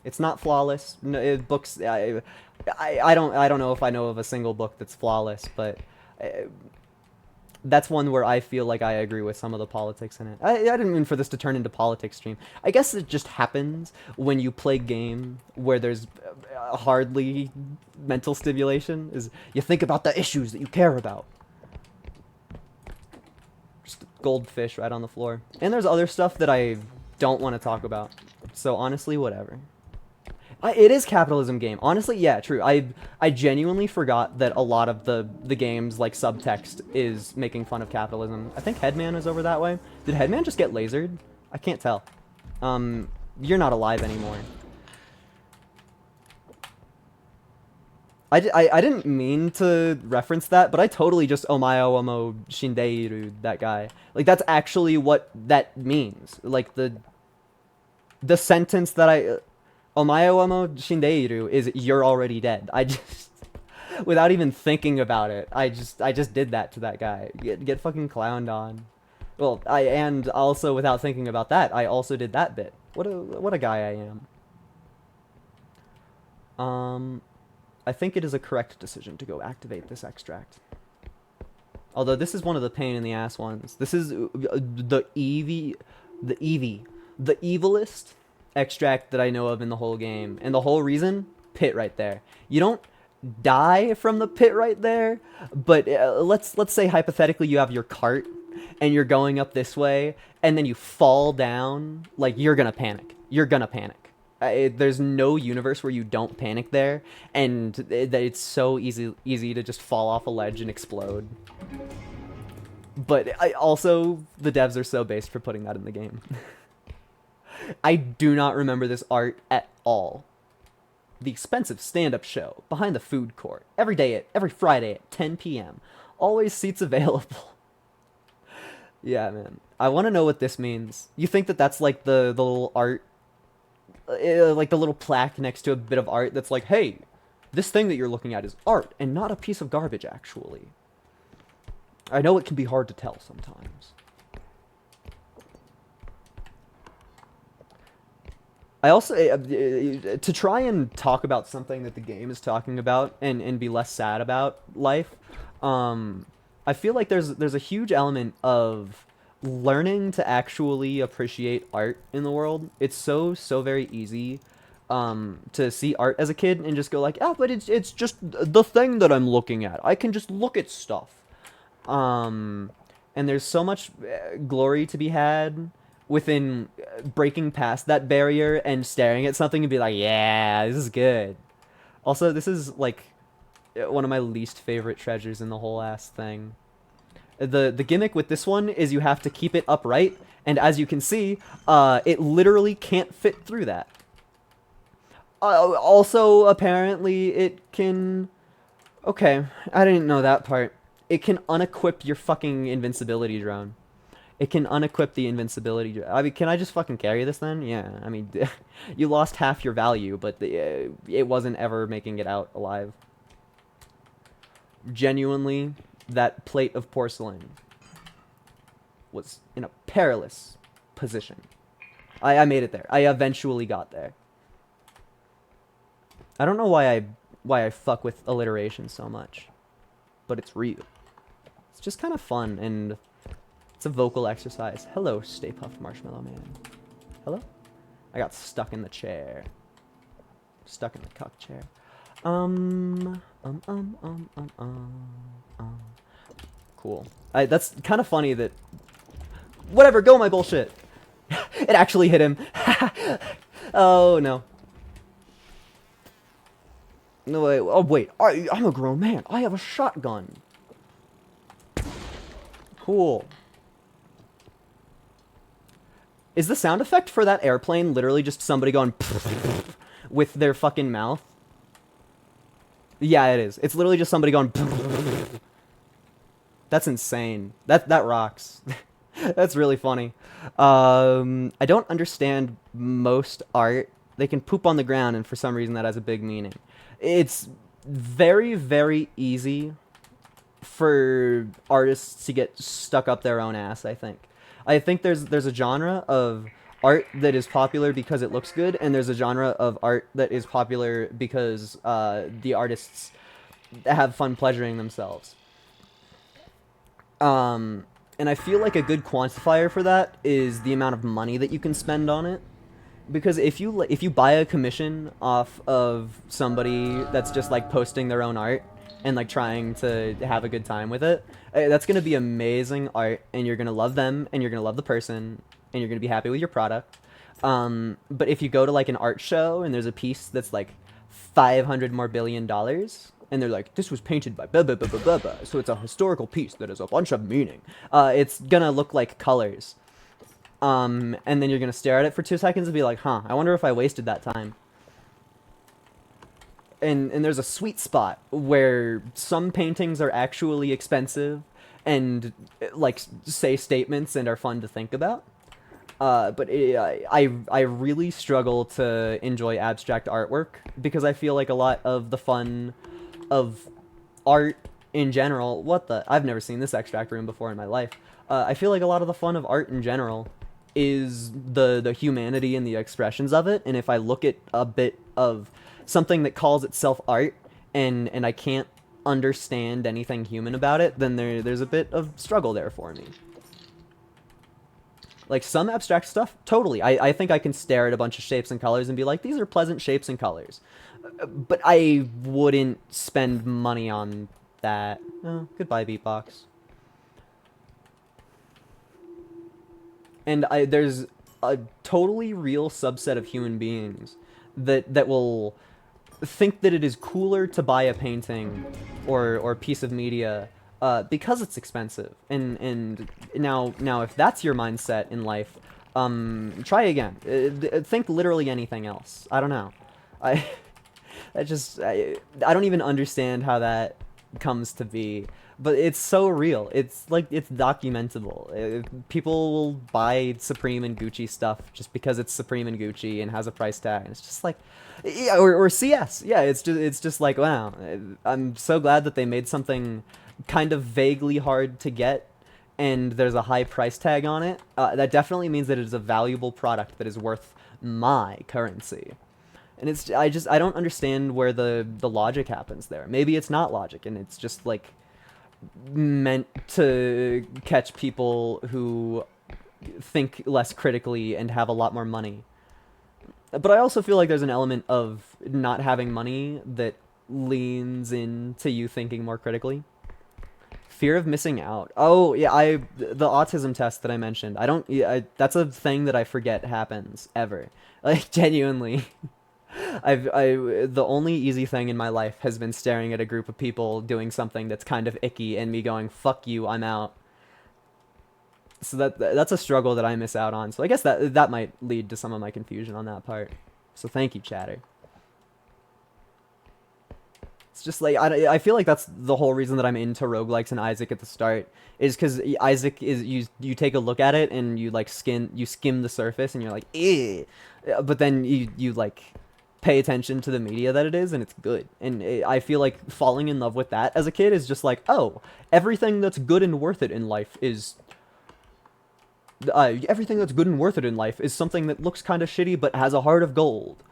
It's not flawless. No, books. I don't know if I know of a single book that's flawless, but that's one where I feel like I agree with some of the politics in it. I didn't mean for this to turn into politics stream. I guess it just happens when you play game where there's hardly mental stimulation. Is you think about the issues that you care about. Just goldfish right on the floor. And there's other stuff that I don't want to talk about. So honestly, whatever. It is capitalism game. Honestly, yeah, true. I genuinely forgot that a lot of the game's like subtext is making fun of capitalism. I think Headman is over that way. Did Headman just get lasered? I can't tell. You're not alive anymore. I didn't mean to reference that, but I totally just omae omo shindeiru that guy. Like that's actually what that means. Like the sentence that I Omae omo shindeiru is you're already dead. I just without even thinking about it, I just did that to that guy. Get fucking clowned on. Well, and also without thinking about that, I also did that bit. What a guy I am. I think it is a correct decision to go activate this extract. Although this is one of the pain in the ass ones. This is the evilest extract that I know of in the whole game. And the whole reason, pit right there. You don't die from the pit right there, but let's say hypothetically you have your cart and you're going up this way and then you fall down, like you're gonna panic. You're gonna panic. There's no universe where you don't panic there, and that it's so easy to just fall off a ledge and explode. But also, the devs are so based for putting that in the game. I do not remember this art at all. The expensive stand-up show behind the food court. Every Friday at 10 p.m. Always seats available. Yeah, man. I want to know what this means. You think that that's like the little art, like the little plaque next to a bit of art that's like, hey, this thing that you're looking at is art and not a piece of garbage, actually. I know it can be hard to tell sometimes. I also, to try and talk about something that the game is talking about and be less sad about life, I feel like there's a huge element of learning to actually appreciate art in the world. It's so very easy to see art as a kid and just go like, oh, but it's just the thing that I'm looking at. I can just look at stuff. And there's so much glory to be had within breaking past that barrier and staring at something and be like, yeah, this is good. Also, this is like one of my least favorite treasures in the whole ass thing. The gimmick with this one is you have to keep it upright, and as you can see, it literally can't fit through that. Also, apparently, it can... Okay, I didn't know that part. It can unequip your fucking invincibility drone. It can unequip the invincibility. I mean, can I just fucking carry this then? Yeah, I mean, you lost half your value, but it wasn't ever making it out alive. Genuinely, that plate of porcelain was in a perilous position. I made it there. I eventually got there. I don't know why I fuck with alliteration so much, but it's real. It's just kind of fun, and it's a vocal exercise. Hello, Stay Puft Marshmallow Man. Hello? I got stuck in the chair. Stuck in the cuck chair. Cool. That's kind of funny that... Whatever, go my bullshit! It actually hit him. Oh, no. No, wait. Oh, wait. I'm a grown man. I have a shotgun. Cool. Is the sound effect for that airplane literally just somebody going with their fucking mouth? Yeah, it is. It's literally just somebody going. That's insane. That rocks. That's really funny. I don't understand most art. They can poop on the ground, and for some reason that has a big meaning. It's very, very easy for artists to get stuck up their own ass, I think. I think there's a genre of art that is popular because it looks good, and there's a genre of art that is popular because the artists have fun pleasuring themselves. And I feel like a good quantifier for that is the amount of money that you can spend on it. Because if you buy a commission off of somebody that's just like posting their own art and like trying to have a good time with it, that's gonna be amazing art, and you're gonna love them, and you're gonna love the person, and you're gonna be happy with your product. But if you go to like an art show and there's a piece that's like 500 more billion dollars, and they're like, this was painted by blah blah blah blah blah, blah, so it's a historical piece that has a bunch of meaning. It's gonna look like colors. And then you're gonna stare at it for 2 seconds and be like, huh, I wonder if I wasted that time. And there's a sweet spot where some paintings are actually expensive and like say statements and are fun to think about. But I really struggle to enjoy abstract artwork because I feel like a lot of the fun of art in general. What the? I've never seen this extract room before in my life. I feel like a lot of the fun of art in general is the humanity and the expressions of it. And if I look at a bit of something that calls itself art and I can't understand anything human about it, then there's a bit of struggle there for me. Like some abstract stuff, totally. I think I can stare at a bunch of shapes and colors and be like, these are pleasant shapes and colors. But I wouldn't spend money on that. Oh, goodbye, Beatbox. And there's a totally real subset of human beings that will think that it is cooler to buy a painting or piece of media because it's expensive. And now if that's your mindset in life, try again. Think literally anything else. I don't know. I I don't even understand how that comes to be, but it's so real. It's like it's documentable. People will buy Supreme and Gucci stuff just because it's Supreme and Gucci and has a price tag, and it's just like, yeah, or CS. Yeah, it's just like, wow. I'm so glad that they made something kind of vaguely hard to get, and there's a high price tag on it. That definitely means that it is a valuable product that is worth my currency. And I don't understand where the logic happens there. Maybe it's not logic, and it's just like meant to catch people who think less critically and have a lot more money. But I also feel like there's an element of not having money that leans into you thinking more critically. Fear of missing out. Oh yeah, the autism test that I mentioned. That's a thing that I forget happens ever. Like genuinely. The only easy thing in my life has been staring at a group of people doing something that's kind of icky and me going, fuck you, I'm out. So that's a struggle that I miss out on. So I guess that might lead to some of my confusion on that part. So thank you, chatter. It's just like, I feel like that's the whole reason that I'm into roguelikes and Isaac at the start, is because Isaac is, you take a look at it and you like skim the surface and you're like, eh. But then you like pay attention to the media that it is, and it's good. And I feel like falling in love with that as a kid is just like, oh, everything that's good and worth it in life is something that looks kind of shitty but has a heart of gold.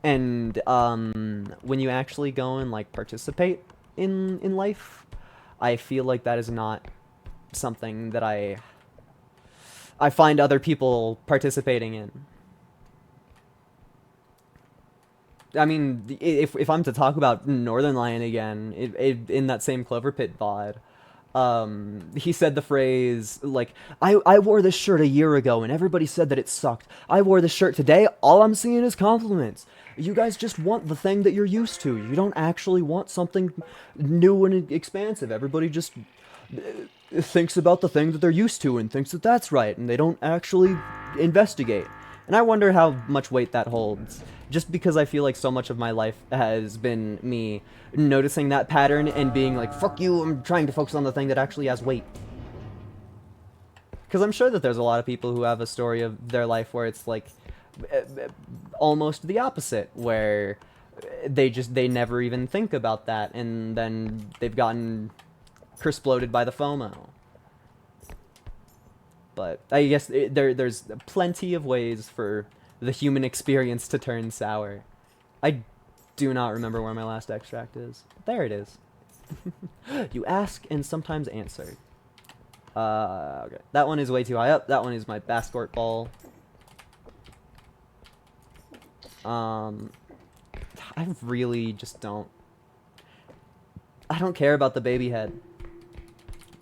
And when you actually go and like participate in life, I feel like that is not something that I find other people participating in. I mean, if I'm to talk about Northern Lion again, in that same Clover Pit VOD, he said the phrase, like, I wore this shirt a year ago and everybody said that it sucked. I wore this shirt today, all I'm seeing is compliments. You guys just want the thing that you're used to. You don't actually want something new and expansive. Everybody just thinks about the thing that they're used to and thinks that that's right, and they don't actually investigate. And I wonder how much weight that holds. Just because I feel like so much of my life has been me noticing that pattern and being like, fuck you, I'm trying to focus on the thing that actually has weight. Because I'm sure that there's a lot of people who have a story of their life where it's like almost the opposite, where they never even think about that, and then they've gotten exploded by the FOMO. But I guess there's plenty of ways for the human experience to turn sour. I do not remember where my last extract is. There it is. You ask and sometimes answer. Okay. That one is way too high up. That one is my basketball. I really just don't. I don't care about the baby head.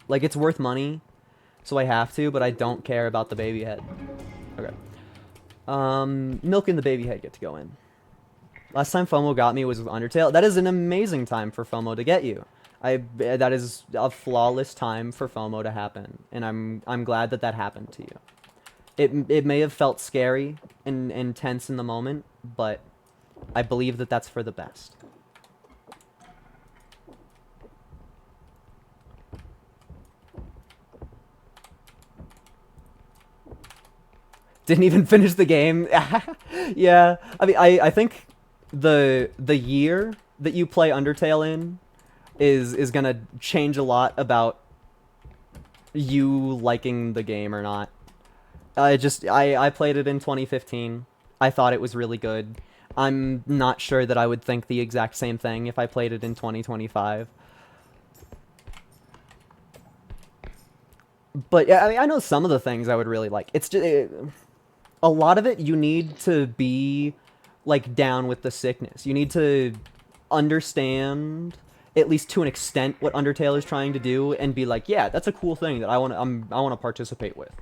Like, it's worth money, so I have to, but I don't care about the baby head. Okay. Milk and the baby head get to go in. Last time FOMO got me was with Undertale. That is an amazing time for FOMO to get you. That is a flawless time for FOMO to happen, and I'm glad that that happened to you. It may have felt scary and tense in the moment, but I believe that that's for the best. Didn't even finish the game. Yeah, I mean, I think the year that you play Undertale in is gonna change a lot about you liking the game or not. I played it in 2015. I thought it was really good. I'm not sure that I would think the exact same thing if I played it in 2025. But yeah, I mean, I know some of the things I would really like. It's just a lot of it you need to be like down with the sickness. You need to understand at least to an extent what Undertale is trying to do and be like, yeah, that's a cool thing that I want to participate with.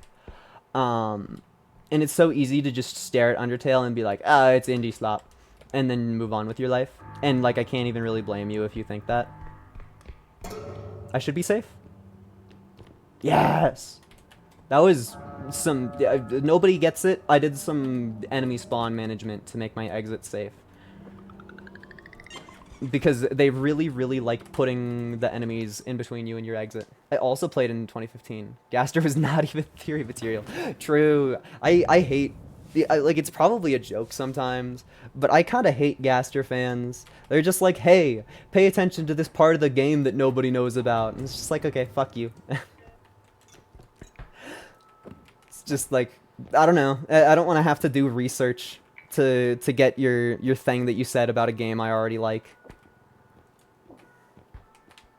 And it's so easy to just stare at Undertale and be like, ah, it's indie slop, and then move on with your life. And like, I can't even really blame you if you think that. I should be safe. Yes! That was some... nobody gets it. I did some enemy spawn management to make my exit safe. Because they really, really like putting the enemies in between you and your exit. I also played in 2015. Gaster was not even theory material. True. I hate... like, it's probably a joke sometimes, but I kind of hate Gaster fans. They're just like, hey, pay attention to this part of the game that nobody knows about. And it's just like, okay, fuck you. It's just like, I don't know. I don't want to have to do research to get your thing that you said about a game I already like.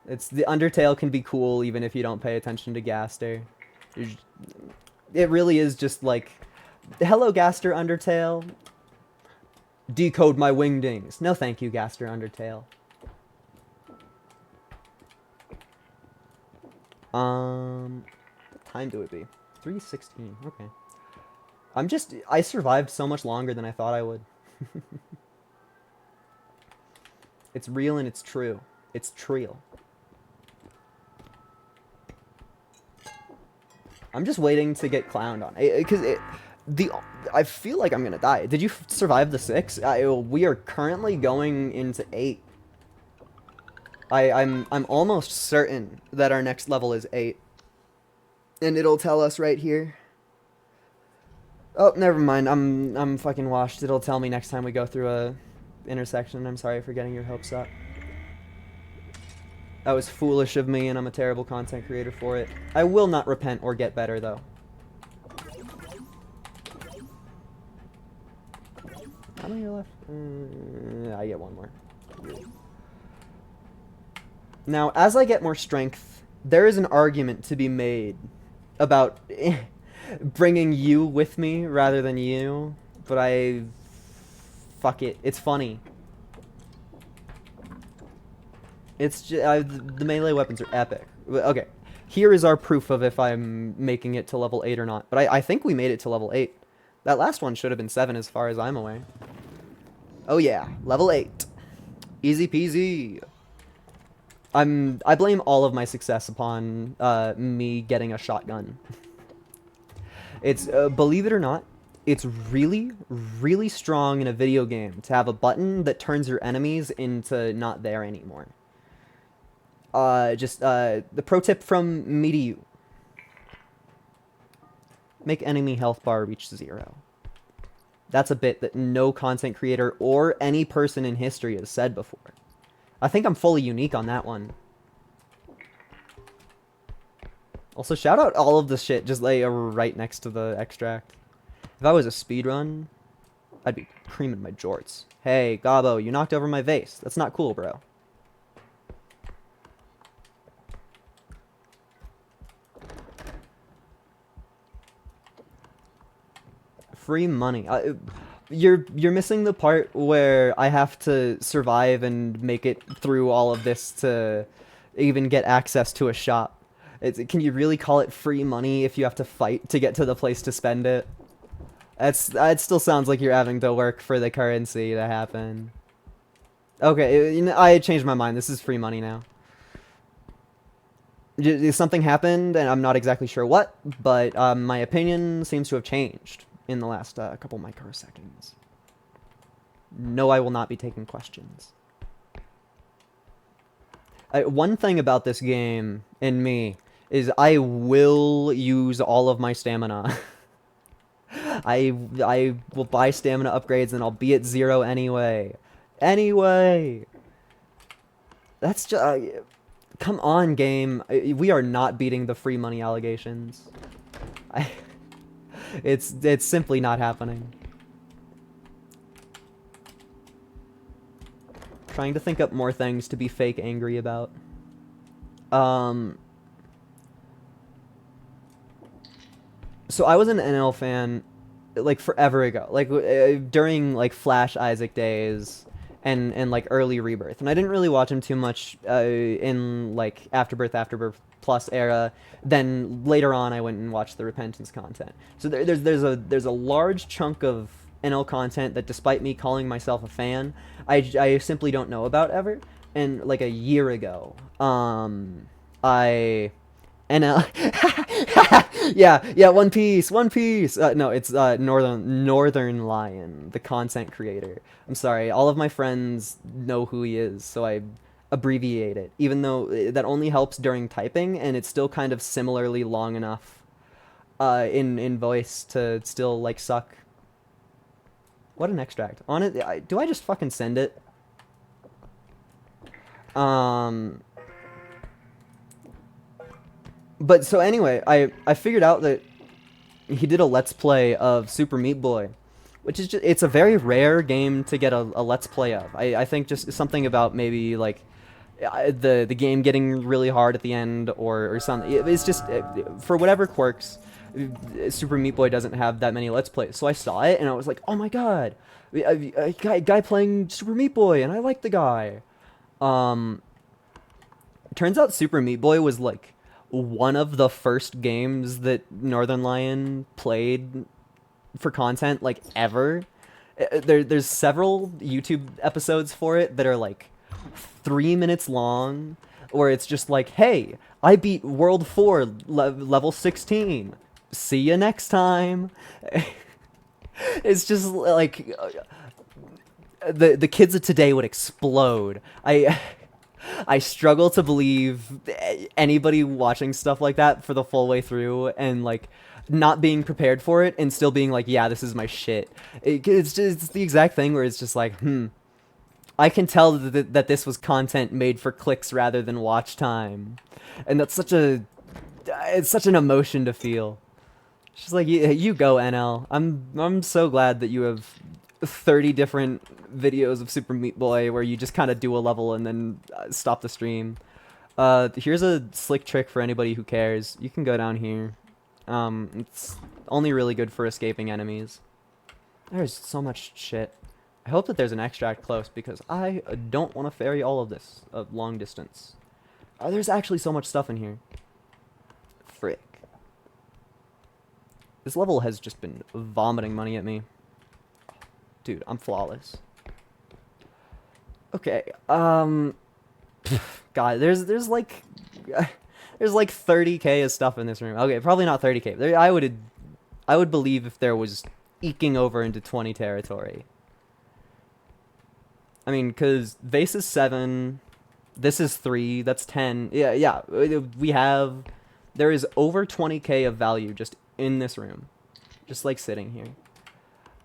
It's the Undertale can be cool even if you don't pay attention to Gaster. It really is just like, hello Gaster Undertale. Decode my wingdings. No thank you, Gaster Undertale. What time do it be? 3:16. Okay. I survived so much longer than I thought I would. It's real and it's true. It's trial. I'm just waiting to get clowned on. Because I feel like I'm gonna die. Did you survive the 6? We are currently going into 8. I'm almost certain that our next level is 8. And it'll tell us right here. Oh, never mind. I'm fucking washed. It'll tell me next time we go through a intersection. I'm sorry for getting your hopes up. That was foolish of me, and I'm a terrible content creator for it. I will not repent or get better, though. How many are left? I get one more. Now, as I get more strength, there is an argument to be made about bringing you with me rather than you, but fuck it. It's funny. It's just, the melee weapons are epic. Okay, here is our proof of if I'm making it to level 8 or not. But I think we made it to level 8. That last one should have been 7 as far as I'm aware. Oh yeah, level 8. Easy peasy. I blame all of my success upon me getting a shotgun. It's, believe it or not, it's really, really strong in a video game to have a button that turns your enemies into not there anymore. The pro tip from me to you. Make enemy health bar reach 0. That's a bit that no content creator or any person in history has said before. I think I'm fully unique on that one. Also, shout out all of the shit just like right next to the extract. If I was a speedrun, I'd be creaming my jorts. Hey, Gabo, you knocked over my vase. That's not cool, bro. Free money. You're missing the part where I have to survive and make it through all of this to even get access to a shop. Can you really call it free money if you have to fight to get to the place to spend it? It still sounds like you're having to work for the currency to happen. Okay, I changed my mind. This is free money now. Something happened, and I'm not exactly sure what, but my opinion seems to have changed in the last couple microseconds. No, I will not be taking questions. One thing about this game and me is I will use all of my stamina. I will buy stamina upgrades and I'll be at 0 anyway. Anyway! That's just... come on, game. We are not beating the free money allegations. It's simply not happening. Trying to think up more things to be fake angry about. So I was an NL fan, like, forever ago. Like, during, like, Flash Isaac days and like, early Rebirth. And I didn't really watch him too much in, like, Afterbirth Plus era. Then later on, I went and watched the Repentance content. So there's a large chunk of NL content that, despite me calling myself a fan, I simply don't know about ever. And like a year ago, NL yeah, One Piece. No, it's Northern Lion, the content creator. I'm sorry, all of my friends know who he is, so I abbreviate it, even though that only helps during typing, and it's still kind of similarly long enough in voice to still like suck. What an extract. On it, do I just fucking send it? But so anyway, I figured out that he did a Let's Play of Super Meat Boy, which is it's a very rare game to get a Let's Play of. I think just something about maybe like the game getting really hard at the end or something. It's just for whatever quirks, Super Meat Boy doesn't have that many Let's Plays. So I saw it and I was like, oh my god, a guy playing Super Meat Boy, and I like the guy. Turns out Super Meat Boy was like one of the first games that Northern Lion played for content, like, ever. There's several YouTube episodes for it that are like 3 minutes long, where it's just like, hey, I beat World 4 level 16. See you next time. It's just like the kids of today would explode. I struggle to believe anybody watching stuff like that for the full way through and like not being prepared for it and still being like, yeah, this is my shit. It's the exact thing where it's just like, I can tell that this was content made for clicks rather than watch time, and that's it's such an emotion to feel. It's just like, you go, NL. I'm so glad that you have 30 different videos of Super Meat Boy where you just kind of do a level and then stop the stream. Here's a slick trick for anybody who cares. You can go down here. It's only really good for escaping enemies. There's so much shit. I hope that there's an extract close, because I don't want to ferry all of this a long distance. There's actually so much stuff in here. Frick. This level has just been vomiting money at me. Dude, I'm flawless. Okay, God, there's like 30k of stuff in this room. Okay, probably not 30k. I would believe if there was eking over into 20 territory. I mean, because vase is 7, this is 3, that's 10. Yeah, we have... There is over 20k of value just in this room. Just, like, sitting here.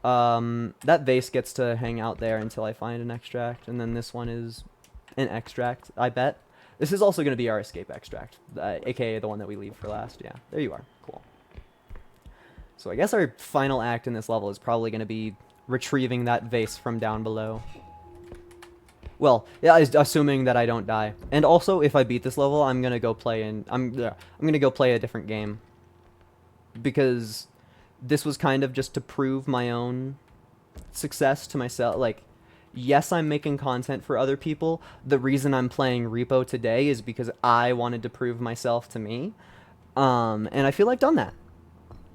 That vase gets to hang out there until I find an extract, and then this one is an extract, I bet. This is also going to be our escape extract, aka the one that we leave for last. Yeah, there you are. Cool. So I guess our final act in this level is probably going to be retrieving that vase from down below. Well, yeah, assuming that I don't die. And also, if I beat this level, I'm going to go play I'm going to go play a different game. Because this was kind of just to prove my own success to myself. Like, yes, I'm making content for other people. The reason I'm playing Repo today is because I wanted to prove myself to me. And I feel I've done that.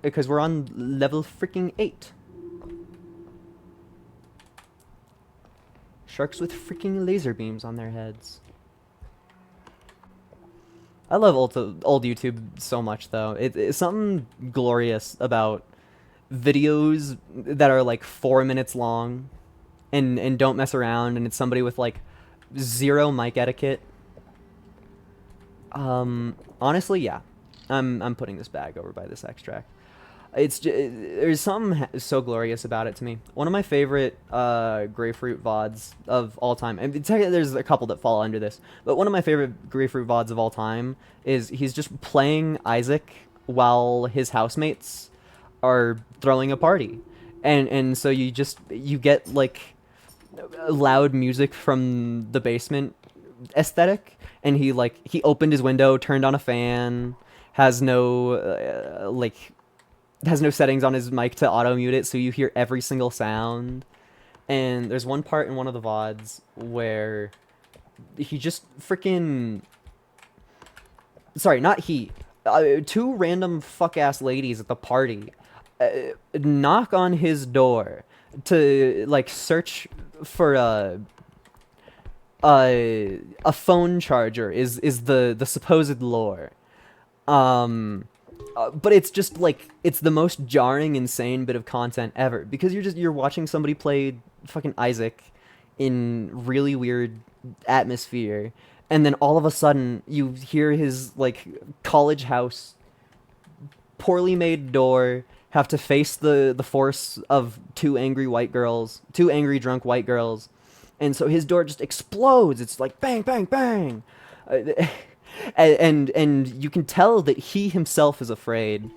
Because we're on level freaking 8. Sharks with freaking laser beams on their heads. I love old YouTube so much, though. It's something glorious about videos that are like 4 minutes long and don't mess around, and it's somebody with like 0 mic etiquette. Honestly, yeah. I'm putting this bag over by this extract. There's something so glorious about it to me. One of my favorite grapefruit VODs of all time, and there's a couple that fall under this, but one of my favorite grapefruit VODs of all time is he's just playing Isaac while his housemates are throwing a party, and so you get like loud music from the basement aesthetic, and he opened his window, turned on a fan, has no has no settings on his mic to auto mute it, so you hear every single sound. And there's one part in one of the VODs where he just freaking... Sorry, not he. 2 random fuck-ass ladies at the party knock on his door to, like, search for a phone charger is the supposed lore. But it's just like, it's the most jarring, insane bit of content ever, because you're watching somebody play fucking Isaac in really weird atmosphere, and then all of a sudden you hear his like college house, poorly made door have to face the force of 2 angry drunk white girls, and so his door just explodes. It's like bang, bang, bang. And you can tell that he himself is afraid,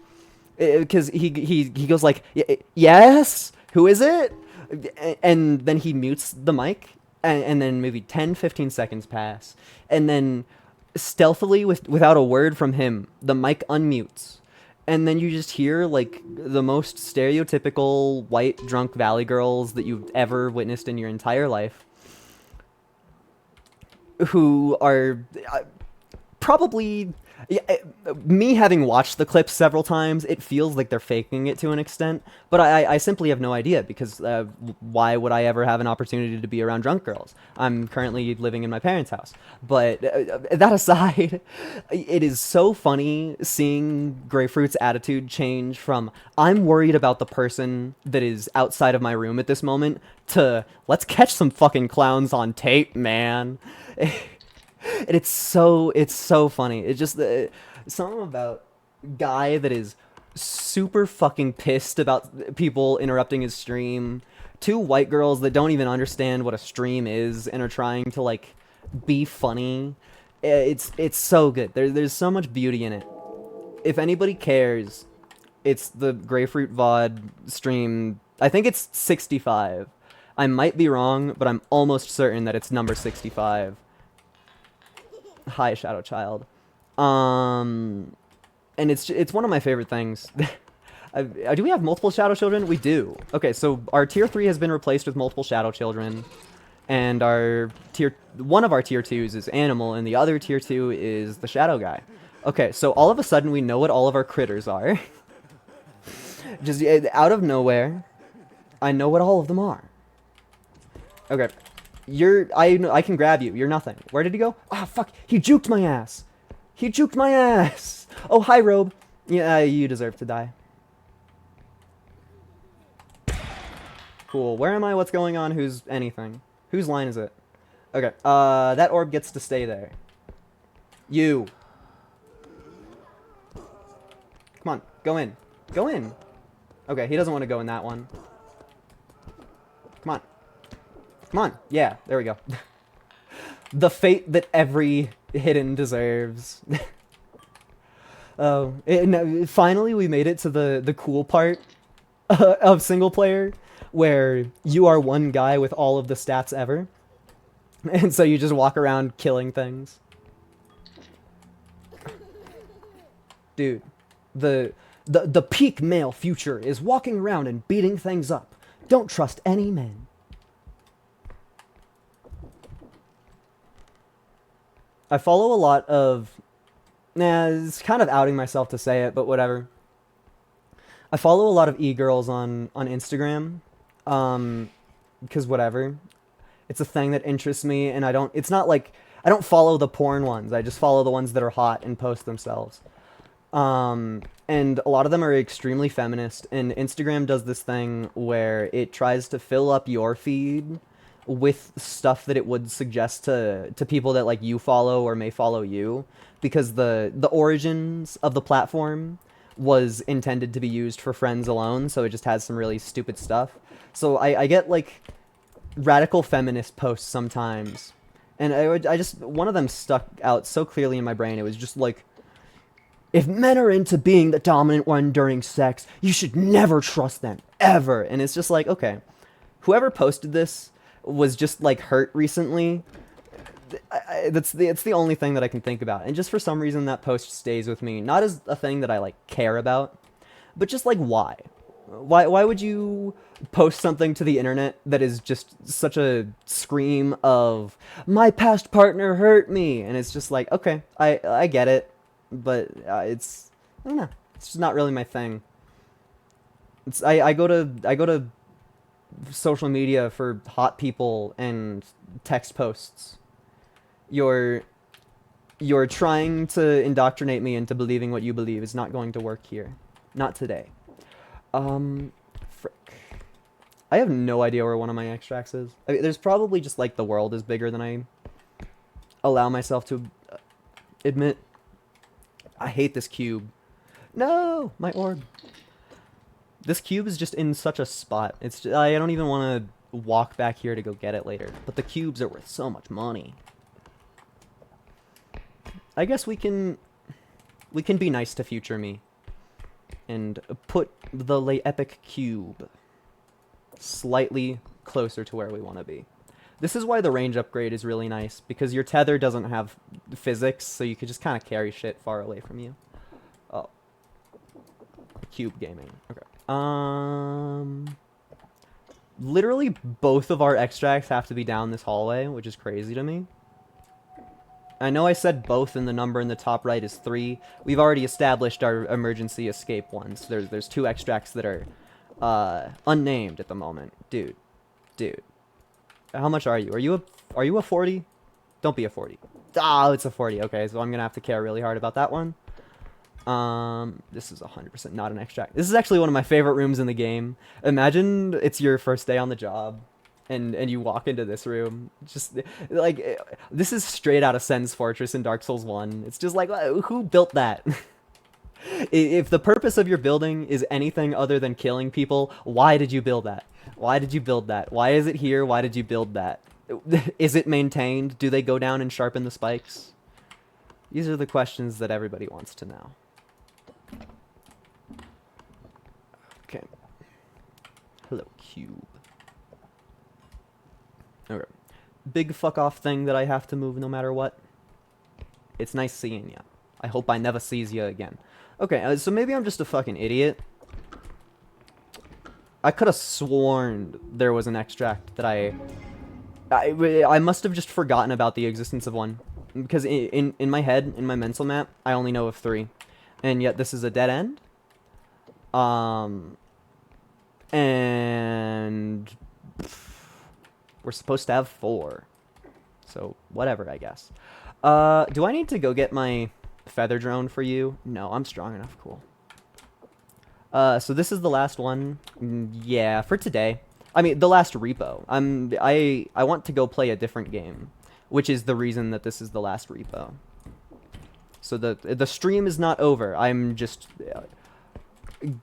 because he goes like, yes, who is it? And then he mutes the mic, and then maybe 10-15 seconds pass, and then stealthily, without a word from him, the mic unmutes, and then you just hear like the most stereotypical white drunk valley girls that you've ever witnessed in your entire life, who are... probably, me having watched the clips several times, it feels like they're faking it to an extent, but I simply have no idea, because why would I ever have an opportunity to be around drunk girls? I'm currently living in my parents' house. But that aside, it is so funny seeing Grapefruit's attitude change from, I'm worried about the person that is outside of my room at this moment, to, let's catch some fucking clowns on tape, man. And it's so funny. It's just something about guy that is super fucking pissed about people interrupting his stream. 2 white girls that don't even understand what a stream is and are trying to like be funny. It's so good. There's so much beauty in it. If anybody cares, it's the Grapefruit VOD stream. I think it's 65. I might be wrong, but I'm almost certain that it's number 65. Hi, Shadow Child. And it's one of my favorite things. Do we have multiple Shadow Children? We do. Okay, so our tier 3 has been replaced with multiple Shadow Children, and one of our tier 2s is Animal, and the other tier 2 is the Shadow Guy. Okay, so all of a sudden we know what all of our critters are. Just out of nowhere, I know what all of them are. Okay. I can grab you. You're nothing. Where did he go? Ah, fuck. He juked my ass. He juked my ass. Oh, hi, Robe. Yeah, you deserve to die. Cool. Where am I? What's going on? Who's anything? Whose line is it? Okay. That orb gets to stay there. You. Come on. Go in. Go in. Okay, he doesn't want to go in that one. Come on. Come on. Yeah, there we go. The fate that every hidden deserves. Oh, finally we made it to the cool part of single player, where you are one guy with all of the stats ever, and so you just walk around killing things. Dude, the peak male future is walking around and beating things up. Don't trust any men. I follow a lot of... Nah, it's kind of outing myself to say it, but whatever. I follow a lot of e-girls on Instagram. Because whatever. It's a thing that interests me, and it's not like... I don't follow the porn ones. I just follow the ones that are hot and post themselves. And a lot of them are extremely feminist, and Instagram does this thing where it tries to fill up your feed with stuff that it would suggest to people that like you follow or may follow you, because the origins of the platform was intended to be used for friends alone, so it just has some really stupid stuff. So I get like radical feminist posts sometimes, and I just, one of them stuck out so clearly in my brain. It was just like, if men are into being the dominant one during sex, you should never trust them, ever. And it's just like, okay, whoever posted this was just like hurt recently. It's the only thing that I can think about, and just for some reason that post stays with me, not as a thing that I like care about, but just like why would you post something to the internet that is just such a scream of my past partner hurt me? And it's just like, okay, I get it, but I don't know, it's just not really my thing. I go to social media for hot people and text posts. You're trying to indoctrinate me into believing what you believe is not going to work here. Not today. Frick. I have no idea where one of my extracts is. I mean, there's probably just like the world is bigger than I allow myself to admit. I hate this cube. No, my orb. This cube is just in such a spot. It's just, I don't even want to walk back here to go get it later. But the cubes are worth so much money. I guess we can be nice to future me and put the Le Epic cube slightly closer to where we want to be. This is why the range upgrade is really nice, because your tether doesn't have physics, so you could just kind of carry shit far away from you. Oh. Cube gaming. Okay. Literally both of our extracts have to be down this hallway, which is crazy to me. I know I said both, and the number in the top right is 3. We've already established our emergency escape ones. There's 2 extracts that are unnamed at the moment. Dude. How much are you? Are you a 40? Don't be a 40. Ah, it's a 40. Okay, so I'm gonna have to care really hard about that one. This is 100% not an extract. This is actually one of my favorite rooms in the game. Imagine it's your first day on the job, and you walk into this room. Just like, this is straight out of Sen's Fortress in Dark Souls 1. It's just like, who built that? If the purpose of your building is anything other than killing people, why did you build that? Why did you build that? Why is it here? Why did you build that? Is it maintained? Do they go down and sharpen the spikes? These are the questions that everybody wants to know. Okay. Hello, cube. Okay. Big fuck off thing that I have to move no matter what. It's nice seeing ya. I hope I never sees ya again. Okay, so maybe I'm just a fucking idiot. I could have sworn there was an extract that I must have just forgotten about the existence of one. Because in my head, in my mental map, I only know of 3. And yet this is a dead end. And we're supposed to have 4. So, whatever, I guess. Do I need to go get my feather drone for you? No, I'm strong enough. Cool. So this is the last one. Yeah, for today. I mean, the last repo. I want to go play a different game, which is the reason that this is the last repo. So the stream is not over. I'm just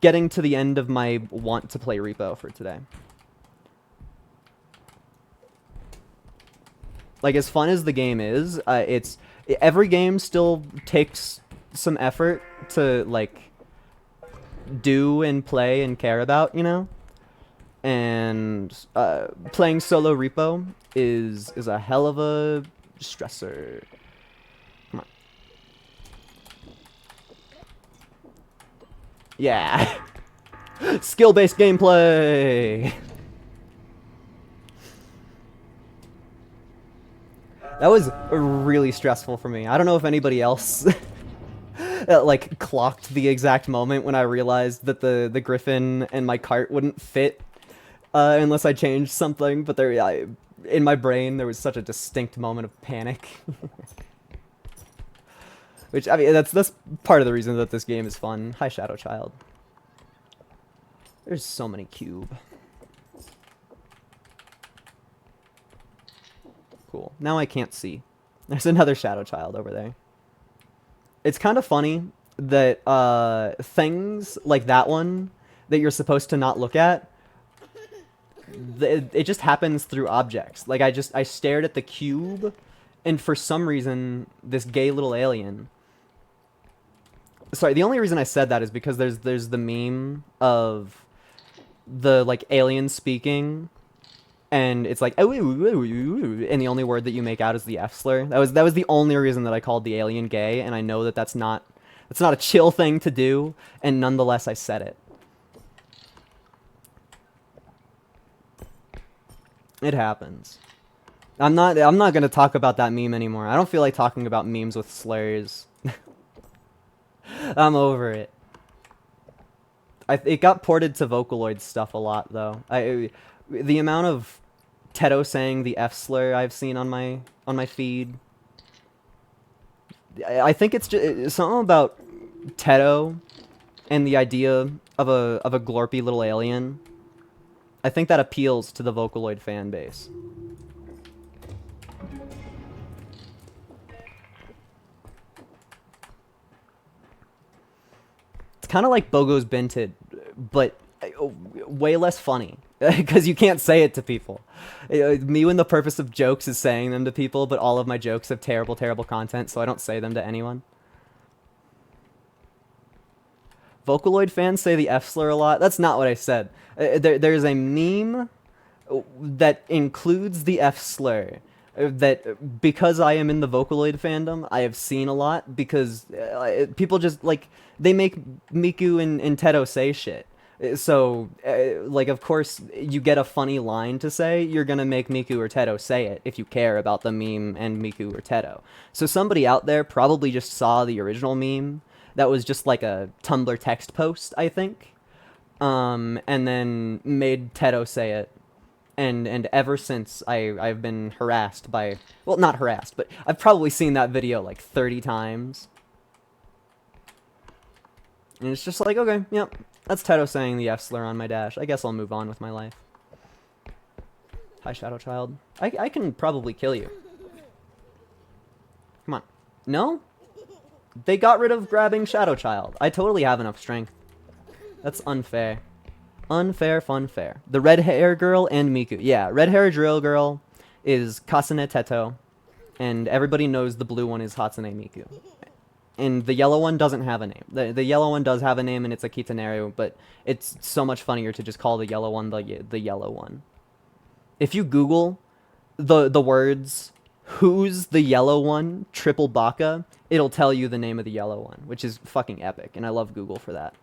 getting to the end of my want to play repo for today. Like, as fun as the game is, every game still takes some effort to, like, do and play and care about, you know? And playing solo repo is a hell of a stressor. Come on. Yeah. Skill-based gameplay. That was really stressful for me. I don't know if anybody else like clocked the exact moment when I realized that the griffin and my cart wouldn't fit unless I changed something. But in my brain there was such a distinct moment of panic. Which, I mean, that's part of the reason that this game is fun. Hi, Shadow Child. There's so many cube. Cool. Now I can't see. There's another Shadow Child over there. It's kind of funny that things like that one that you're supposed to not look at, it just happens through objects. Like, I stared at the cube, and for some reason, this gay little alien... Sorry, the only reason I said that is because there's the meme of the, like, alien speaking... And it's like, and the only word that you make out is the F slur. That was the only reason that I called the alien gay, and I know that that's not a chill thing to do, and nonetheless I said it. It happens. I'm not gonna talk about that meme anymore. I don't feel like talking about memes with slurs. I'm over it. It got ported to Vocaloid stuff a lot though. The amount of Teto saying the F slur I've seen on my feed. I think it's just something about Teto and the idea of a glorpy little alien. I think that appeals to the Vocaloid fan base. It's kind of like Bogo's Binted, but way less funny. Because you can't say it to people. Me when the purpose of jokes is saying them to people, but all of my jokes have terrible, terrible content, so I don't say them to anyone. Vocaloid fans say the F slur a lot. That's not what I said. There's a meme that includes the F slur that, because I am in the Vocaloid fandom, I have seen a lot, because people just, like, they make Miku and Teto say shit. So, like, of course, you get a funny line to say, you're gonna make Miku or Teto say it if you care about the meme and Miku or Teto. So somebody out there probably just saw the original meme that was just like a Tumblr text post, I think, and then made Teto say it. And ever since, I've been harassed by... Well, not harassed, but I've probably seen that video like 30 times. And it's just like, okay, yep. That's Teto saying the F slur on my dash. I guess I'll move on with my life. Hi, Shadow Child. I can probably kill you. Come on. No? They got rid of grabbing Shadow Child. I totally have enough strength. That's unfair. Unfair, fun, fair. The red hair girl and Miku. Yeah, red hair drill girl is Kasane Teto. And everybody knows the blue one is Hatsune Miku. And the yellow one doesn't have a name. The yellow one does have a name, and it's a Kitaneru, but it's so much funnier to just call the yellow one the yellow one. If you Google the words, who's the yellow one, triple baka, it'll tell you the name of the yellow one, which is fucking epic, and I love Google for that.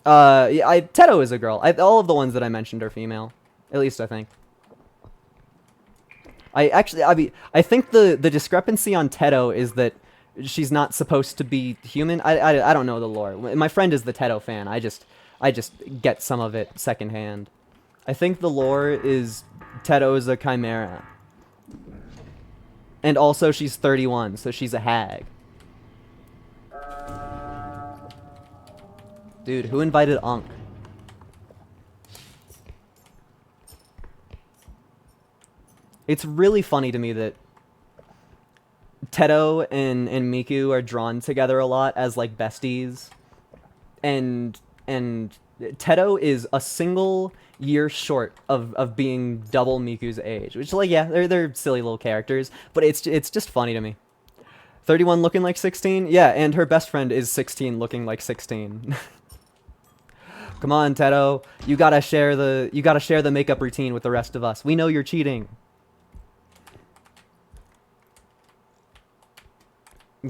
Yeah, Teto is a girl. All of the ones that I mentioned are female. At least I think. I think the discrepancy on Teto is that she's not supposed to be human. I don't know the lore. My friend is the Teto fan. I just get some of it secondhand. I think the lore is Teto is a chimera. And also she's 31, so she's a hag. Dude, who invited Unk? It's really funny to me that Teto and Miku are drawn together a lot as like besties, and Teto is a single year short of being double Miku's age, which like yeah, they're silly little characters, but it's just funny to me. 31 looking like 16, yeah, and her best friend is 16 looking like 16. Come on, Teto, you gotta share the makeup routine with the rest of us. We know you're cheating.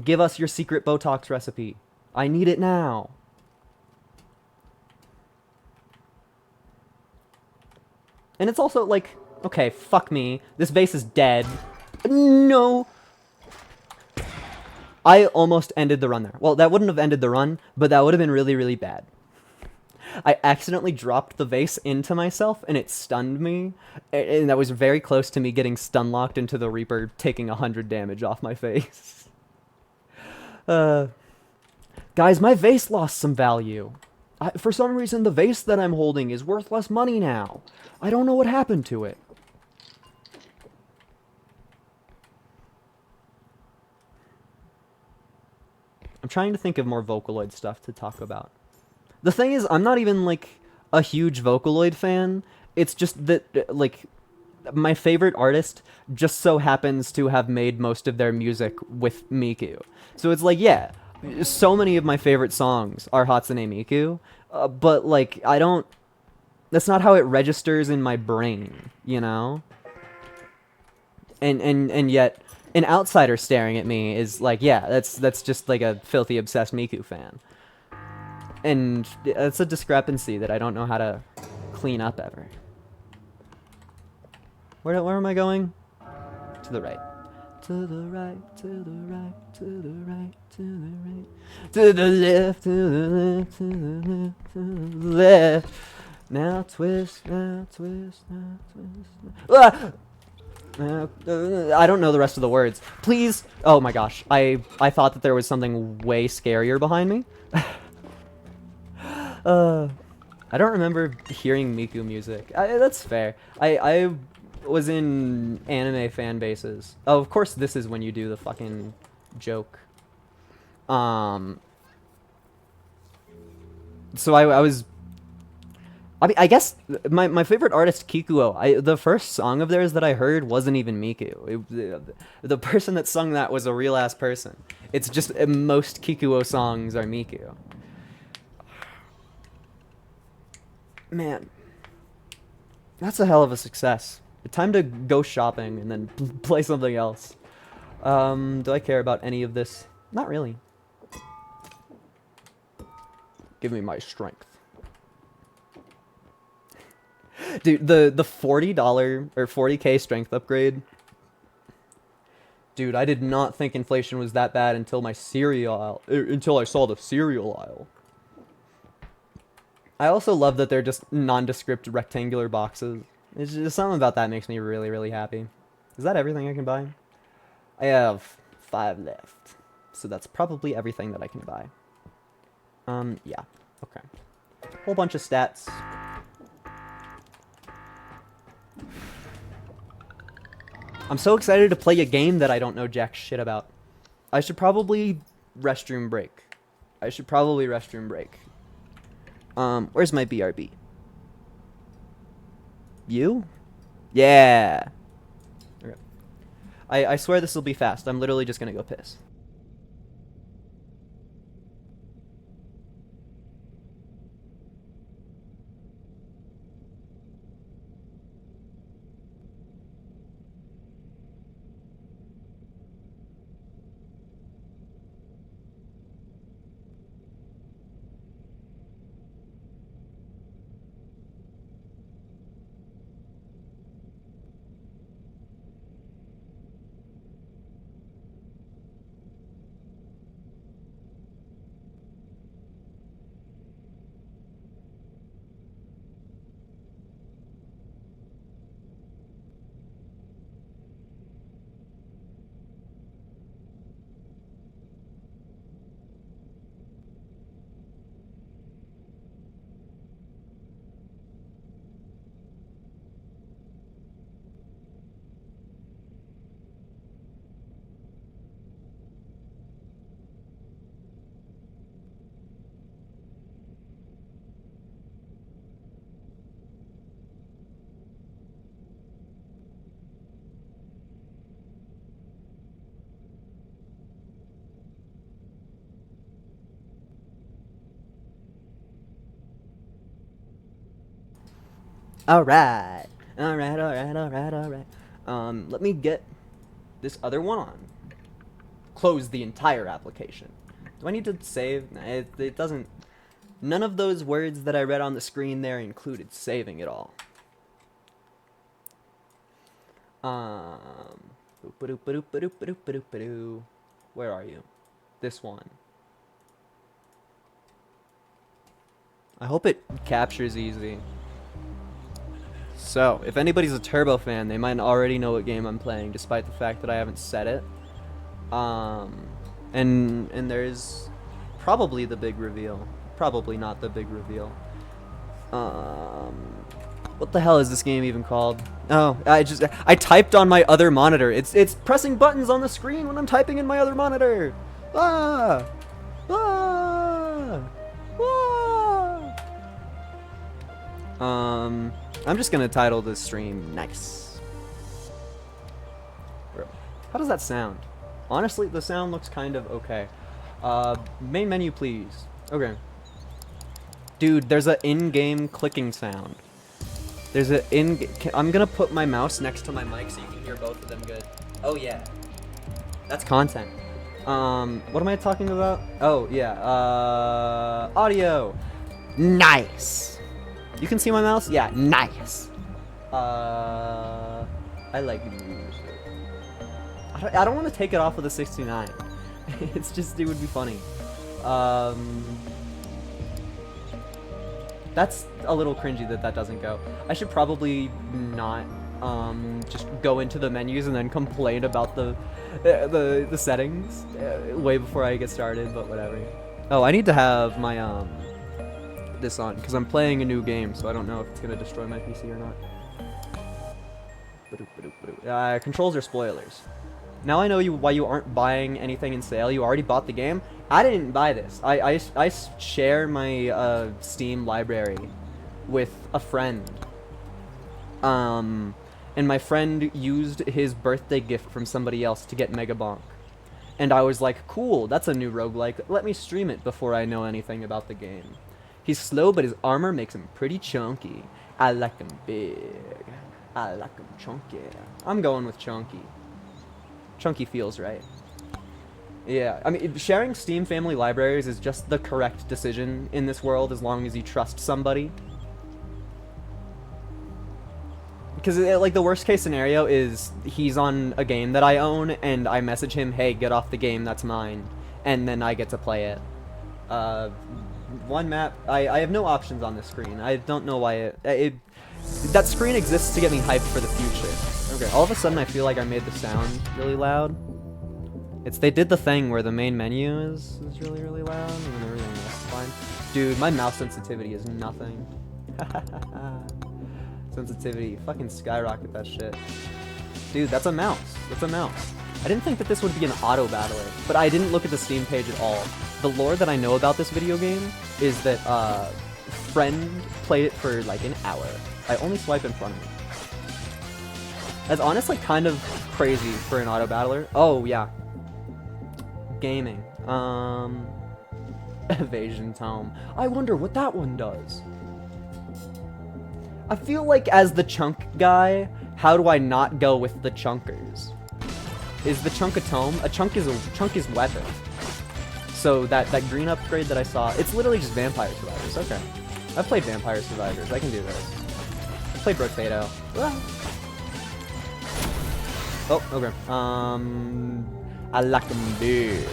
Give us your secret Botox recipe. I need it now. And it's also like, okay, fuck me. This base is dead. No. I almost ended the run there. Well, that wouldn't have ended the run, but that would have been really, really bad. I accidentally dropped the vase into myself, and it stunned me. And that was very close to me getting stun locked into the Reaper, taking 100 damage off my face. Uh, guys, my vase lost some value. For some reason, the vase that I'm holding is worth less money now. I don't know what happened to it. I'm trying to think of more Vocaloid stuff to talk about. The thing is, I'm not even, like, a huge Vocaloid fan. It's just that, like, my favorite artist just so happens to have made most of their music with Miku. So it's like, yeah, so many of my favorite songs are Hatsune Miku, but, like, I don't... That's not how it registers in my brain, you know? And yet, an outsider staring at me is like, yeah, that's just like a filthy obsessed Miku fan. And it's a discrepancy that I don't know how to clean up ever. Where am I going? To the right. To the right, to the right, to the right, to the right. To the left, to the left, to the left, to the left. Now twist, now twist, now twist. Ah! I don't know the rest of the words. Please. Oh my gosh. I thought that there was something way scarier behind me. I don't remember hearing Miku music. That's fair. I was in anime fan bases. Oh, of course this is when you do the fucking joke. So I was... I mean, I guess my favorite artist, Kikuo, the first song of theirs that I heard wasn't even Miku. The person that sung that was a real-ass person. It's just most Kikuo songs are Miku. Man, that's a hell of a success. Time to go shopping and then play something else. Do I care about any of this? Not really. Give me my strength. Dude, the $40 or 40k strength upgrade. Dude, I did not think inflation was that bad until my cereal until I saw the cereal aisle. I also love that they're just nondescript rectangular boxes. It's just something about that makes me really, really happy. Is that everything I can buy? I have 5 left. So that's probably everything that I can buy. Yeah. Okay. Whole bunch of stats. I'm so excited to play a game that I don't know jack shit about. I should probably restroom break. Where's my BRB? You? Yeah. Okay. I swear this will be fast. I'm literally just gonna go piss. Alright. Alright. Let me get this other one on. Close the entire application. Do I need to save? Nah, it doesn't. None of those words that I read on the screen there included saving it all. Where are you? This one. I hope it captures easy. So, if anybody's a Turbo fan, they might already know what game I'm playing, despite the fact that I haven't said it. And there's probably the big reveal. Probably not the big reveal. What the hell is this game even called? Oh, I typed on my other monitor. It's pressing buttons on the screen when I'm typing in my other monitor. Ah! Ah! Ah! I'm just gonna title this stream Nice. How does that sound? Honestly, the sound looks kind of okay. Main menu, please. Okay. Dude, there's an in-game clicking sound. There's an I'm gonna put my mouse next to my mic so you can hear both of them good. Oh yeah. That's content. What am I talking about? Oh yeah, audio. Nice. You can see my mouse? Yeah, nice. I like music. I don't want to take it off with a 69. It's just, it would be funny. That's a little cringy that doesn't go. I should probably not just go into the menus and then complain about the settings way before I get started, but whatever. Oh, I need to have my this on because I'm playing a new game, so I don't know if it's gonna destroy my PC or not. Controls are spoilers. Now I know why you aren't buying anything in sale. You already bought the game. I didn't buy this. I share my Steam library with a friend. And my friend used his birthday gift from somebody else to get Megabonk. And I was like, cool, that's a new roguelike. Let me stream it before I know anything about the game. He's slow, but his armor makes him pretty chunky. I like him big. I like him chunky. I'm going with chunky. Chunky feels right. Yeah, I mean, sharing Steam family libraries is just the correct decision in this world as long as you trust somebody. Because, like, the worst case scenario is he's on a game that I own, and I message him, hey, get off the game, that's mine. And then I get to play it. One map, I have no options on this screen. I don't know why that screen exists to get me hyped for the future. Okay, all of a sudden I feel like I made the sound really loud. They did the thing where the main menu is really, really loud, and everything else is fine. Dude, my mouse sensitivity is nothing. Sensitivity, fucking skyrocket that shit. Dude, that's a mouse. That's a mouse. I didn't think that this would be an auto battler, but I didn't look at the Steam page at all. The lore that I know about this video game is that friend played it for like an hour. I only swipe in front of me. That's honestly kind of crazy for an auto battler. Oh yeah. Gaming. Evasion Tome. I wonder what that one does. I feel like as the chunk guy, how do I not go with the chunkers? Is the chunk a tome? A chunk is weapon. So that green upgrade that I saw, it's literally just Vampire Survivors. Okay. I've played Vampire Survivors. I can do this. I played Rotato. Oh, okay. I like them big.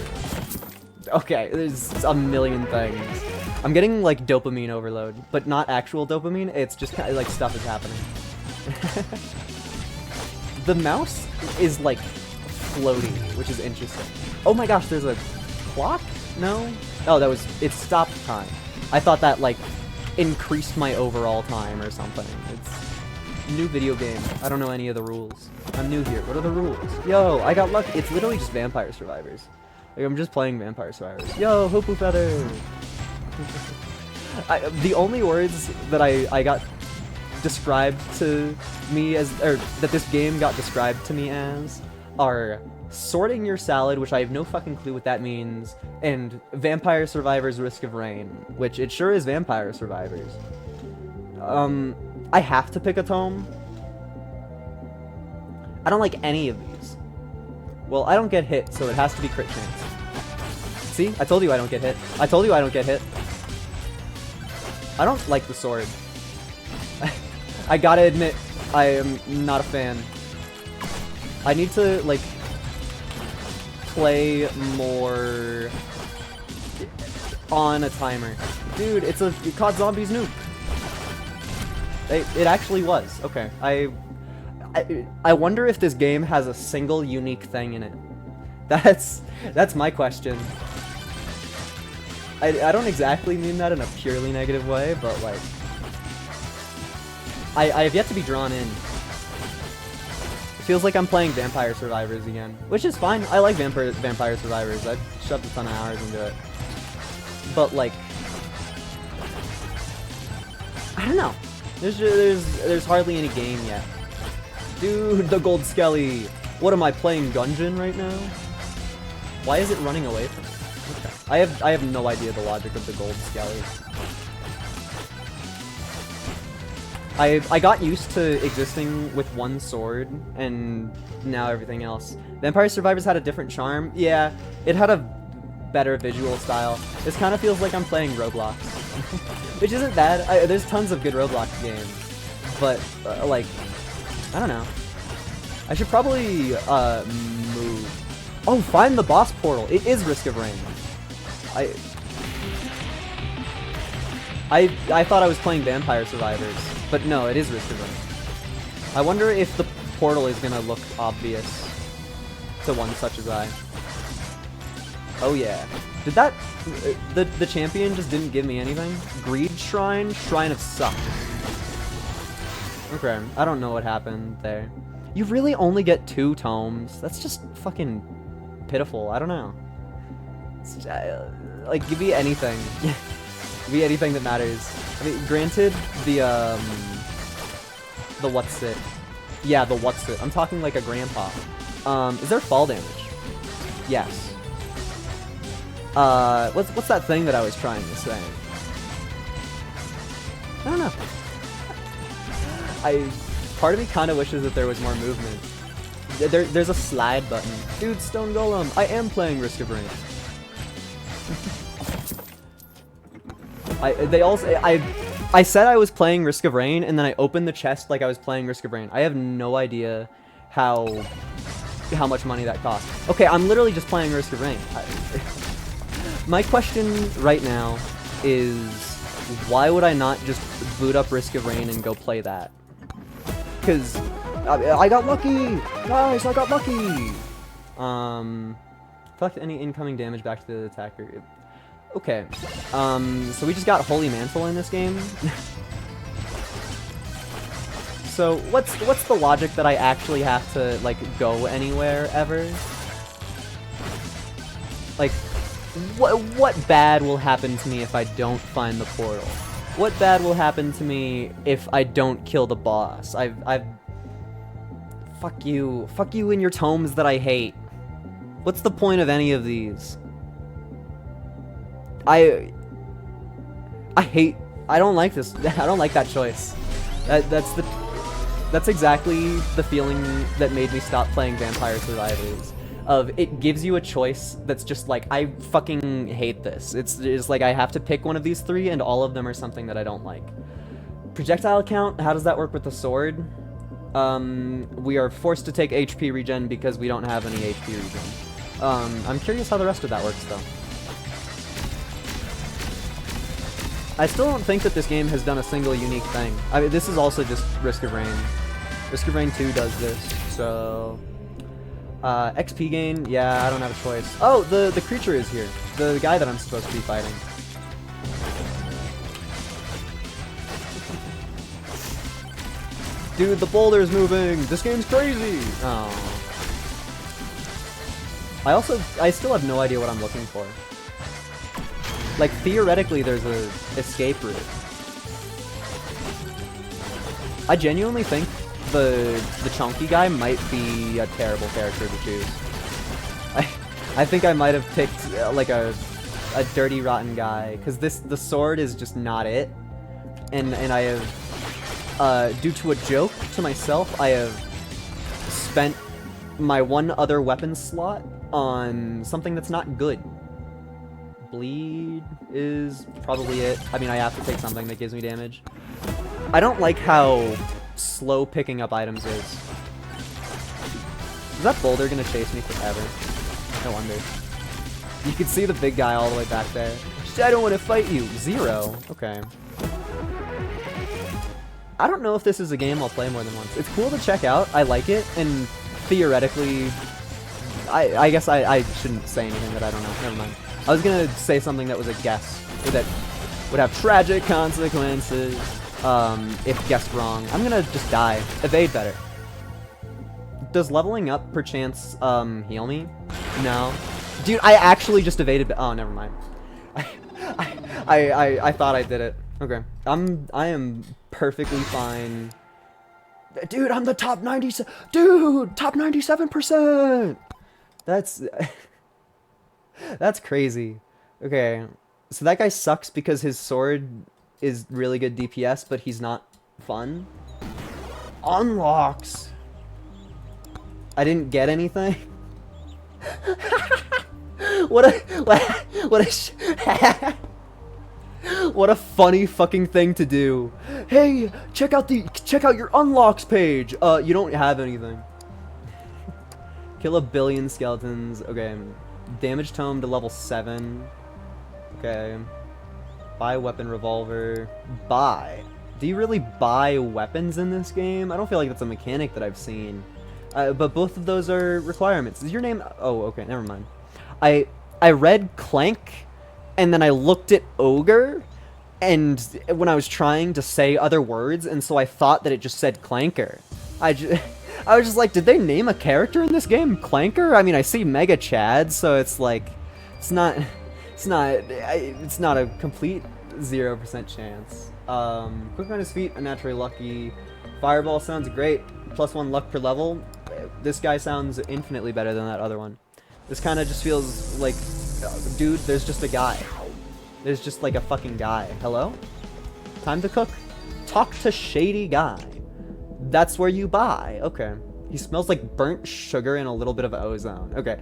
Okay, there's a million things. I'm getting like dopamine overload, but not actual dopamine. It's just kind of like stuff is happening. The mouse is like floaty, which is interesting. Oh my gosh, there's a clock? No? Oh, it stopped time. I thought that like increased my overall time or something. It's new video game. I don't know any of the rules. I'm new here. What are the rules? Yo, I got lucky. It's literally just Vampire Survivors. Like, I'm just playing Vampire Survivors. Yo, Hoopu Feather! The only words that I got described to me as, or that this game got described to me as, are sorting your salad, which I have no fucking clue what that means, and Vampire Survivors Risk of Rain, which it sure is Vampire Survivors. I have to pick a tome. I don't like any of these. Well, I don't get hit, so it has to be crit chance. See? I told you I don't get hit. I told you I don't get hit. I don't like the sword. I gotta admit, I am not a fan. I need to, like, play more on a timer. Dude, it caught zombies nuke. It actually was. Okay. I wonder if this game has a single unique thing in it. That's my question. I don't exactly mean that in a purely negative way, but like I have yet to be drawn in. It feels like I'm playing Vampire Survivors again, which is fine. I like Vampire Survivors. I've shoved a ton of hours into it. But like, I don't know. There's hardly any game yet. Dude, the gold skelly. What am I playing, Gungeon right now? Why is it running away from me? Okay. I have no idea the logic of the gold skelly. I got used to existing with one sword, and now everything else. Vampire Survivors had a different charm. Yeah, it had a better visual style. This kind of feels like I'm playing Roblox. Which isn't bad. There's tons of good Roblox games. But, like, I don't know. I should probably, move. Oh, find the boss portal. It is Risk of Rain. I thought I was playing Vampire Survivors, but no, it is Risk of Rain. I wonder if the portal is gonna look obvious to one such as I. Oh yeah. Did that... The champion just didn't give me anything? Greed Shrine? Shrine of Suck. Okay, I don't know what happened there. You really only get 2 tomes? That's just fucking pitiful. I don't know. It's, like, give me anything. Give me anything that matters. I mean, granted, the what's it? Yeah, the what's it. I'm talking like a grandpa. Is there fall damage? Yes. What's that thing that I was trying to say? I don't know. Part of me kind of wishes that there was more movement. There's a slide button. Dude, Stone Golem, I am playing Risk of Rain. I said I was playing Risk of Rain, and then I opened the chest like I was playing Risk of Rain. I have no idea how much money that cost. Okay, I'm literally just playing Risk of Rain. My question right now is, why would I not just boot up Risk of Rain and go play that? Because I got lucky! Guys, I got lucky! Collect any incoming damage back to the attacker. Okay. So we just got Holy Mantle in this game. So what's the logic that I actually have to, like, go anywhere ever? Like, what bad will happen to me if I don't find the portal? What bad will happen to me if I don't kill the boss? Fuck you and your tomes that I hate. What's the point of any of these? I don't like this. I don't like that choice. That's exactly the feeling that made me stop playing Vampire Survivors. It gives you a choice that's just like, I fucking hate this. It's like I have to pick one of these 3, and all of them are something that I don't like. Projectile count, how does that work with the sword? We are forced to take HP regen because we don't have any HP regen. I'm curious how the rest of that works, though. I still don't think that this game has done a single unique thing. I mean, this is also just Risk of Rain. Risk of Rain 2 does this, so... XP gain? Yeah, I don't have a choice. Oh, the creature is here. The guy that I'm supposed to be fighting. Dude, the boulder's moving! This game's crazy! Oh. I still have no idea what I'm looking for. Like, theoretically, there's a escape route. I genuinely think the chunky guy might be a terrible character to choose. I think I might have picked like a dirty rotten guy, because the sword is just not it, and I have due to a joke to myself, I have spent my one other weapon slot on something that's not good. Bleed is probably it. I mean, I have to take something that gives me damage. I don't like how slow picking up items is. Is that boulder gonna chase me forever? No wonder. You can see the big guy all the way back there. I don't want to fight you. 0. Okay. I don't know if this is a game I'll play more than once. It's cool to check out. I like it, and theoretically, I guess I shouldn't say anything that I don't know. Never mind. I was gonna say something that was a guess, that would have tragic consequences if guessed wrong. I'm gonna just die. Evade better. Does leveling up perchance heal me? No. Dude, I actually just evaded. Oh, never mind. I thought I did it. Okay. I am perfectly fine. Dude, I'm the top 97. Dude, top 97%. That's that's crazy. Okay. So that guy sucks because his sword is really good DPS, but he's not fun. Unlocks. I didn't get anything. What a funny fucking thing to do. Hey, check out your unlocks page. You don't have anything. Kill a billion skeletons. Okay. Damage tome to level 7. Okay. Buy weapon revolver. Buy. Do you really buy weapons in this game? I don't feel like that's a mechanic that I've seen. But both of those are requirements. Is your name? Oh, okay. Never mind. I read Clank, and then I looked at Ogre, and when I was trying to say other words, and so I thought that it just said Clanker. I was just like, did they name a character in this game Clanker? I mean, I see Mega Chad, so it's like, it's not a complete 0% chance. Quick on his feet, unnaturally lucky. Fireball sounds great. +1 luck per level. This guy sounds infinitely better than that other one. This kind of just feels like, dude, there's just a guy. There's just like a fucking guy. Hello? Time to cook. Talk to shady guy. That's where you buy. Okay. He smells like burnt sugar and a little bit of ozone. Okay.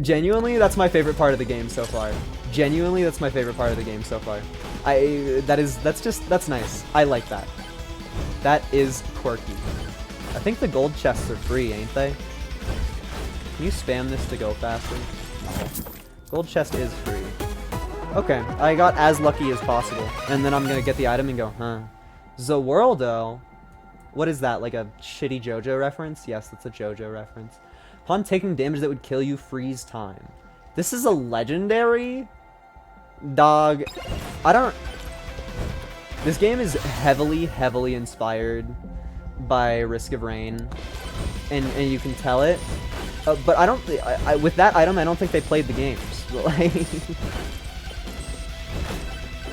Genuinely, that's my favorite part of the game so far. Genuinely, that's my favorite part of the game so far. That's nice. I like that. That is quirky. I think the gold chests are free, ain't they? Can you spam this to go faster? No. Gold chest is free. Okay, I got as lucky as possible. And then I'm gonna get the item and go, huh. Zaworldo? What is that, like a shitty JoJo reference? Yes, that's a JoJo reference. Upon taking damage that would kill you, freeze time. This is a legendary? Dog. I don't... This game is heavily inspired by Risk of Rain. And you can tell it. But I don't... with that item, I don't think they played the games. Like...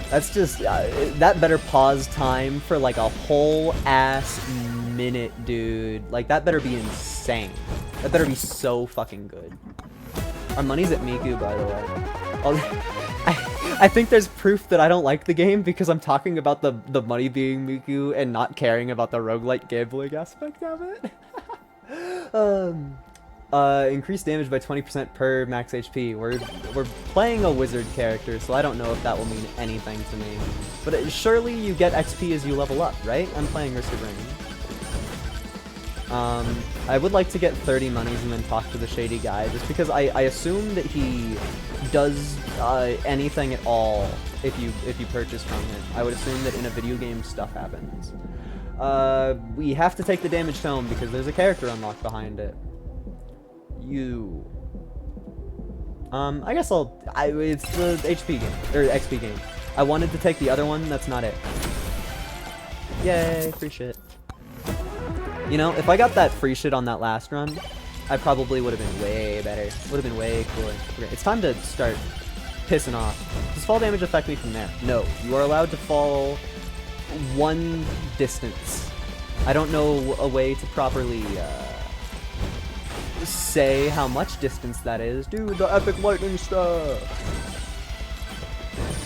That's just... that better pause time for like a whole ass minute, dude. Like, that better be insane. That better be so fucking good. Our money's at Miku, by the way. I think there's proof that I don't like the game because I'm talking about the money being Miku and not caring about the roguelike gambling aspect of it. Increased damage by 20% per max HP. We're playing a wizard character, so I don't know if that will mean anything to me. But surely you get XP as you level up, right? I'm playing Risk of Rain. I would like to get 30 monies and then talk to the shady guy, just because I assume that he does anything at all if you purchase from him. I would assume that in a video game stuff happens. We have to take the damage tome because there's a character unlocked behind it. You. I guess it's the HP game, or XP game. I wanted to take the other one, that's not it. Yay, free shit. You know, if I got that free shit on that last run, I probably would have been way better. Would have been way cooler. Okay, it's time to start pissing off. Does fall damage affect me from there? No. You are allowed to fall one distance. I don't know a way to properly say how much distance that is. Dude, the epic lightning stuff!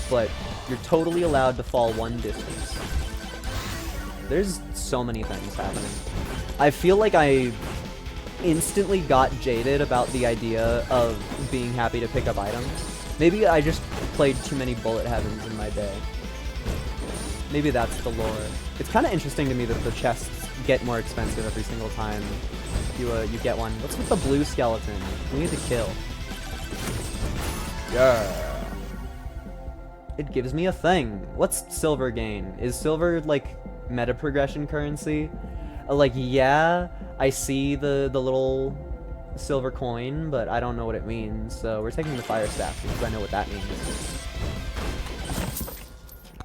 But you're totally allowed to fall one distance. There's so many things happening. I feel like I instantly got jaded about the idea of being happy to pick up items. Maybe I just played too many bullet heavens in my day. Maybe that's the lore. It's kind of interesting to me that the chests get more expensive every single time you get one. What's with the blue skeleton? We need to kill. Yeah. It gives me a thing. What's silver gain? Is silver like meta progression currency? Like, yeah, I see the little silver coin, but I don't know what it means. So we're taking the fire staff because I know what that means.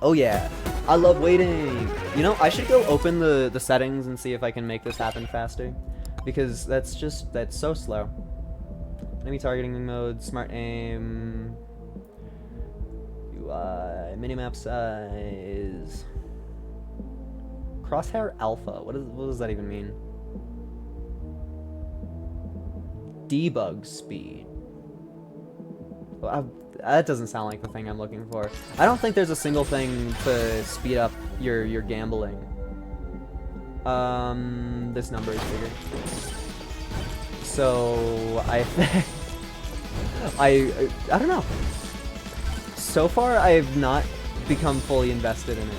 Oh yeah, I love waiting. You know, I should go open the settings and see if I can make this happen faster, because that's so slow. Enemy targeting mode, smart aim, UI, minimap size, crosshair alpha. What does that even mean? Debug speed. That doesn't sound like the thing I'm looking for. I don't think there's a single thing to speed up your gambling. This number is bigger. So I don't know. So far, I've not become fully invested in it.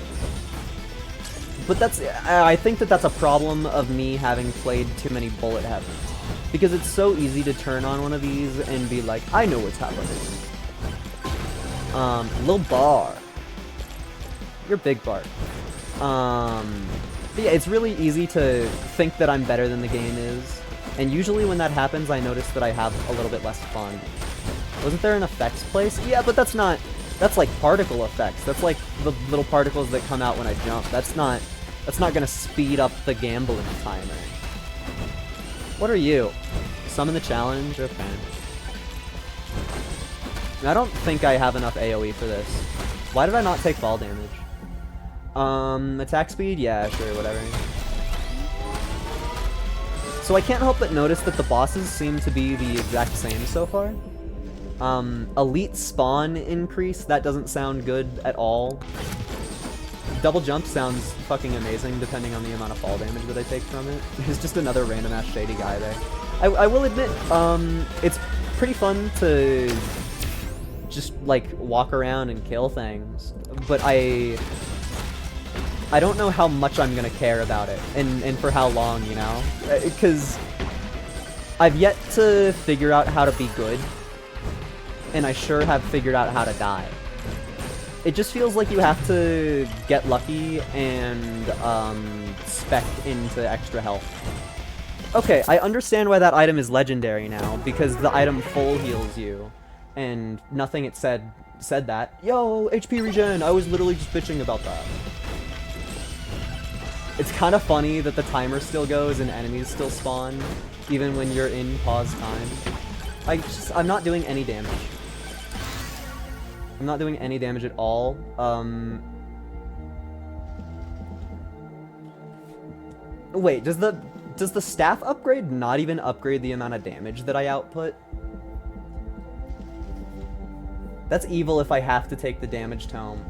But I think that's a problem of me having played too many bullet heavens. Because it's so easy to turn on one of these and be like, I know what's happening. Little bar. You're big bar. Yeah, it's really easy to think that I'm better than the game is. And usually when that happens, I notice that I have a little bit less fun. Wasn't there an effects place? Yeah, but that's like particle effects. That's like the little particles that come out when I jump. That's not gonna speed up the gambling timer. What are you? Summon the challenge? Okay. I don't think I have enough AoE for this. Why did I not take fall damage? Attack speed? Yeah, sure, whatever. So I can't help but notice that the bosses seem to be the exact same so far. Elite spawn increase, that doesn't sound good at all. Double jump sounds fucking amazing depending on the amount of fall damage that I take from it. There's just another random ass shady guy there. I will admit, it's pretty fun to just like walk around and kill things, but I don't know how much I'm gonna care about it and for how long, you know? Because I've yet to figure out how to be good, and I sure have figured out how to die. It just feels like you have to get lucky and spec into extra health. Okay, I understand why that item is legendary now, because the item full heals you, and nothing it said that. Yo, HP regen! I was literally just bitching about that. It's kind of funny that the timer still goes and enemies still spawn, even when you're in pause time. I'm not doing any damage. I'm not doing any damage at all. Wait, does the staff upgrade not even upgrade the amount of damage that I output? That's evil if I have to take the damage tome.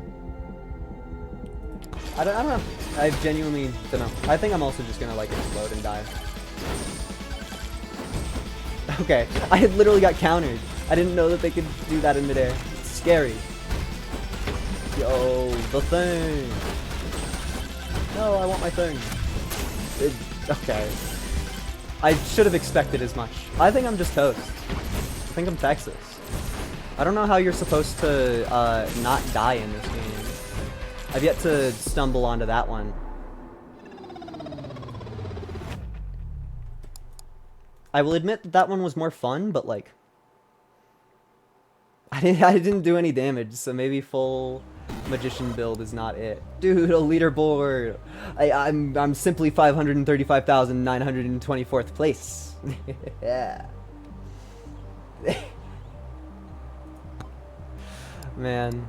I don't know. I genuinely don't know. I think I'm also just gonna like explode and die. Okay, I had literally got countered. I didn't know that they could do that in midair. It's scary. Yo, the thing. No, I want my thing. Okay. I should have expected as much. I think I'm just toast. I think I'm Texas. I don't know how you're supposed to not die in this game. I've yet to stumble onto that one. I will admit that one was more fun, but like I didn't do any damage, so maybe full magician build is not it. Dude, a leaderboard. I'm simply 535,924th place. Yeah. Man.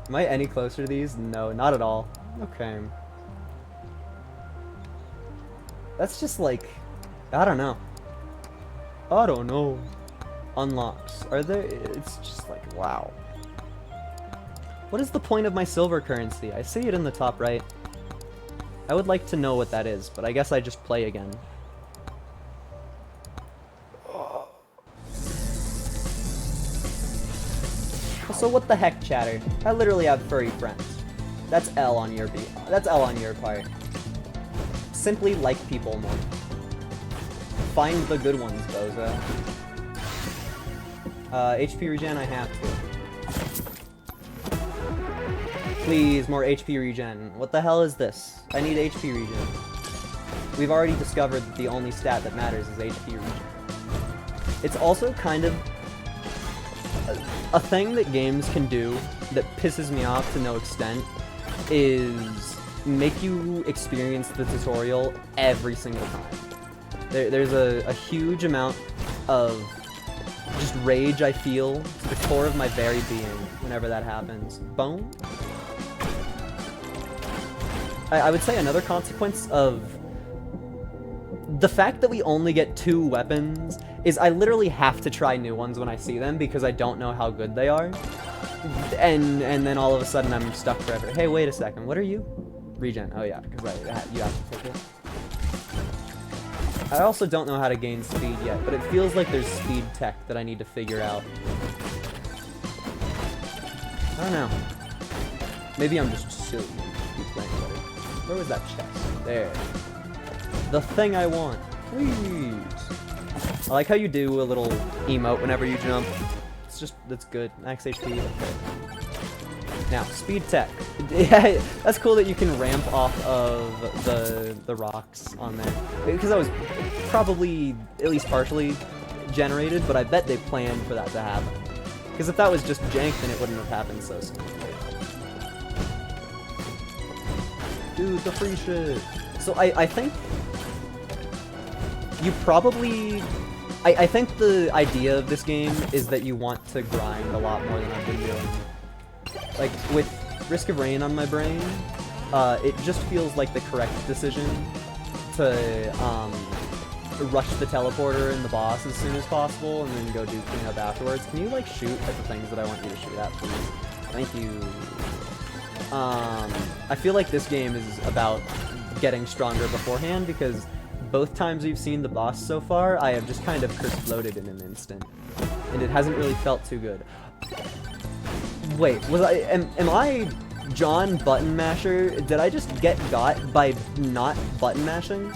Am I any closer to these? No, not at all. Okay. That's just like, I don't know. I don't know. Unlocks. Are there? It's just like, wow. What is the point of my silver currency? I see it in the top right. I would like to know what that is, but I guess I just play again. So what the heck, chatter? I literally have furry friends. That's L on your That's L on your part. Simply like people more. Find the good ones, bozo. HP regen, I have to. Please, more HP regen. What the hell is this? I need HP regen. We've already discovered that the only stat that matters is HP regen. It's also kind of a thing that games can do that pisses me off to no extent is make you experience the tutorial every single time. There's a huge amount of just rage I feel to the core of my very being whenever that happens. Bone? I would say another consequence of the fact that we only get 2 weapons is I literally have to try new ones when I see them because I don't know how good they are. And then all of a sudden I'm stuck forever. Hey, wait a second. What are you? Regen. Oh yeah, because you have to take it. I also don't know how to gain speed yet, but it feels like there's speed tech that I need to figure out. I don't know. Maybe I'm just silly and keep playing better. Where was that chest? There. The thing I want. Please. I like how you do a little emote whenever you jump. It's just, that's good. Max HP, okay. Now, speed tech. That's cool that you can ramp off of the rocks on there. Because that was probably, at least partially, generated, but I bet they planned for that to happen. Because if that was just jank, then it wouldn't have happened so soon. Dude, the free shit. So I think you probably... I think the idea of this game is that you want to grind a lot more than I've been doing. Like, with Risk of Rain on my brain, it just feels like the correct decision to rush the teleporter and the boss as soon as possible and then go do cleanup afterwards. Can you, like, shoot at the things that I want you to shoot at, please? Thank you. I feel like this game is about getting stronger beforehand because both times we've seen the boss so far, I have just kind of exploded in an instant. And it hasn't really felt too good. Wait, am I John Button Masher? Did I just get got by not button mashing?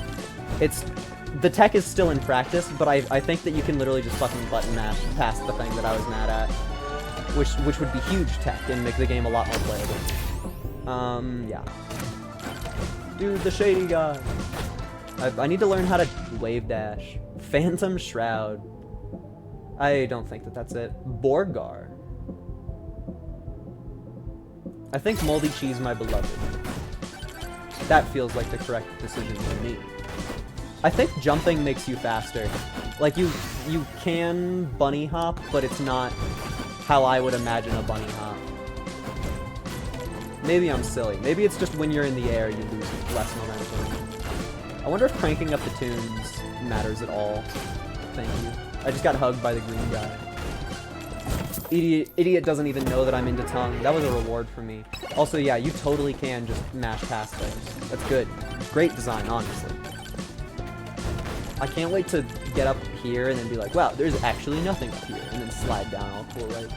The tech is still in practice, but I think that you can literally just fucking button mash past the thing that I was mad at. Which would be huge tech and make the game a lot more playable. Yeah. Dude, the shady guy. I need to learn how to wave dash. Phantom Shroud. I don't think that that's it. Borgar. I think Moldy Cheese, my beloved. That feels like the correct decision to me. I think jumping makes you faster. Like, you can bunny hop, but it's not how I would imagine a bunny hop. Maybe I'm silly. Maybe it's just when you're in the air, you lose less momentum. I wonder if cranking up the tunes matters at all. Thank you. I just got hugged by the green guy. Idiot doesn't even know that I'm into tongue. That was a reward for me. Also, yeah, you totally can just mash past those. That's good. Great design, honestly. I can't wait to get up here and then be like, wow, there's actually nothing up here, and then slide down all cool, right?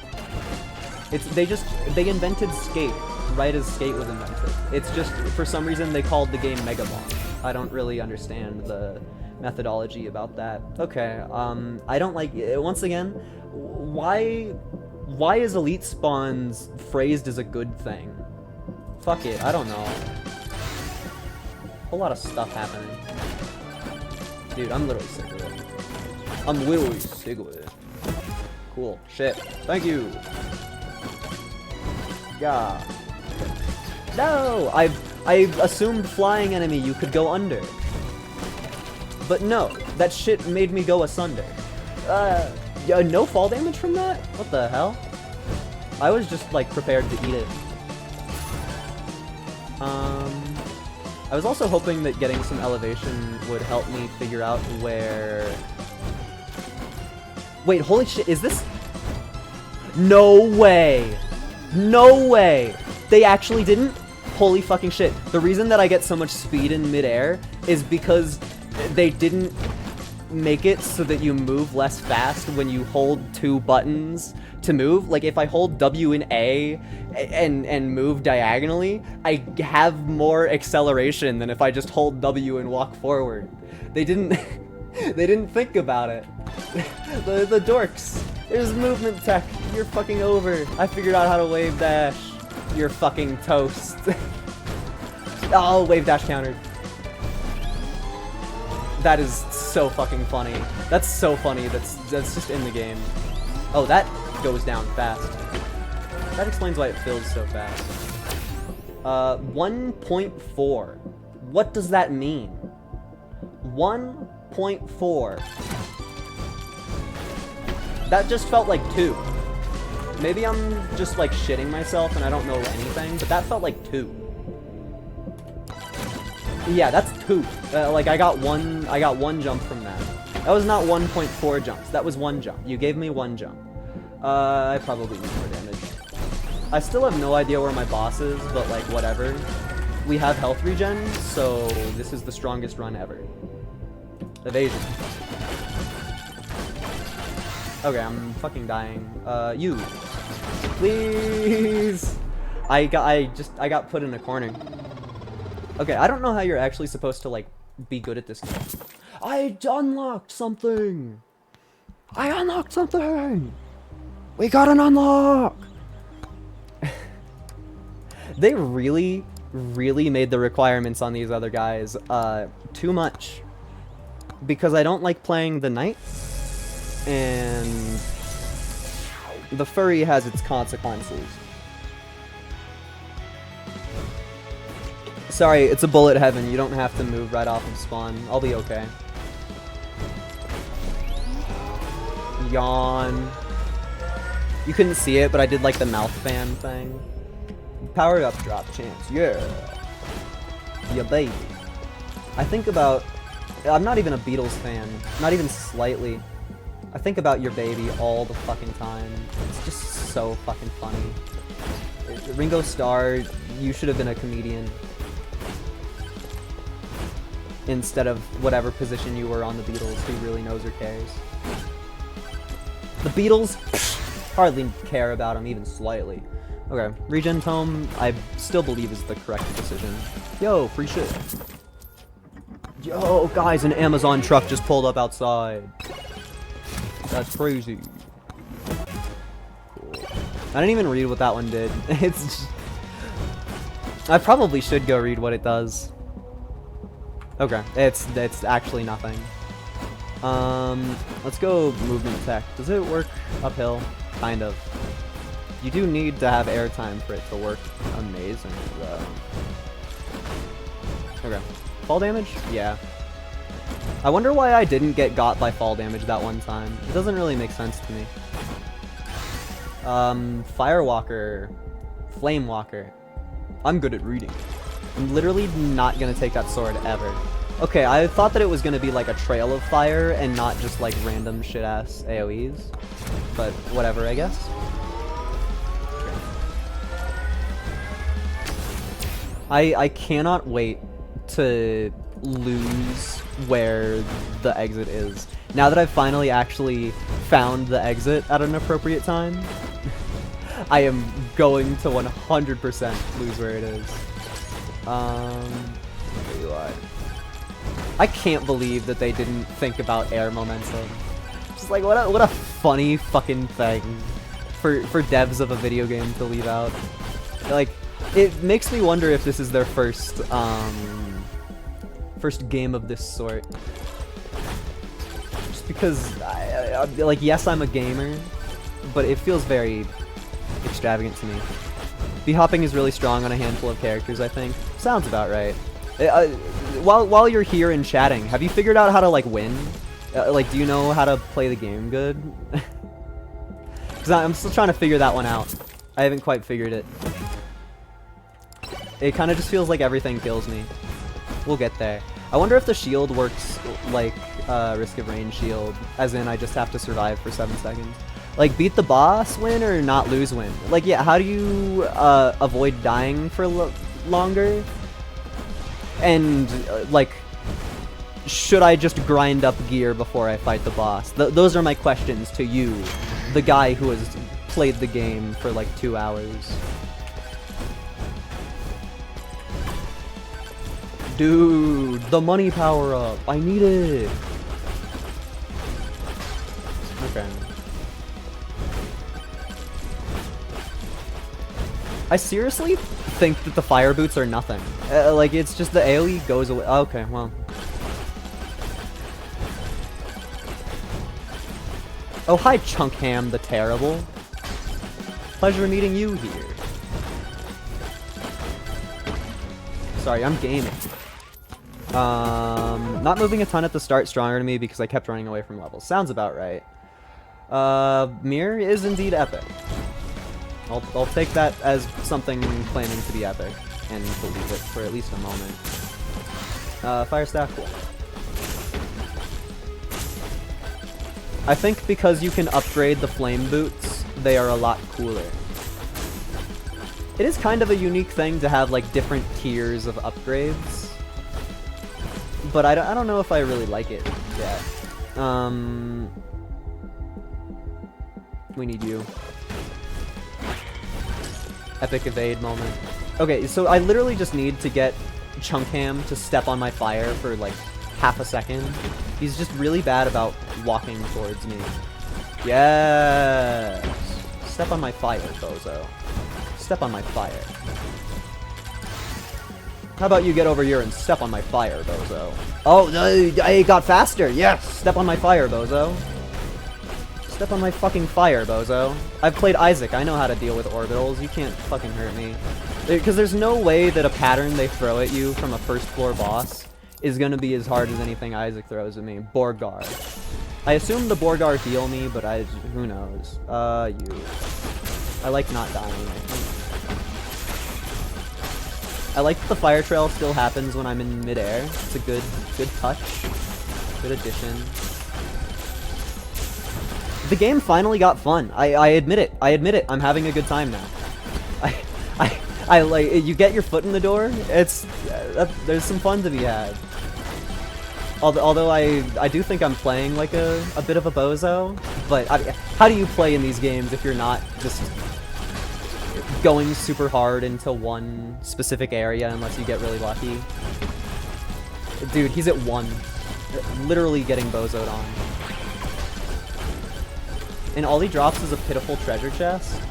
They invented Skate right as Skate was invented. It's just, for some reason, they called the game Megabonk. I don't really understand the methodology about that. Okay, I don't like, once again, why is Elite Spawns phrased as a good thing? Fuck it, I don't know. A whole lot of stuff happening. Dude, I'm literally sick of it. I'm literally sick of it. Cool. Shit. Thank you. Yeah. No! I assumed flying enemy you could go under. But no, that shit made me go asunder. No fall damage from that? What the hell? I was just, like, prepared to eat it. I was also hoping that getting some elevation would help me figure out where... Wait, holy shit, is this... No way! No way! They actually didn't? Holy fucking shit. The reason that I get so much speed in midair is because they didn't make it so that you move less fast when you hold 2 buttons to move. Like, if I hold W and A and move diagonally, I have more acceleration than if I just hold W and walk forward. They didn't they didn't think about it. The dorks. There's movement tech. You're fucking over. I figured out how to wave dash. You're fucking toast. Oh, wave dash countered. That is so fucking funny. That's so funny. That's just in the game. Oh, that goes down fast. That explains why it fills so fast. 1.4. What does that mean? 1.4. That just felt like 2. Maybe I'm just like shitting myself and I don't know anything, but that felt like 2. Yeah, that's 2. Like I got one jump from that. That was not 1.4 jumps. That was 1 jump. You gave me 1 jump. I probably need more damage. I still have no idea where my boss is, but like whatever. We have health regen, so this is the strongest run ever. Evasion. Okay, I'm fucking dying. You. Please! I got put in a corner. Okay, I don't know how you're actually supposed to, like, be good at this game. I unlocked something! I unlocked something! We got an unlock! They really, really made the requirements on these other guys, too much. Because I don't like playing the knight, and the furry has its consequences. Sorry, it's a bullet heaven. You don't have to move right off of spawn. I'll be okay. Yawn. You couldn't see it, but I did like the mouth fan thing. Power up drop chance. Yeah. Yeah, baby. I think about... I'm not even a Beatles fan. Not even slightly. I think about your baby all the fucking time. It's just so fucking funny. Ringo Starr, you should have been a comedian. Instead of whatever position you were on the Beatles. Who really knows or cares? The Beatles hardly care about them even slightly. Okay, regen tome, I still believe is the correct decision. Yo, free shit. Yo, guys, an Amazon truck just pulled up outside. That's crazy. Cool. I didn't even read what that one did. It's just... I probably should go read what it does. Okay, it's actually nothing. Let's go movement tech. Does it work uphill? Kind of. You do need to have airtime for it to work amazing, though. Okay. Fall damage? Yeah. I wonder why I didn't get got by fall damage that one time. It doesn't really make sense to me. Firewalker. Flamewalker. I'm good at reading. I'm literally not gonna take that sword ever. Okay, I thought that it was gonna be like a trail of fire and not just like random shit-ass AoEs. But whatever, I guess. I cannot wait to lose where the exit is. Now that I've finally actually found the exit at an appropriate time, I am going to 100% lose where it is. Where you are. I can't believe that they didn't think about air momentum. Just like, what a funny fucking thing for devs of a video game to leave out. Like, it makes me wonder if this is their first game of this sort. Just because, like, yes, I'm a gamer, but it feels very extravagant to me. B-hopping is really strong on a handful of characters, I think. Sounds about right. While you're here and chatting, have you figured out how to, like, win? Like, do you know how to play the game good? Because I'm still trying to figure that one out. I haven't quite figured it. It kind of just feels like everything kills me. We'll get there. I wonder if the shield works like Risk of Rain shield, as in I just have to survive for 7 seconds. Like, beat the boss win or not lose win? Like, yeah, how do you avoid dying for longer? And, like, should I just grind up gear before I fight the boss? Those are my questions to you, the guy who has played the game for like 2 hours. Dude, the money power-up. I need it. Okay. I seriously think that the fire boots are nothing. Like, it's just the AoE goes away. Okay, well. Oh, hi, Chunk Ham the Terrible. Pleasure meeting you here. Sorry, I'm gaming. Not moving a ton at the start stronger to me because I kept running away from levels. Sounds about right. Mirror is indeed epic. I'll take that as something claiming to be epic and believe it for at least a moment. Fire staff, cool. I think because you can upgrade the flame boots, they are a lot cooler. It is kind of a unique thing to have like different tiers of upgrades, but I don't know if I really like it yet. We need you. Epic evade moment. Okay, so I literally just need to get Chunkham to step on my fire for like half a second. He's just really bad about walking towards me. Yes! Step on my fire, bozo. Step on my fire. How about you get over here and step on my fire, bozo? Oh, I got faster! Yes! Step on my fire, bozo. Step on my fucking fire, bozo. I've played Isaac. I know how to deal with orbitals. You can't fucking hurt me. Because there's no way that a pattern they throw at you from a first floor boss is gonna be as hard as anything Isaac throws at me. Borgar. I assume the Borgar heal me, but who knows? You. I like not dying. I like that the fire trail still happens when I'm in midair. It's a good touch. Good addition. The game finally got fun. I admit it. I admit it. I'm having a good time now. I like, you get your foot in the door. It's there's some fun to be had. Although I do think I'm playing like a bit of a bozo, but how do you play in these games if you're not just going super hard into one specific area unless you get really lucky? Dude, he's at 1. Literally getting bozoed on. And all he drops is a pitiful treasure chest?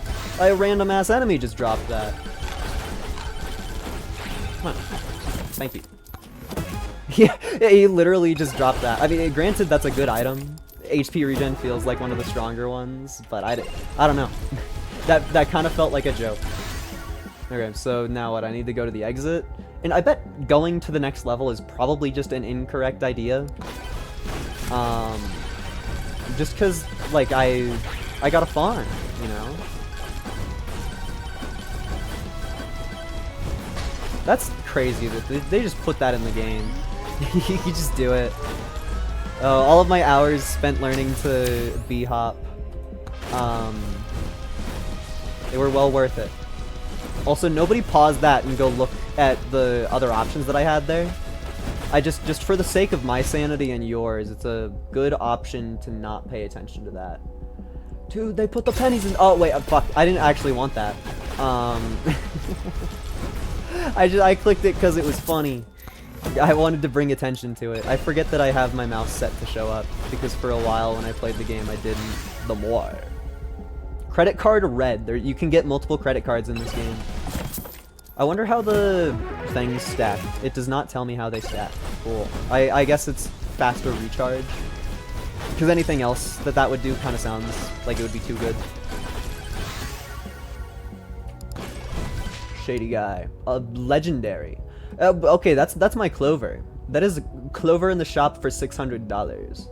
A random ass enemy just dropped that. Come on. Thank you. Yeah, he literally just dropped that. I mean, granted, that's a good item. HP regen feels like one of the stronger ones, but I don't know. That kind of felt like a joke. Okay, so now what? I need to go to the exit? And I bet going to the next level is probably just an incorrect idea. Just cause, like, I got a farm, you know? That's crazy that they just put that in the game. You just do it. All of my hours spent learning to B-hop, they were well worth it. Also, nobody pause that and go look at the other options that I had there. I just for the sake of my sanity and yours, it's a good option to not pay attention to that. Dude, they put the pennies in. Oh wait, fuck! I didn't actually want that. I clicked it because it was funny. I wanted to bring attention to it. I forget that I have my mouse set to show up because for a while when I played the game, I didn't. The more. Credit card red. There, you can get multiple credit cards in this game. I wonder how the things stack. It does not tell me how they stack. Cool. I guess it's faster recharge. Because anything else that would do kind of sounds like it would be too good. Shady guy. Legendary. Okay, that's my clover. That is clover in the shop for $600.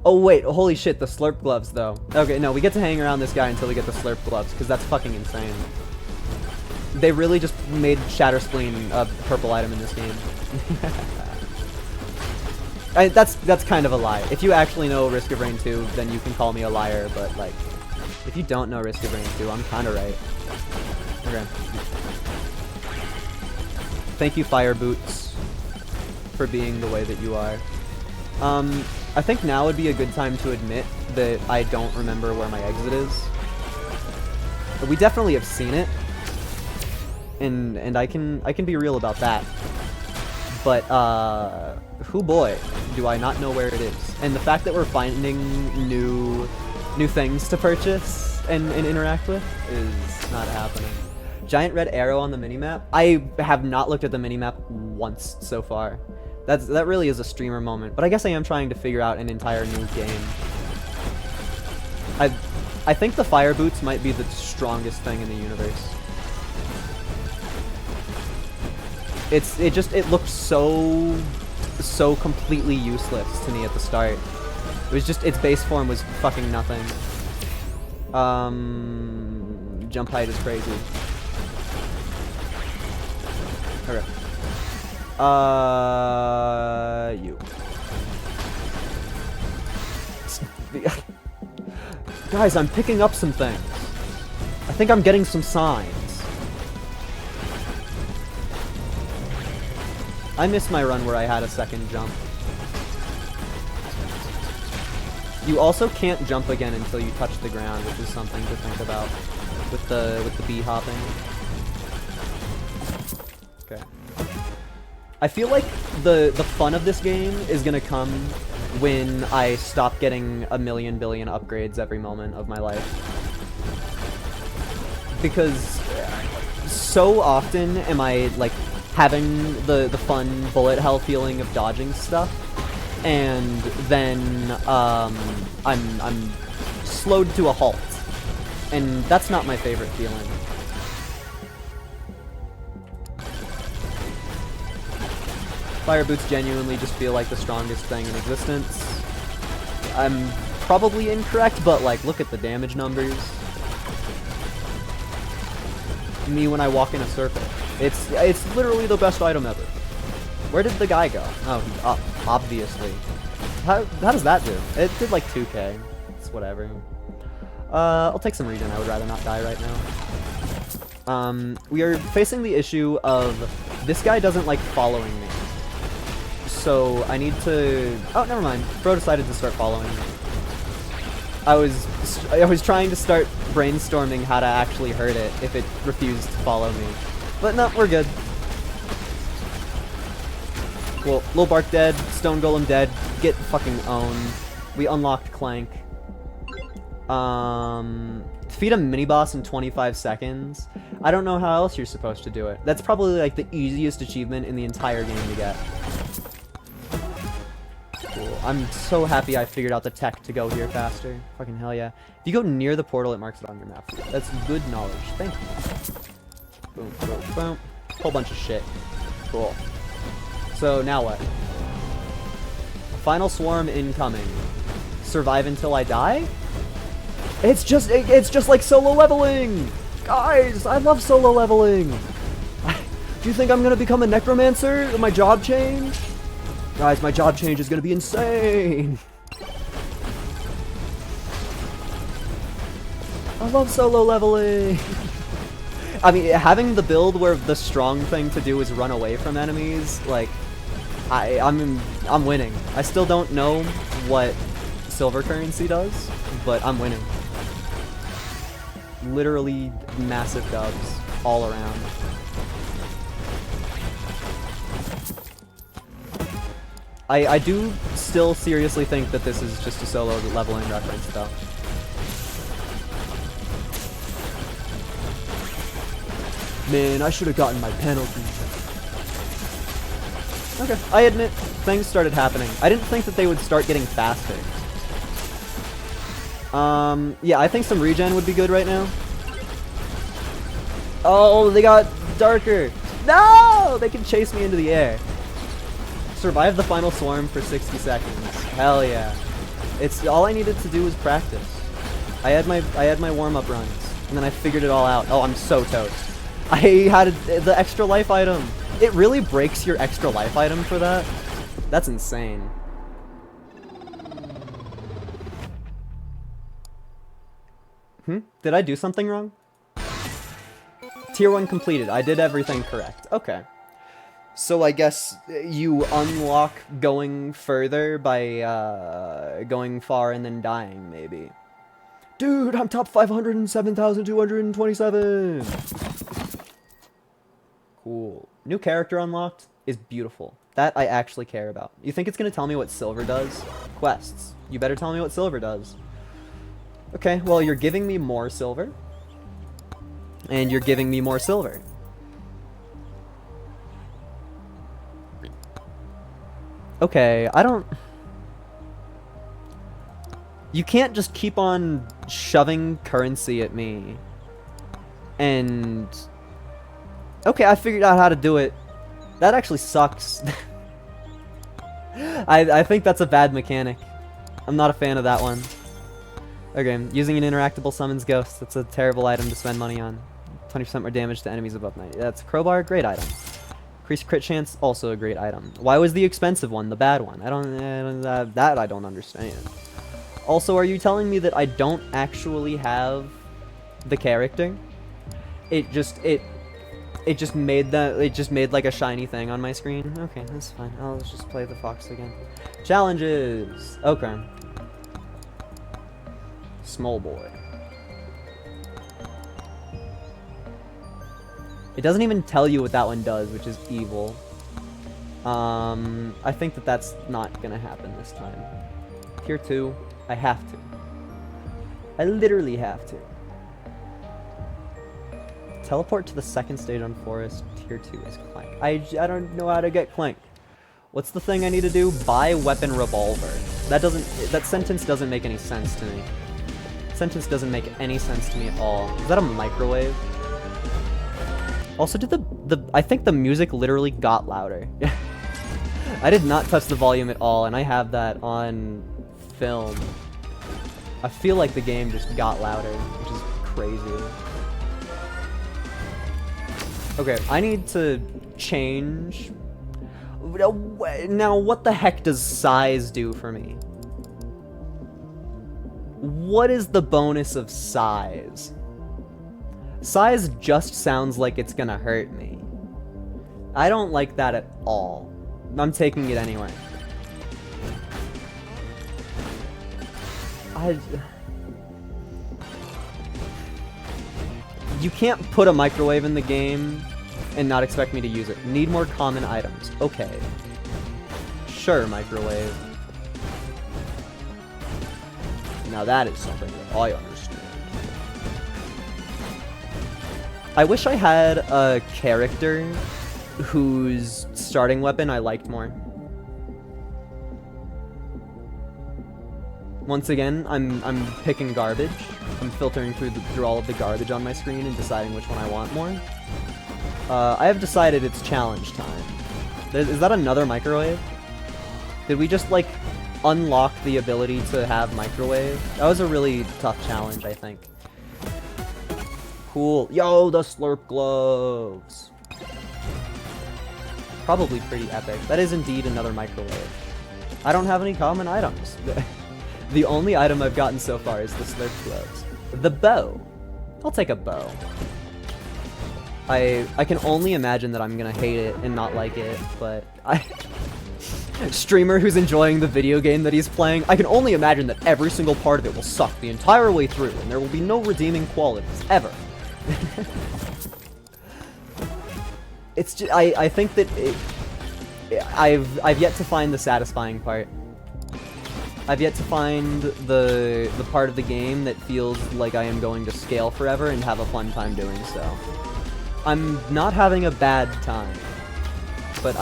Oh wait, holy shit, the slurp gloves though. Okay, no, we get to hang around this guy until we get the slurp gloves, because that's fucking insane. They really just made Shatter Spleen a purple item in this game. That's kind of a lie. If you actually know Risk of Rain 2, then you can call me a liar, but like, if you don't know Risk of Rain 2, I'm kinda right. Okay. Thank you, Fire Boots, for being the way that you are. I think now would be a good time to admit that I don't remember where my exit is. But we definitely have seen it, and I can be real about that. But who boy, do I not know where it is? And the fact that we're finding new things to purchase and interact with is not happening. Giant red arrow on the minimap. I have not looked at the minimap once so far. That really is a streamer moment. But I guess I am trying to figure out an entire new game. I think the fire boots might be the strongest thing in the universe. It looked so completely useless to me at the start. It was just, its base form was fucking nothing. Jump height is crazy. Okay. You. Guys, I'm picking up some things. I think I'm getting some signs. I missed my run where I had a second jump. You also can't jump again until you touch the ground, which is something to think about with the bee hopping. Okay. I feel like the fun of this game is gonna come when I stop getting a million billion upgrades every moment of my life. Because so often am I like having the fun bullet hell feeling of dodging stuff, and then I'm slowed to a halt, and that's not my favorite feeling. Fire boots genuinely just feel like the strongest thing in existence. I'm probably incorrect, but like, look at the damage numbers. Me when I walk in a circle. It's literally the best item ever. Where did the guy go? Oh, he's up, obviously. How does that do? It did like 2k. It's whatever. I'll take some regen. I would rather not die right now. We are facing the issue of this guy doesn't like following me. So I need to... Oh, never mind. Bro decided to start following me. I was trying to start brainstorming how to actually hurt it if it refused to follow me. But no, we're good. Cool. Lil Bark dead. Stone Golem dead. Get fucking owned. We unlocked Clank. Defeat a mini-boss in 25 seconds. I don't know how else you're supposed to do it. That's probably like the easiest achievement in the entire game to get. Cool. I'm so happy I figured out the tech to go here faster. Fucking hell yeah. If you go near the portal, it marks it on your map. That's good knowledge. Thank you. Boom, boom, boom. Whole bunch of shit. Cool. So, now what? Final swarm incoming. Survive until I die? It's just like solo leveling! Guys, I love solo leveling! Do you think I'm gonna become a necromancer? My job change? Guys, my job change is gonna be insane! I love solo leveling! I mean, having the build where the strong thing to do is run away from enemies, like, I'm winning. I still don't know what silver currency does, but I'm winning. Literally massive dubs all around. I do still seriously think that this is just a solo leveling reference, though. Man, I should have gotten my penalty. Okay, I admit, things started happening. I didn't think that they would start getting faster. Yeah, I think some regen would be good right now. Oh, they got darker. No! They can chase me into the air. Survive the final swarm for 60 seconds. Hell yeah. It's all I needed to do was practice. I had my warm-up runs, and then I figured it all out. Oh, I'm so toast. I had the extra life item. It really breaks your extra life item for that. That's insane. Did I do something wrong? Tier 1 completed. I did everything correct. Okay. So I guess you unlock going further by going far and then dying, maybe. Dude, I'm top 507,227! Cool. New character unlocked is beautiful. That I actually care about. You think it's gonna tell me what silver does? Quests. You better tell me what silver does. Okay, well, you're giving me more silver. And you're giving me more silver. Okay, I don't... You can't just keep on shoving currency at me. And... Okay, I figured out how to do it. That actually sucks. I think that's a bad mechanic. I'm not a fan of that one. Okay, using an interactable summons ghost. That's a terrible item to spend money on. 20% more damage to enemies above 90. That's a crowbar, great item. Increased crit chance, also a great item. Why was the expensive one the bad one? That I don't understand. Also, are you telling me that I don't actually have the character? It just made like a shiny thing on my screen. Okay, that's fine. I'll just play the fox again. Challenges. Okay. Small boy. It doesn't even tell you what that one does, which is evil. I think that that's not gonna happen this time. Tier 2, I have to. I literally have to. Teleport to the second stage on Forest. Tier 2 is Clank. I don't know how to get Clank. What's the thing I need to do? Buy weapon revolver. That sentence doesn't make any sense to me. Sentence doesn't make any sense to me at all. Is that a microwave? Also, I think the music literally got louder. I did not touch the volume at all, and I have that on film. I feel like the game just got louder, which is crazy. Okay, I need to change. Now, what the heck does size do for me? What is the bonus of size? Size just sounds like it's gonna hurt me. I don't like that at all. I'm taking it anyway. You can't put a microwave in the game and not expect me to use it. Need more common items. Okay. Sure, microwave. Now that is something that I understand. I wish I had a character whose starting weapon I liked more. Once again, I'm picking garbage. I'm filtering through all of the garbage on my screen and deciding which one I want more. I have decided it's challenge time. Is that another microwave? Did we just, like, unlock the ability to have microwave? That was a really tough challenge, I think. Cool. Yo, the slurp gloves! Probably pretty epic. That is indeed another microwave. I don't have any common items. The only item I've gotten so far is the slurp gloves. The bow. I'll take a bow. I can only imagine that I'm gonna hate it and not like it, but streamer who's enjoying the video game that he's playing, I can only imagine that every single part of it will suck the entire way through, and there will be no redeeming qualities, ever. It's just, I think that I've yet to find the satisfying part. I've yet to find the part of the game that feels like I am going to scale forever and have a fun time doing so. I'm not having a bad time, but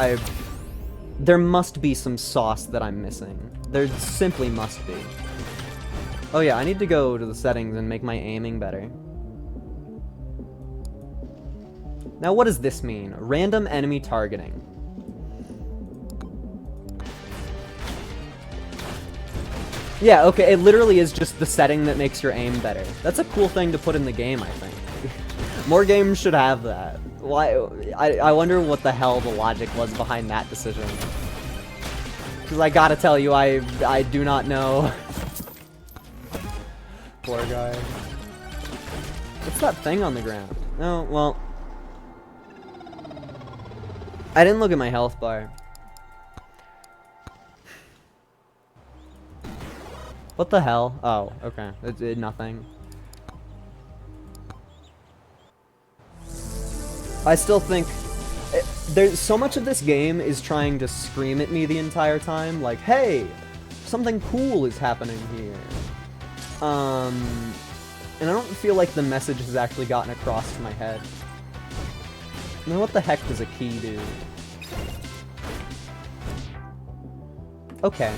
there must be some sauce that I'm missing. There simply must be. Oh yeah, I need to go to the settings and make my aiming better. Now what does this mean? Random enemy targeting. Yeah, okay, it literally is just the setting that makes your aim better. That's a cool thing to put in the game, I think. More games should have that. Why? I wonder what the hell the logic was behind that decision. Because I gotta tell you, I do not know. Poor guy. What's that thing on the ground? Oh, well. I didn't look at my health bar. What the hell? Oh, okay. It did nothing. I still think there's so much of this game is trying to scream at me the entire time, like, hey, something cool is happening here. And I don't feel like the message has actually gotten across to my head. Now what the heck does a key do? Okay.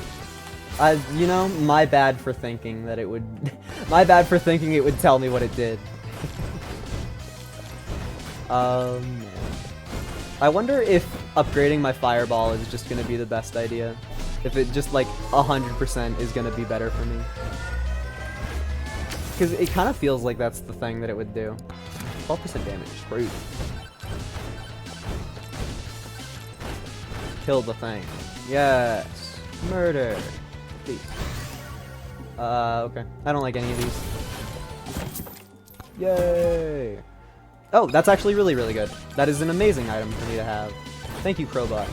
You know, my bad for thinking that it would... my bad for thinking it would tell me what it did. Man. I wonder if upgrading my fireball is just gonna be the best idea. If it just, like, 100% is gonna be better for me. Because it kind of feels like that's the thing that it would do. 12% damage. Rude. Kill the thing. Yes. Murder. Please. Okay. I don't like any of these. Yay! Oh, that's actually really, really good. That is an amazing item for me to have. Thank you, Crowbar.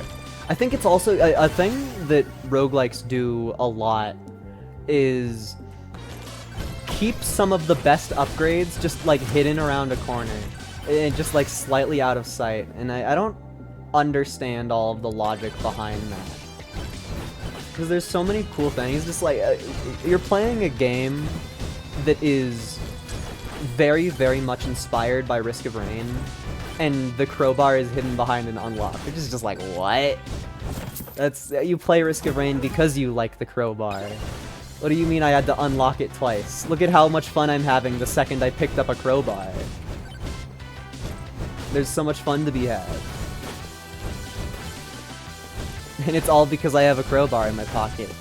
I think it's also a thing that roguelikes do a lot is keep some of the best upgrades just like hidden around a corner and just like slightly out of sight. And I don't understand all of the logic behind that. Because there's so many cool things. Just like you're playing a game that is very, very much inspired by Risk of Rain, and the crowbar is hidden behind an unlock, which is just like, what? That's you play Risk of Rain because you like the crowbar. What do you mean I had to unlock it twice? Look at how much fun I'm having the second I picked up a crowbar. There's so much fun to be had. And it's all because I have a crowbar in my pocket.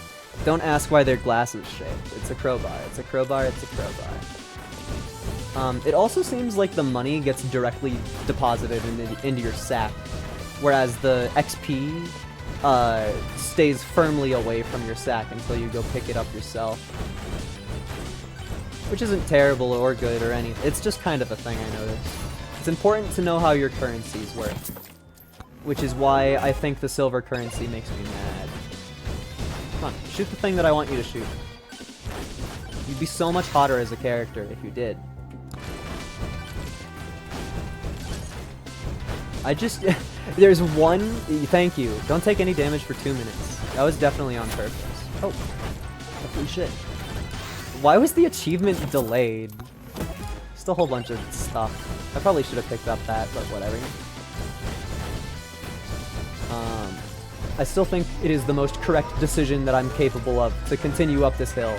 Don't ask why their glass is shaped. It's a crowbar. It's a crowbar. It's a crowbar. It also seems like the money gets directly deposited into your sack, whereas the XP stays firmly away from your sack until you go pick it up yourself. Which isn't terrible or good or anything. It's just kind of a thing I noticed. It's important to know how your currencies work, which is why I think the silver currency makes me mad. Come on, shoot the thing that I want you to shoot. You'd be so much hotter as a character if you did. I just... there's one... Thank you. Don't take any damage for 2 minutes. That was definitely on purpose. Oh. Holy shit. Why was the achievement delayed? Just a whole bunch of stuff. I probably should have picked up that, but whatever. I still think it is the most correct decision that I'm capable of to continue up this hill.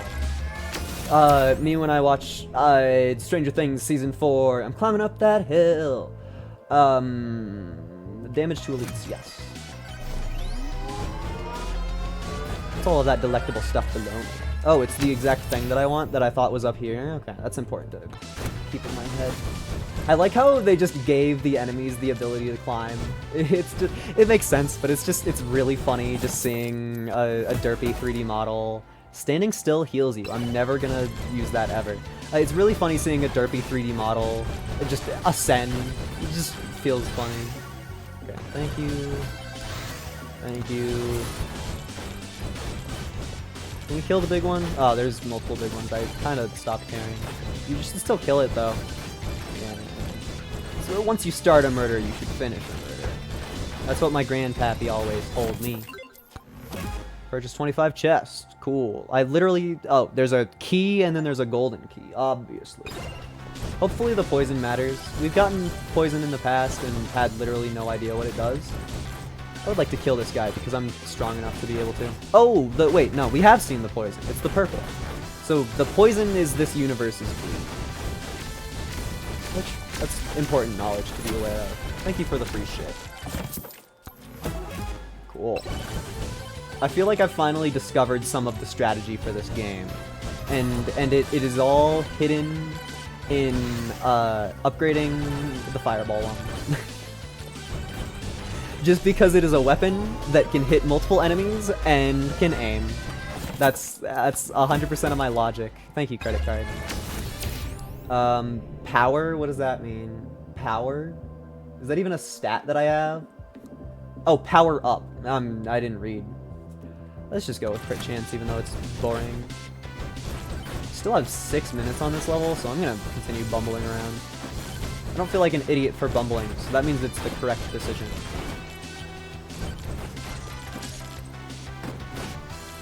Me when I watch Stranger Things Season 4, I'm climbing up that hill. Damage to elites, yes. What's all of that delectable stuff below me? Oh, it's the exact thing that I want that I thought was up here. Okay, that's important to keep in my head. I like how they just gave the enemies the ability to climb. It's just, it makes sense, but it's really funny just seeing a derpy 3D model. Standing still heals you. I'm never gonna use that ever. It's really funny seeing a derpy 3D model just ascend. It just feels funny. Okay, thank you. Thank you. Can you kill the big one? Oh, there's multiple big ones. I kind of stopped caring. You should still kill it, though. Yeah. So once you start a murder, you should finish a murder. That's what my grandpappy always told me. Purchase 25 chests. Cool. I literally... Oh, there's a key and then there's a golden key, obviously. Hopefully the poison matters. We've gotten poison in the past and had literally no idea what it does. I would like to kill this guy because I'm strong enough to be able to. Oh, wait, no, we have seen the poison. It's the purple. So the poison is this universe's key. Which, that's important knowledge to be aware of. Thank you for the free shit. Cool. I feel like I've finally discovered some of the strategy for this game. And it is all hidden in upgrading the fireball one. Just because it is a weapon that can hit multiple enemies and can aim. That's 100% of my logic. Thank you, credit card. Power? What does that mean? Power? Is that even a stat that I have? Oh, power up. I didn't read. Let's just go with crit chance, even though it's boring. Still have 6 minutes on this level, so I'm gonna continue bumbling around. I don't feel like an idiot for bumbling, so that means it's the correct decision.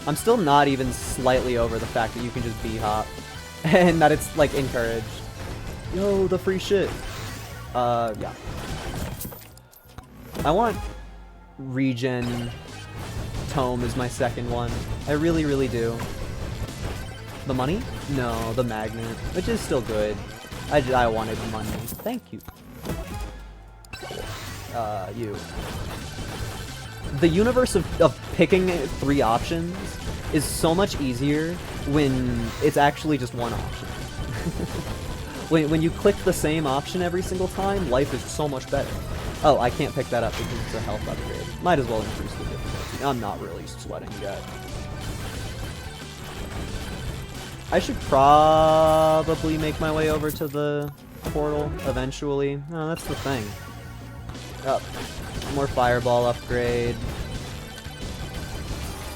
I'm still not even slightly over the fact that you can just B-hop, and that it's, like, encouraged. Yo, the free shit. Yeah. I want regen tome as my second one. I really, really do. The money? No, the magnet, which is still good. I wanted the money. Thank you. You. The universe of picking 3 options is so much easier when it's actually just one option. when you click the same option every single time, life is so much better. Oh, I can't pick that up because it's a health upgrade. Might as well increase the difficulty. I'm not really sweating yet. I should probably make my way over to the portal eventually. Oh, that's the thing. Oh, more fireball upgrade.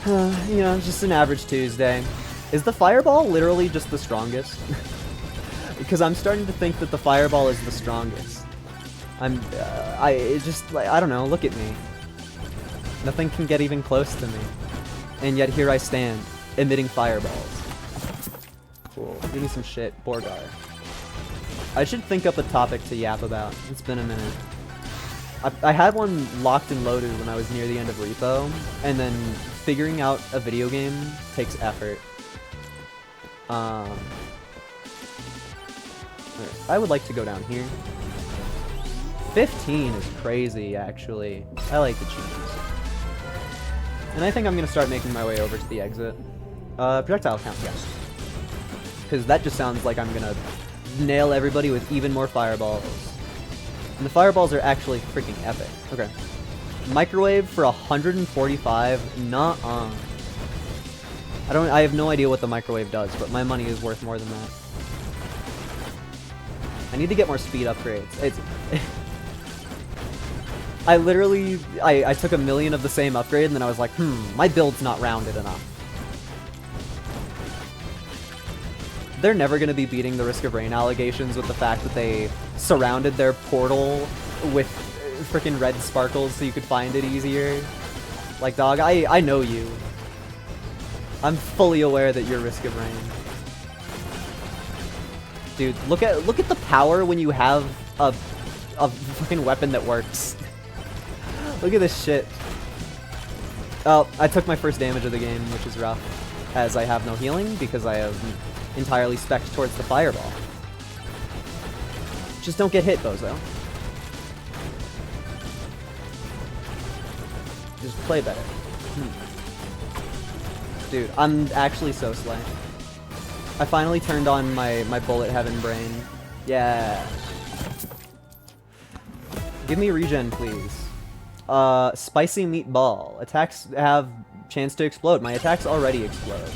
You know, just an average Tuesday. Is the fireball literally just the strongest? Because I'm starting to think that the fireball is the strongest. It's just, like, I don't know, look at me. Nothing can get even close to me. And yet here I stand, emitting fireballs. Cool. Give me some shit. Borgar. I should think up a topic to yap about. It's been a minute. I had one locked and loaded when I was near the end of Repo, and then figuring out a video game takes effort. I would like to go down here. 15 is crazy, actually. I like the cheese. And I think I'm going to start making my way over to the exit. Projectile count, yes. Because that just sounds like I'm gonna nail everybody with even more fireballs. And the fireballs are actually freaking epic. Okay. Microwave for 145? Nuh-uh. I have no idea what the microwave does, but my money is worth more than that. I need to get more speed upgrades. It's... I took a million of the same upgrade, and then I was like, my build's not rounded enough. They're never going to be beating the Risk of Rain allegations with the fact that they surrounded their portal with freaking red sparkles so you could find it easier. Like, dog, I know you. I'm fully aware that you're Risk of Rain. Dude, look at the power when you have a fucking weapon that works. Look at this shit. Oh, I took my first damage of the game, which is rough, as I have no healing because I have entirely specced towards the fireball. Just don't get hit, bozo. Just play better. Dude, I'm actually so slay. I finally turned on my bullet heaven brain. Yeah. Give me regen, please. Spicy meatball. Attacks have chance to explode. My attacks already explode.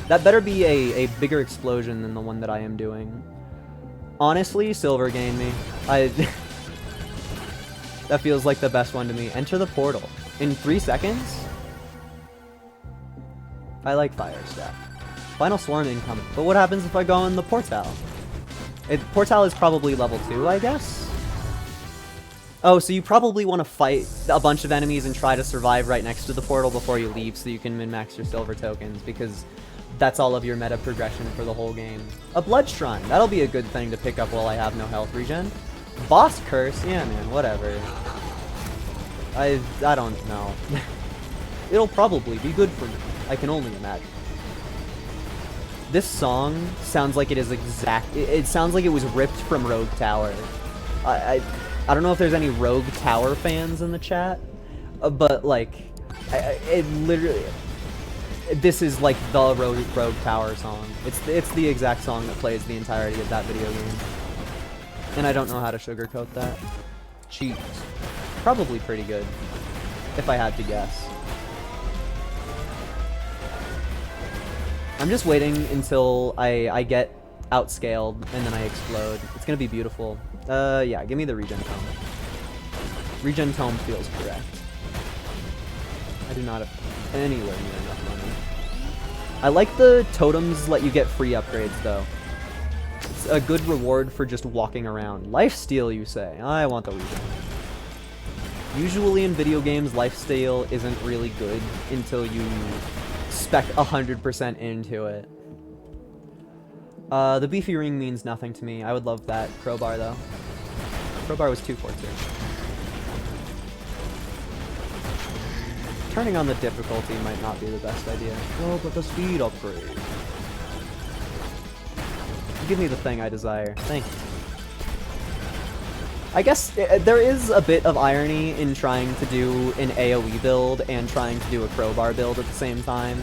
That better be a bigger explosion than the one that I am doing. Honestly, silver gained me. That feels like the best one to me. Enter the portal. In 3 seconds? I like fire stuff. Final swarm incoming. But what happens if I go in the portal? Portal is probably level 2, I guess? Oh, so you probably want to fight a bunch of enemies and try to survive right next to the portal before you leave so you can min-max your silver tokens, because that's all of your meta progression for the whole game. A blood shrine. That'll be a good thing to pick up while I have no health regen. Boss curse? Yeah, man, whatever. I don't know. It'll probably be good for me. I can only imagine. This song sounds like it is it sounds like it was ripped from Rogue Tower. I don't know if there's any Rogue Tower fans in the chat, but like, it literally, this is like the Rogue Tower song. It's the exact song that plays the entirety of that video game. And I don't know how to sugarcoat that. Cheat. Probably pretty good, if I had to guess. I'm just waiting until I get outscaled and then I explode. It's gonna be beautiful. Yeah, give me the regen tome. Regen tome feels correct. I do not have anywhere near enough money. I like the totems let you get free upgrades, though. It's a good reward for just walking around. Lifesteal, you say? I want the regen. Usually in video games, lifesteal isn't really good until you spec 100% into it. The beefy ring means nothing to me. I would love that crowbar, though. Crowbar was 242. Turning on the difficulty might not be the best idea. Oh, but the speed upgrade. Give me the thing I desire. Thank you. I guess there is a bit of irony in trying to do an AoE build and trying to do a crowbar build at the same time.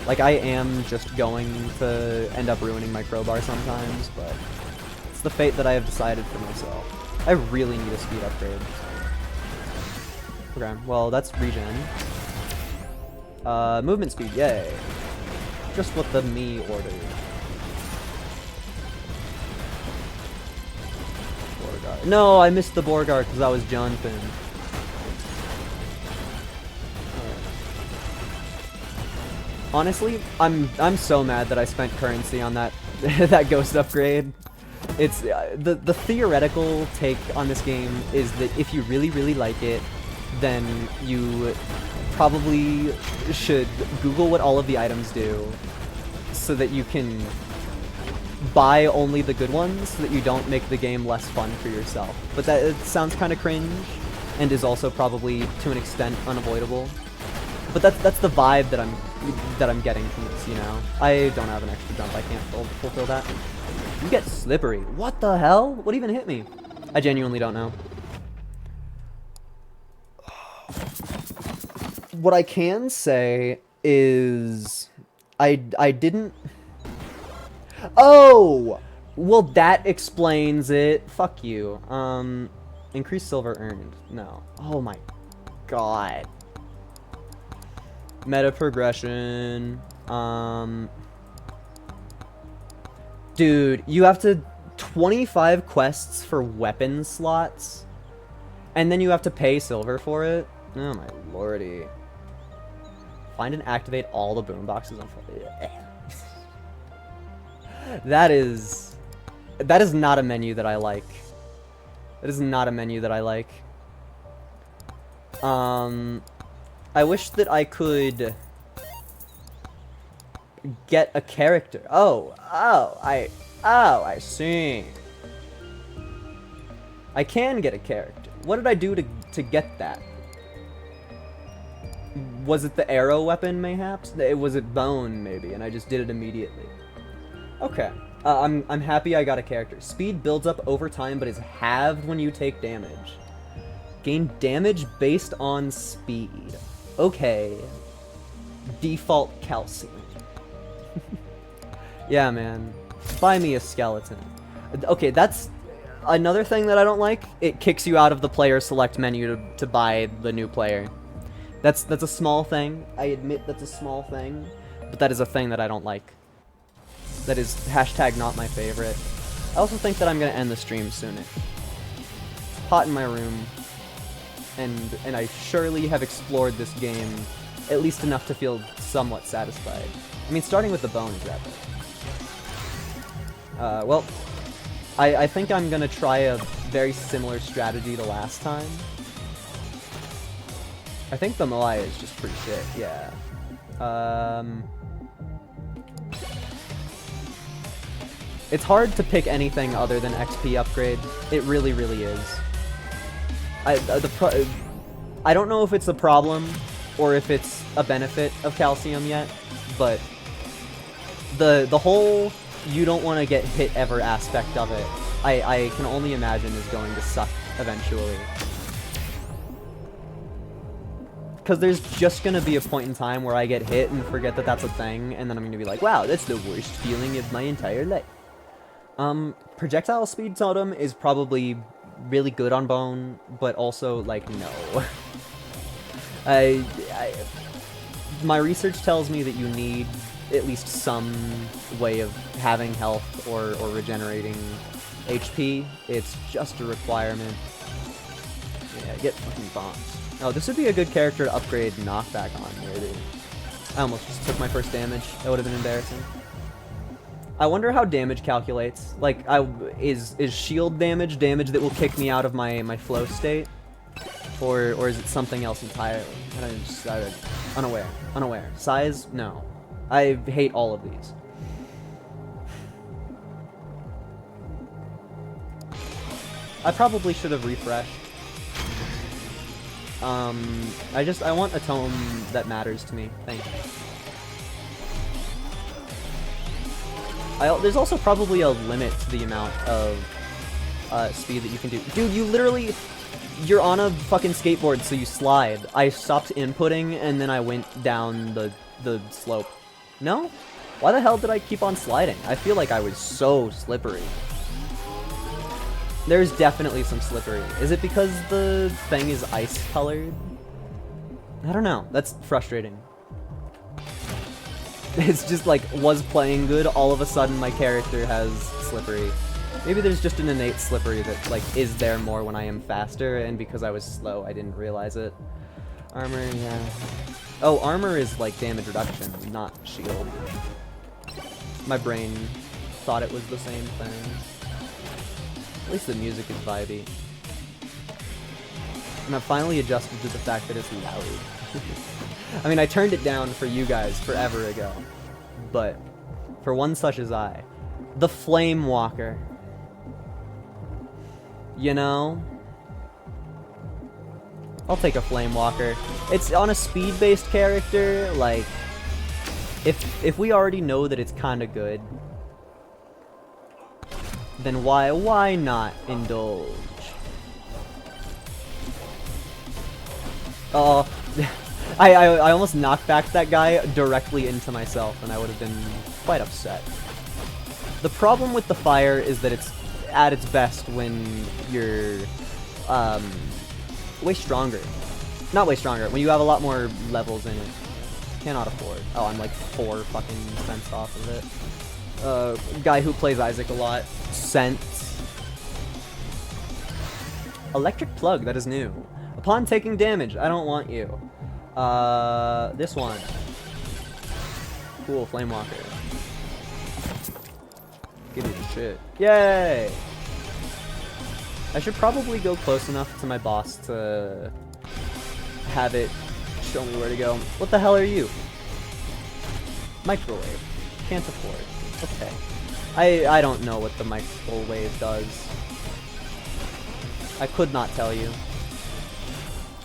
Like, I am just going to end up ruining my crowbar sometimes, but it's the fate that I have decided for myself. I really need a speed upgrade. Okay, well, that's regen. Movement speed, yay. Just what the me ordered. Borgard. No, I missed the Borgard because I was jumping. Honestly, I'm so mad that I spent currency on that that ghost upgrade. It's the theoretical take on this game is that if you really like it, then you probably should Google what all of the items do so that you can buy only the good ones so that you don't make the game less fun for yourself. But that it sounds kind of cringe and is also probably to an extent unavoidable. But that's the vibe that I'm getting from this, you know. I don't have an extra jump. I can't fulfill that. You get slippery. What the hell? What even hit me? I genuinely don't know. What I can say is I didn't... Oh! Well, that explains it. Fuck you. Increased silver earned. No. Oh my god. Meta progression. Dude, you have to 25 quests for weapon slots, and then you have to pay silver for it. Oh my lordy. Find and activate all the boomboxes on That is not a menu that I like. That is not a menu that I like. I wish that I could get a character. I see. I can get a character. What did I do to get that? Was it the arrow weapon, mayhaps? Was it bone, maybe, and I just did it immediately. Okay. I'm happy I got a character. Speed builds up over time, but is halved when you take damage. Gain damage based on speed. Okay. Default calcium. Yeah, man. Buy me a skeleton. Okay, that's another thing that I don't like. It kicks you out of the player select menu to buy the new player. That's a small thing. I admit that's a small thing, but that is a thing that I don't like. That is hashtag not my favorite. I also think that I'm gonna end the stream soon. It's hot in my room, and I surely have explored this game at least enough to feel somewhat satisfied. I mean, starting with the bone is epic. Well, I think I'm gonna try a very similar strategy to last time. I think the Moai is just pretty shit, yeah. It's hard to pick anything other than XP upgrade. It really, really is. I don't know if it's a problem or if it's a benefit of calcium yet, but the whole you don't want to get hit ever aspect of it, I can only imagine is going to suck eventually. Because there's just going to be a point in time where I get hit and forget that that's a thing, and then I'm going to be like, wow, that's the worst feeling of my entire life. Projectile speed totem is probably really good on bone, but also, like, no. My research tells me that you need at least some way of having health or regenerating HP. It's just a requirement. Yeah, get fucking bombs. Oh, this would be a good character to upgrade knockback on, maybe. I almost just took my first damage. That would have been embarrassing. I wonder how damage calculates. Like, is shield damage that will kick me out of my flow state? Or is it something else entirely? Unaware. Size? No. I hate all of these. I probably should have refreshed. I want a tome that matters to me. Thank you. There's also probably a limit to the amount of speed that you can do. Dude, you're on a fucking skateboard, so you slide. I stopped inputting, and then I went down the slope. No? Why the hell did I keep on sliding? I feel like I was so slippery. There's definitely some slippery. Is it because the thing is ice-colored? I don't know. That's frustrating. It's just like, was playing good, all of a sudden my character has slippery. Maybe there's just an innate slippery that, like, is there more when I am faster, and because I was slow, I didn't realize it. Armor, yeah. Oh, armor is, like, damage reduction, not shield. My brain thought it was the same thing. At least the music is vibey. And I've finally adjusted to the fact that it's loud. I mean, I turned it down for you guys forever ago. But, for one such as I, the Flame Walker. You know? I'll take a Flame Walker. It's on a speed-based character, like, if we already know that it's kinda good, then why not indulge? Oh, I almost knocked back that guy directly into myself, and I would have been quite upset. The problem with the fire is that it's at its best when you're way stronger. Not way stronger, when you have a lot more levels in it. Cannot afford. Oh, I'm like 4 fucking cents off of it. Guy who plays Isaac a lot. Cents. Electric plug, that is new. Upon taking damage, I don't want you. This one. Cool, Flame Walker. Give me the shit. Yay! I should probably go close enough to my boss to have it show me where to go. What the hell are you? Microwave. Can't afford. Okay. I don't know what the microwave does. I could not tell you.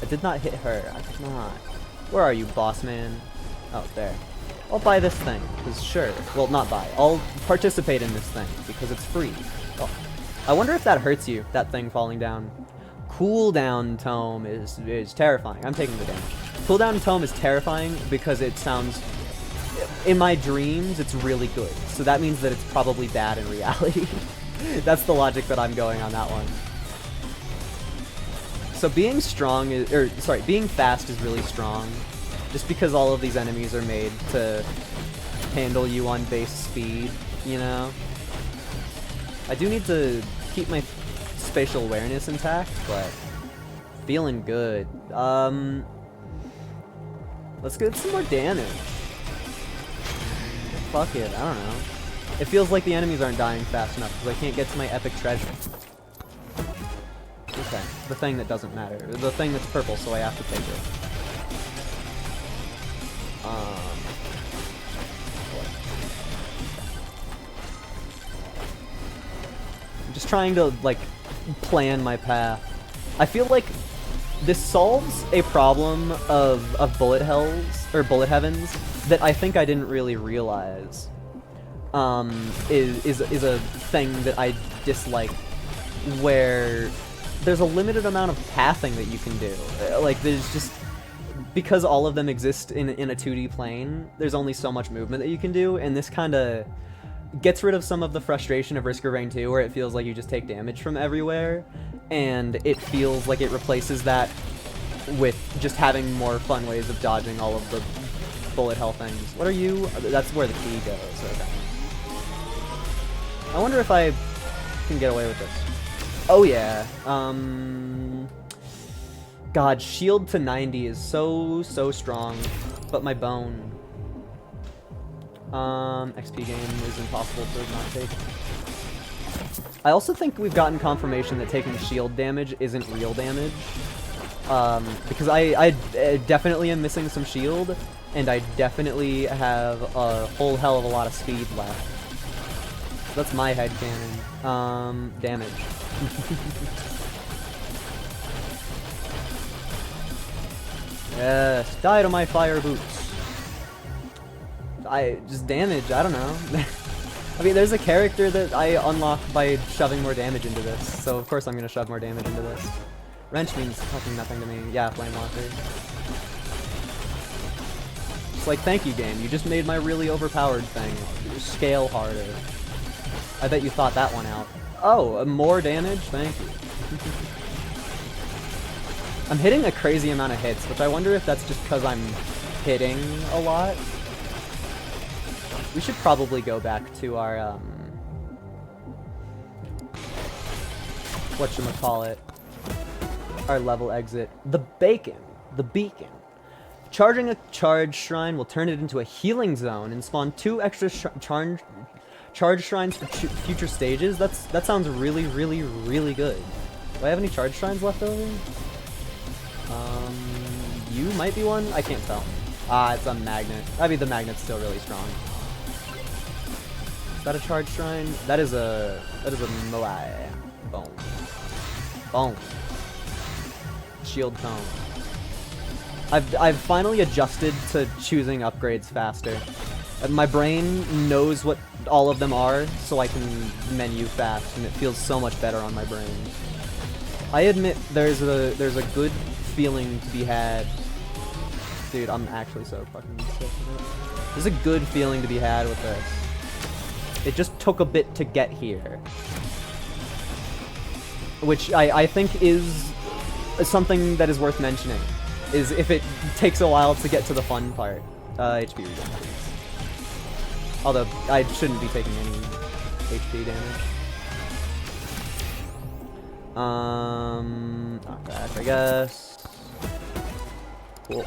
I did not hit her. I did not. Where are you, boss man? Oh, there. I'll buy this thing, because sure. Well, not buy. I'll participate in this thing, because it's free. Oh. I wonder if that hurts you, that thing falling down. Cooldown tome is terrifying. I'm taking the damage. Cooldown tome is terrifying because it sounds... In my dreams, it's really good. So that means that it's probably bad in reality. That's the logic that I'm going on that one. So being strong is... being fast is really strong. Just because all of these enemies are made to handle you on base speed, you know? I do need to keep my spatial awareness intact, but feeling good. Let's get some more damage. Fuck it, I don't know. It feels like the enemies aren't dying fast enough because I can't get to my epic treasure. Okay, the thing that doesn't matter. The thing that's purple, so I have to take it. I'm just trying to, like, plan my path. I feel like this solves a problem of bullet hells, or bullet heavens, that I think I didn't really realize. Is a thing that I dislike, where there's a limited amount of pathing that you can do. Like, there's just... Because all of them exist in a 2D plane, there's only so much movement that you can do, and this kind of gets rid of some of the frustration of Risk of Rain 2, where it feels like you just take damage from everywhere, and it feels like it replaces that with just having more fun ways of dodging all of the bullet hell things. What are you? That's where the key goes. Okay. I wonder if I can get away with this. Oh yeah. God, shield to 90 is so strong. But my bone. XP game is impossible to not take. I also think we've gotten confirmation that taking shield damage isn't real damage. Because I definitely am missing some shield, and I definitely have a whole hell of a lot of speed left. That's my headcanon. Damage. Yes, die to my fire boots. Just damage, I don't know. I mean, there's a character that I unlock by shoving more damage into this, so of course I'm gonna shove more damage into this. Wrench means fucking nothing to me. Yeah, Flame Walker. It's like, thank you, game. You just made my really overpowered thing scale harder. I bet you thought that one out. Oh, more damage? Thank you. I'm hitting a crazy amount of hits, which I wonder if that's just because I'm hitting a lot. We should probably go back to our, whatchamacallit, our level exit. The beacon. Charging a charge shrine will turn it into a healing zone and spawn 2 extra charge shrines for future stages. That sounds really good. Do I have any charge shrines left over? You might be one? I can't tell. Ah, it's a magnet. I mean, the magnet's still really strong. Is that a charge shrine? That is a Moai. Boom. Shield cone. I've finally adjusted to choosing upgrades faster. My brain knows what all of them are, so I can menu fast, and it feels so much better on my brain. I admit there's a good feeling to be had. Dude, I'm actually so fucking sick of it. There's a good feeling to be had with this. It just took a bit to get here. Which I think is something that is worth mentioning. Is if it takes a while to get to the fun part. HP regen. Although, I shouldn't be taking any HP damage. Not bad, I guess. Cool.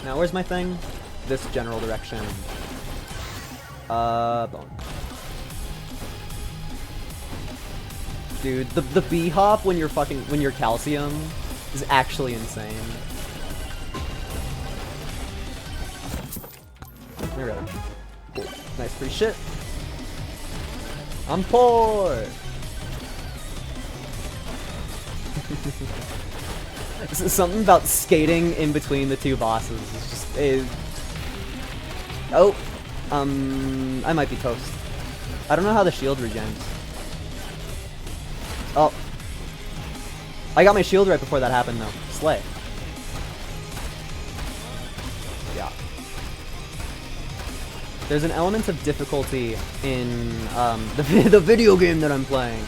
Now, where's my thing? This general direction. Bone. Dude, the B-hop when you're calcium is actually insane. There we go. Cool. Nice free shit. I'm poor! Something about skating in between the two bosses is just... Oh! I might be toast. I don't know how the shield regens. Oh. I got my shield right before that happened, though. Slay. Yeah. There's an element of difficulty in the video game that I'm playing.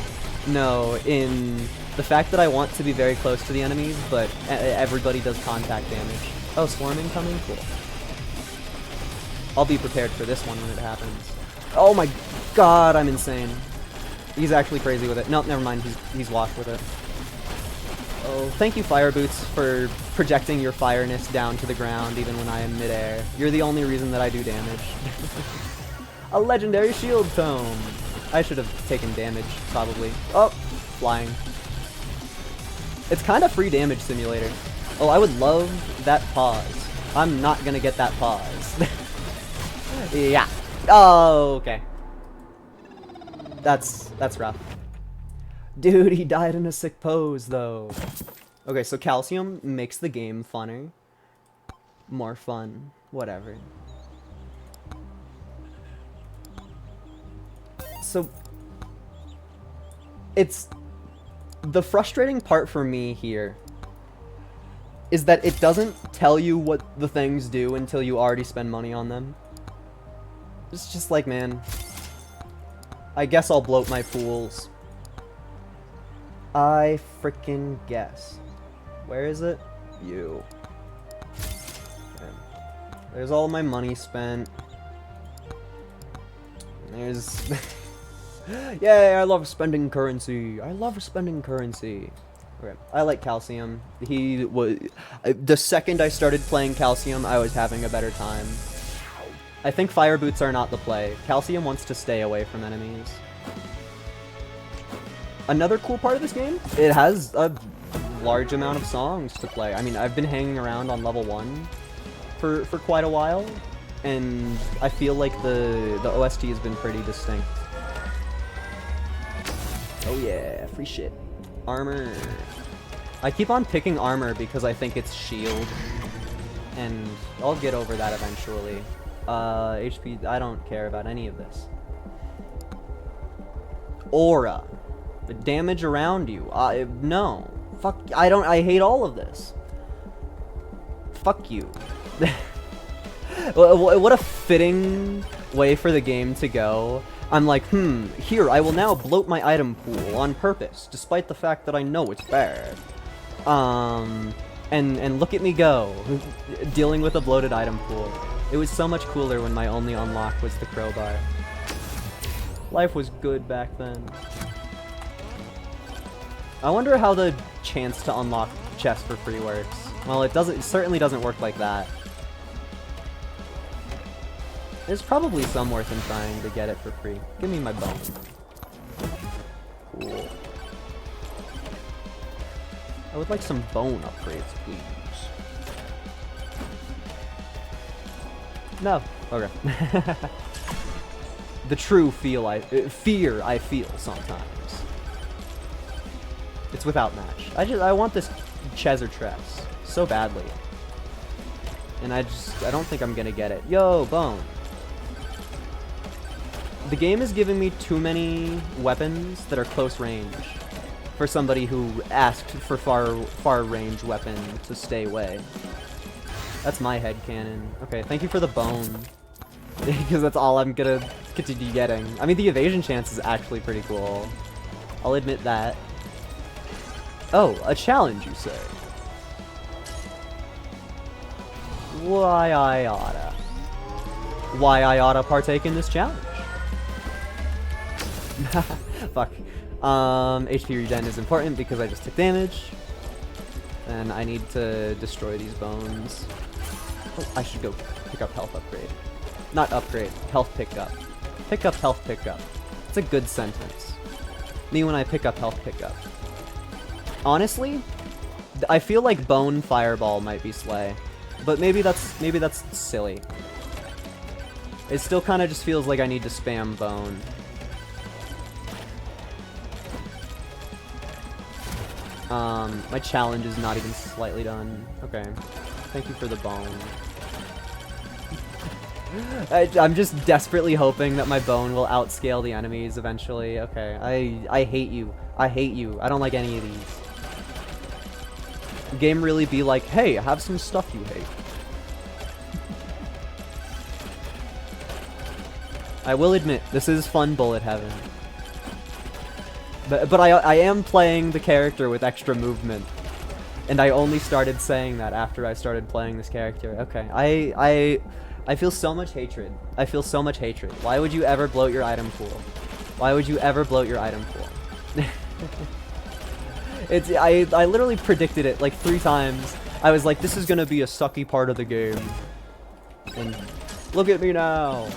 No, in the fact that I want to be very close to the enemies, but everybody does contact damage. Oh, swarming coming? Cool. I'll be prepared for this one when it happens. Oh my god, I'm insane. He's actually crazy with it. Nope, never mind. He's washed with it. Oh, thank you, Fire Boots, for projecting your fireness down to the ground even when I am midair. You're the only reason that I do damage. A legendary shield tome. I should have taken damage, probably. Oh, flying. It's kind of free damage simulator. Oh, I would love that pause. I'm not gonna get that pause. Yeah. Oh, okay. That's rough. Dude, he died in a sick pose, though. Okay, so calcium makes the game funner. More fun. Whatever. So... it's... the frustrating part for me here is that it doesn't tell you what the things do until you already spend money on them. It's just like, man... I guess I'll bloat my pools. I frickin' guess. Where is it? You. Okay. There's all my money spent. There's... Yay, I love spending currency. I love spending currency. Okay. I like Calcium. He was... the second I started playing Calcium, I was having a better time. I think Fire Boots are not the play. Calcium wants to stay away from enemies. Another cool part of this game, it has a large amount of songs to play. I mean, I've been hanging around on level 1 for quite a while, and I feel like the OST has been pretty distinct. Oh yeah, free shit. Armor. I keep on picking armor because I think it's shield, and I'll get over that eventually. HP, I don't care about any of this. Aura. The damage around you. No. Fuck, I hate all of this. Fuck you. What a fitting way for the game to go. I'm like, here, I will now bloat my item pool on purpose, despite the fact that I know it's bad. And look at me go, dealing with a bloated item pool. It was so much cooler when my only unlock was the crowbar. Life was good back then. I wonder how the chance to unlock chests for free works. Well, it certainly doesn't work like that. There's probably some worth in trying to get it for free. Give me my bone. Cool. I would like some bone upgrades, please. No. Okay. The true fear I feel sometimes. It's without match. I want this Chezzer Tress so badly. And I don't think I'm gonna get it. Yo, bone. The game is giving me too many weapons that are close range for somebody who asked for far range weapon to stay away. That's my headcanon. Okay, thank you for the bone. Because that's all I'm gonna continue getting. I mean, the evasion chance is actually pretty cool. I'll admit that. Oh, a challenge, you say? Why I oughta partake in this challenge? Fuck. HP regen is important because I just took damage. And I need to destroy these bones. Oh, I should go pick up health upgrade. Not upgrade, health pickup. Pick up health pickup. It's a good sentence. Me when I pick up health pickup. Honestly, I feel like bone fireball might be slay. But maybe that's silly. It still kind of just feels like I need to spam bone. My challenge is not even slightly done. Okay. Thank you for the bone. I'm just desperately hoping that my bone will outscale the enemies eventually. Okay. I hate you. I hate you. I don't like any of these. The game really be like, hey, have some stuff you hate. I will admit, this is fun bullet heaven. But I am playing the character with extra movement. And I only started saying that after I started playing this character. Okay, I feel so much hatred. I feel so much hatred. Why would you ever bloat your item pool? Why would you ever bloat your item pool? I literally predicted it like 3 times. I was like, this is gonna be a sucky part of the game. And look at me now.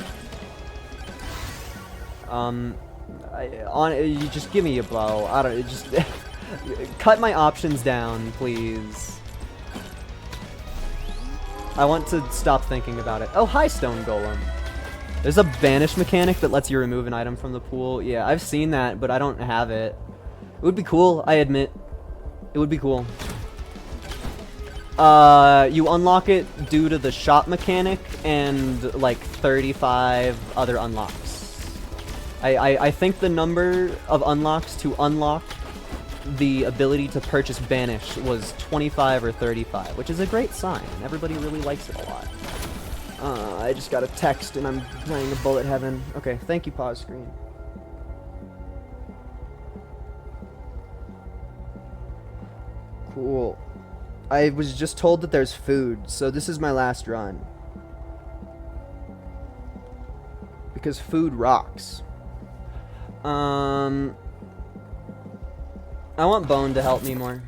You just give me a bow. I don't just cut my options down, please. I want to stop thinking about it. Oh, hi, Stone Golem. There's a banish mechanic that lets you remove an item from the pool. Yeah, I've seen that, but I don't have it. It would be cool, I admit. It would be cool. You unlock it due to the shop mechanic and like 35 other unlocks. I think the number of unlocks to unlock the ability to purchase Banish was 25 or 35, which is a great sign. Everybody really likes it a lot. I just got a text and I'm playing a bullet heaven. Okay, thank you, pause screen. Cool. I was just told that there's food, so this is my last run. Because food rocks. I want Bone to help me more.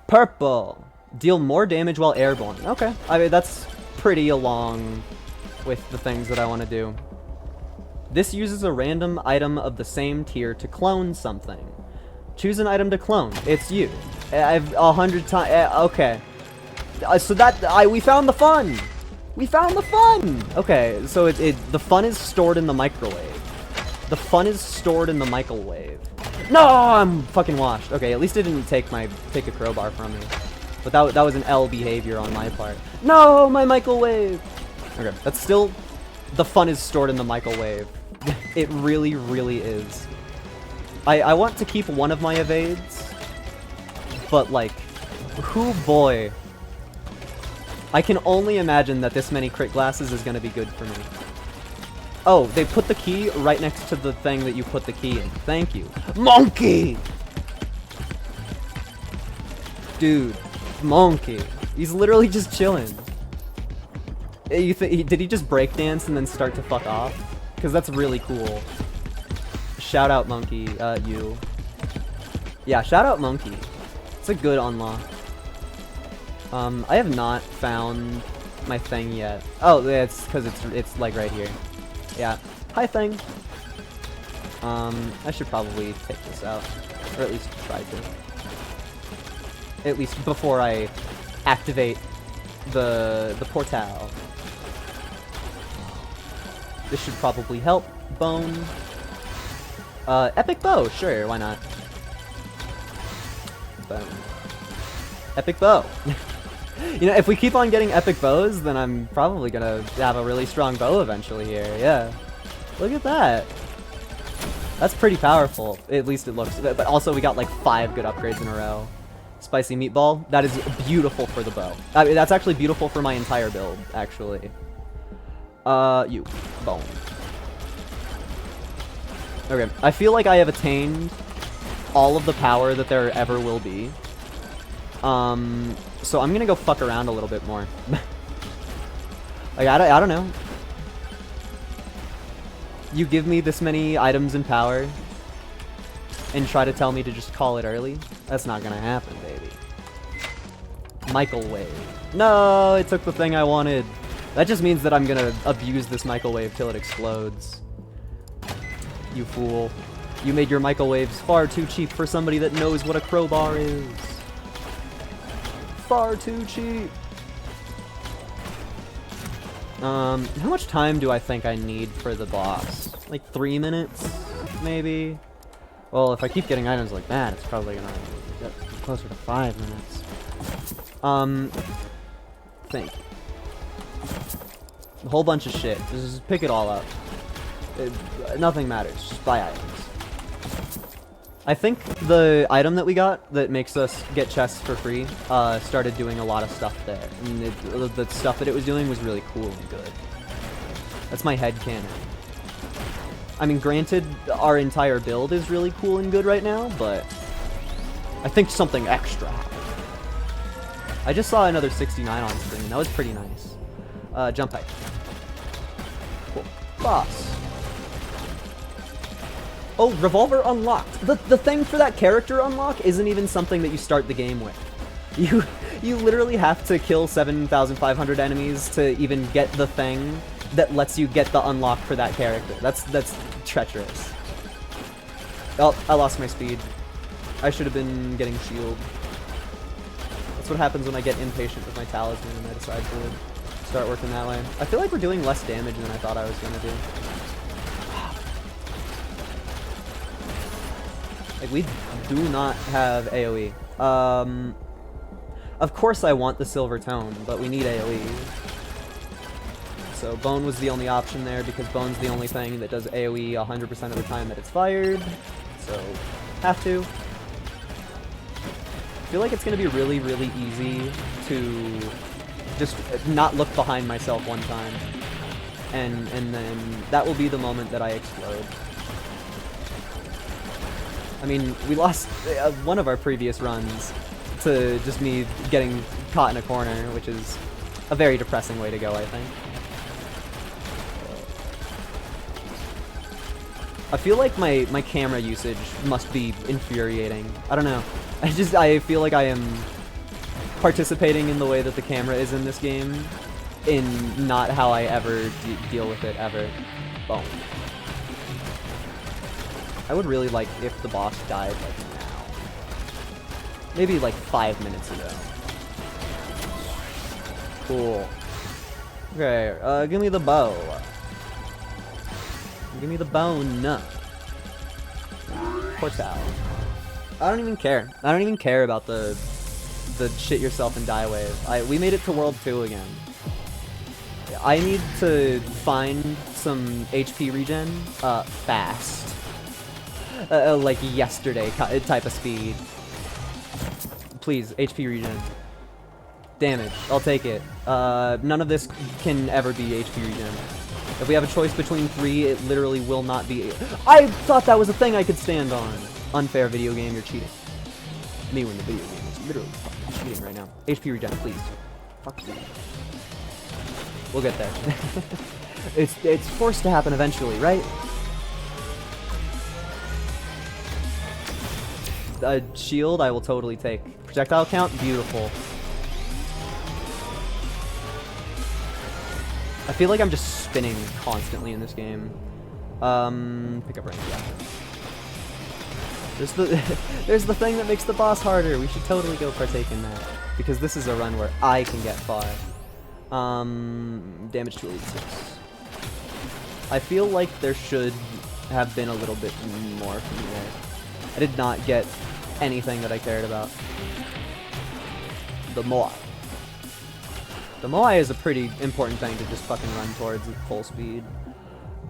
Purple. Deal more damage while airborne. Okay. I mean, that's pretty along with the things that I want to do. This uses a random item of the same tier to clone something. Choose an item to clone. It's you. I've 100 times. Okay. So that we found the fun. We found the fun. Okay. So the fun is stored in the microwave. The fun is stored in the microwave. No, I'm fucking washed. Okay, at least it didn't take a crowbar from me. But that was an L behavior on my part. No, my microwave. Okay, that's still the fun is stored in the microwave. It really, really is. I want to keep one of my evades, but like, whoo boy. I can only imagine that this many crit glasses is gonna be good for me. Oh, they put the key right next to the thing that you put the key in. Thank you. Monkey! Dude, monkey. He's literally just chilling. Did he just breakdance and then start to fuck off? Because that's really cool. Shout out monkey, you. Yeah, shout out monkey. It's a good unlock. I have not found my thing yet. Oh, it's because it's like right here. Yeah. Hi, thing. I should probably take this out. Or at least try to. At least before I activate the portal. This should probably help. Bone. Epic bow. Sure, why not? Boom. Epic bow. You know, if we keep on getting epic bows, then I'm probably gonna have a really strong bow eventually here, yeah. Look at that. That's pretty powerful, at least it looks. But also we got like 5 good upgrades in a row. Spicy meatball, that is beautiful for the bow. I mean, that's actually beautiful for my entire build, actually. You. Bone. Okay, I feel like I have attained all of the power that there ever will be. So I'm gonna go fuck around a little bit more. Like, I don't know. You give me this many items and power and try to tell me to just call it early? That's not gonna happen, baby. Microwave. No, it took the thing I wanted. That just means that I'm gonna abuse this microwave till it explodes. You fool. You made your microwaves far too cheap for somebody that knows what a crowbar is. Far too cheap. How much time do I think I need for the boss? Like 3 minutes, maybe? Well, if I keep getting items like that, it's probably gonna get closer to 5 minutes. Think. A whole bunch of shit. Just pick it all up. Nothing matters. Just buy items. I think the item that we got that makes us get chests for free started doing a lot of stuff there. And the stuff that it was doing was really cool and good. That's my headcanon. I mean, granted, our entire build is really cool and good right now, but I think something extra happened. I just saw another 69 on screen. That was pretty nice. Jump height. Cool. Boss. Oh, revolver unlocked. The thing for that character unlock isn't even something that you start the game with. You literally have to kill 7,500 enemies to even get the thing that lets you get the unlock for that character. That's treacherous. Oh, I lost my speed. I should have been getting shield. That's what happens when I get impatient with my talisman and I decide to start working that way. I feel like we're doing less damage than I thought I was gonna do. Like, we do not have AoE. Of course I want the silver tome, but we need AoE. So Bone was the only option there because Bone's the only thing that does AoE 100% of the time that it's fired. So, have to. I feel like it's going to be really, really easy to just not look behind myself one time. And then that will be the moment that I explode. I mean, we lost one of our previous runs to just me getting caught in a corner, which is a very depressing way to go, I think. I feel like my camera usage must be infuriating. I don't know. I feel like I am participating in the way that the camera is in this game, in not how I ever deal with it ever. Boom. I would really like if the boss died like now. Maybe like 5 minutes ago. Cool. Okay, give me the bow. Give me the bone. Portal. I don't even care. I don't even care about the shit yourself and die wave. We made it to World 2 again. I need to find some HP regen fast. Like yesterday type of speed. Please, HP regen. Damage. I'll take it. None of this can ever be HP regen. If we have a choice between 3, it literally will not be. I thought that was a thing I could stand on. Unfair video game, you're cheating. Me when the video game is literally fucking cheating right now. HP regen, please. Fuck you. We'll get there. It's forced to happen eventually, right? A shield I will totally take. Projectile count, beautiful. I feel like I'm just spinning constantly in this game. Pick up range, yeah. There's the thing that makes the boss harder. We should totally go partake in that. Because this is a run where I can get far. Damage to Elite 6. I feel like there should have been a little bit more from me there. I did not get anything that I cared about. The Moai. The Moai is a pretty important thing to just fucking run towards at full speed.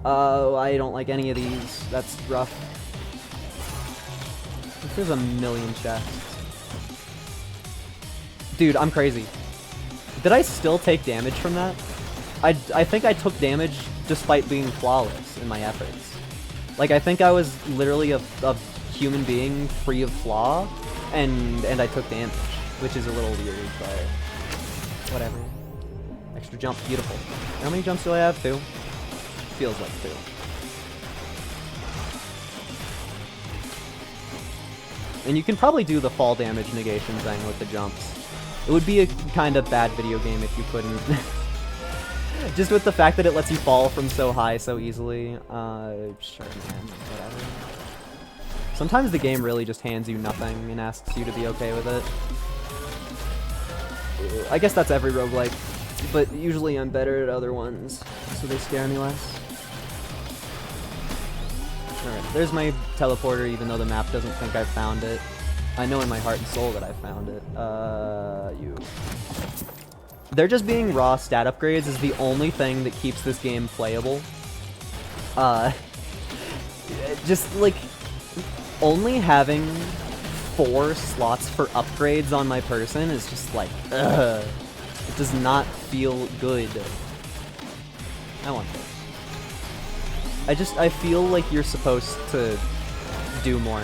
Oh, I don't like any of these. That's rough. There's a million chests. Dude, I'm crazy. Did I still take damage from that? I think I took damage despite being flawless in my efforts. Like, I think I was literally a human being free of flaw, and I took damage, which is a little weird, but whatever. Extra jump, beautiful. How many jumps do I have? 2? Feels like 2. And you can probably do the fall damage negation thing with the jumps. It would be a kind of bad video game if you couldn't. Just with the fact that it lets you fall from so high so easily. Sure, man, whatever. Sometimes the game really just hands you nothing and asks you to be okay with it. I guess that's every roguelike, but usually I'm better at other ones, so they scare me less. Alright, there's my teleporter, even though the map doesn't think I found it. I know in my heart and soul that I found it. You. There just being raw stat upgrades is the only thing that keeps this game playable. Just, like, only having 4 slots for upgrades on my person is just like, ugh. It does not feel good. I want this. I feel like you're supposed to do more.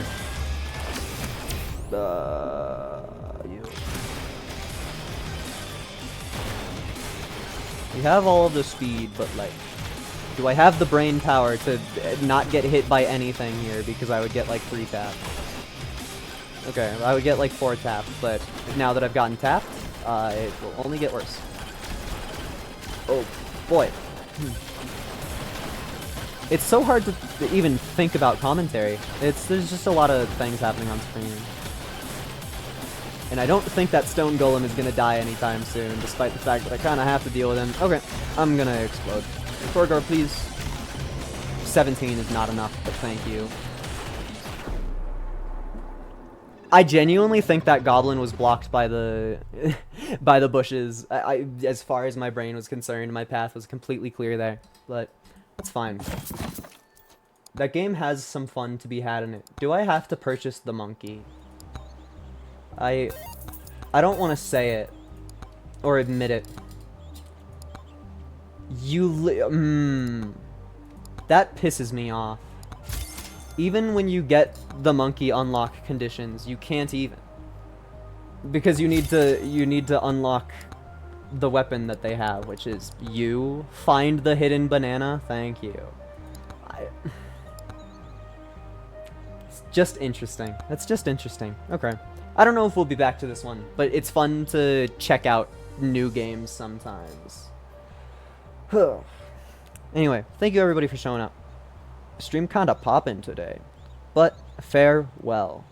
You. We have all of the speed, but like, do I have the brain power to not get hit by anything here? Because I would get like 3 taps. Okay, I would get like 4 taps, but now that I've gotten tapped, it will only get worse. Oh, boy. It's so hard to even think about commentary. There's just a lot of things happening on screen. And I don't think that stone golem is gonna die anytime soon, despite the fact that I kinda have to deal with him. Okay, I'm gonna explode. Torgar, please. 17 is not enough, but thank you. I genuinely think that goblin was blocked by the by the bushes. As far as my brain was concerned, my path was completely clear there, but that's fine. That game has some fun to be had in it. Do I have to purchase the monkey? I don't want to say it or admit it. That pisses me off. Even when you get the monkey unlock conditions, you can't even, because you need to unlock the weapon that they have, which is you find the hidden banana. Thank you. Just interesting. That's just interesting. Okay. I don't know if we'll be back to this one, but it's fun to check out new games sometimes. Anyway, thank you everybody for showing up. Stream kinda poppin' today, but farewell.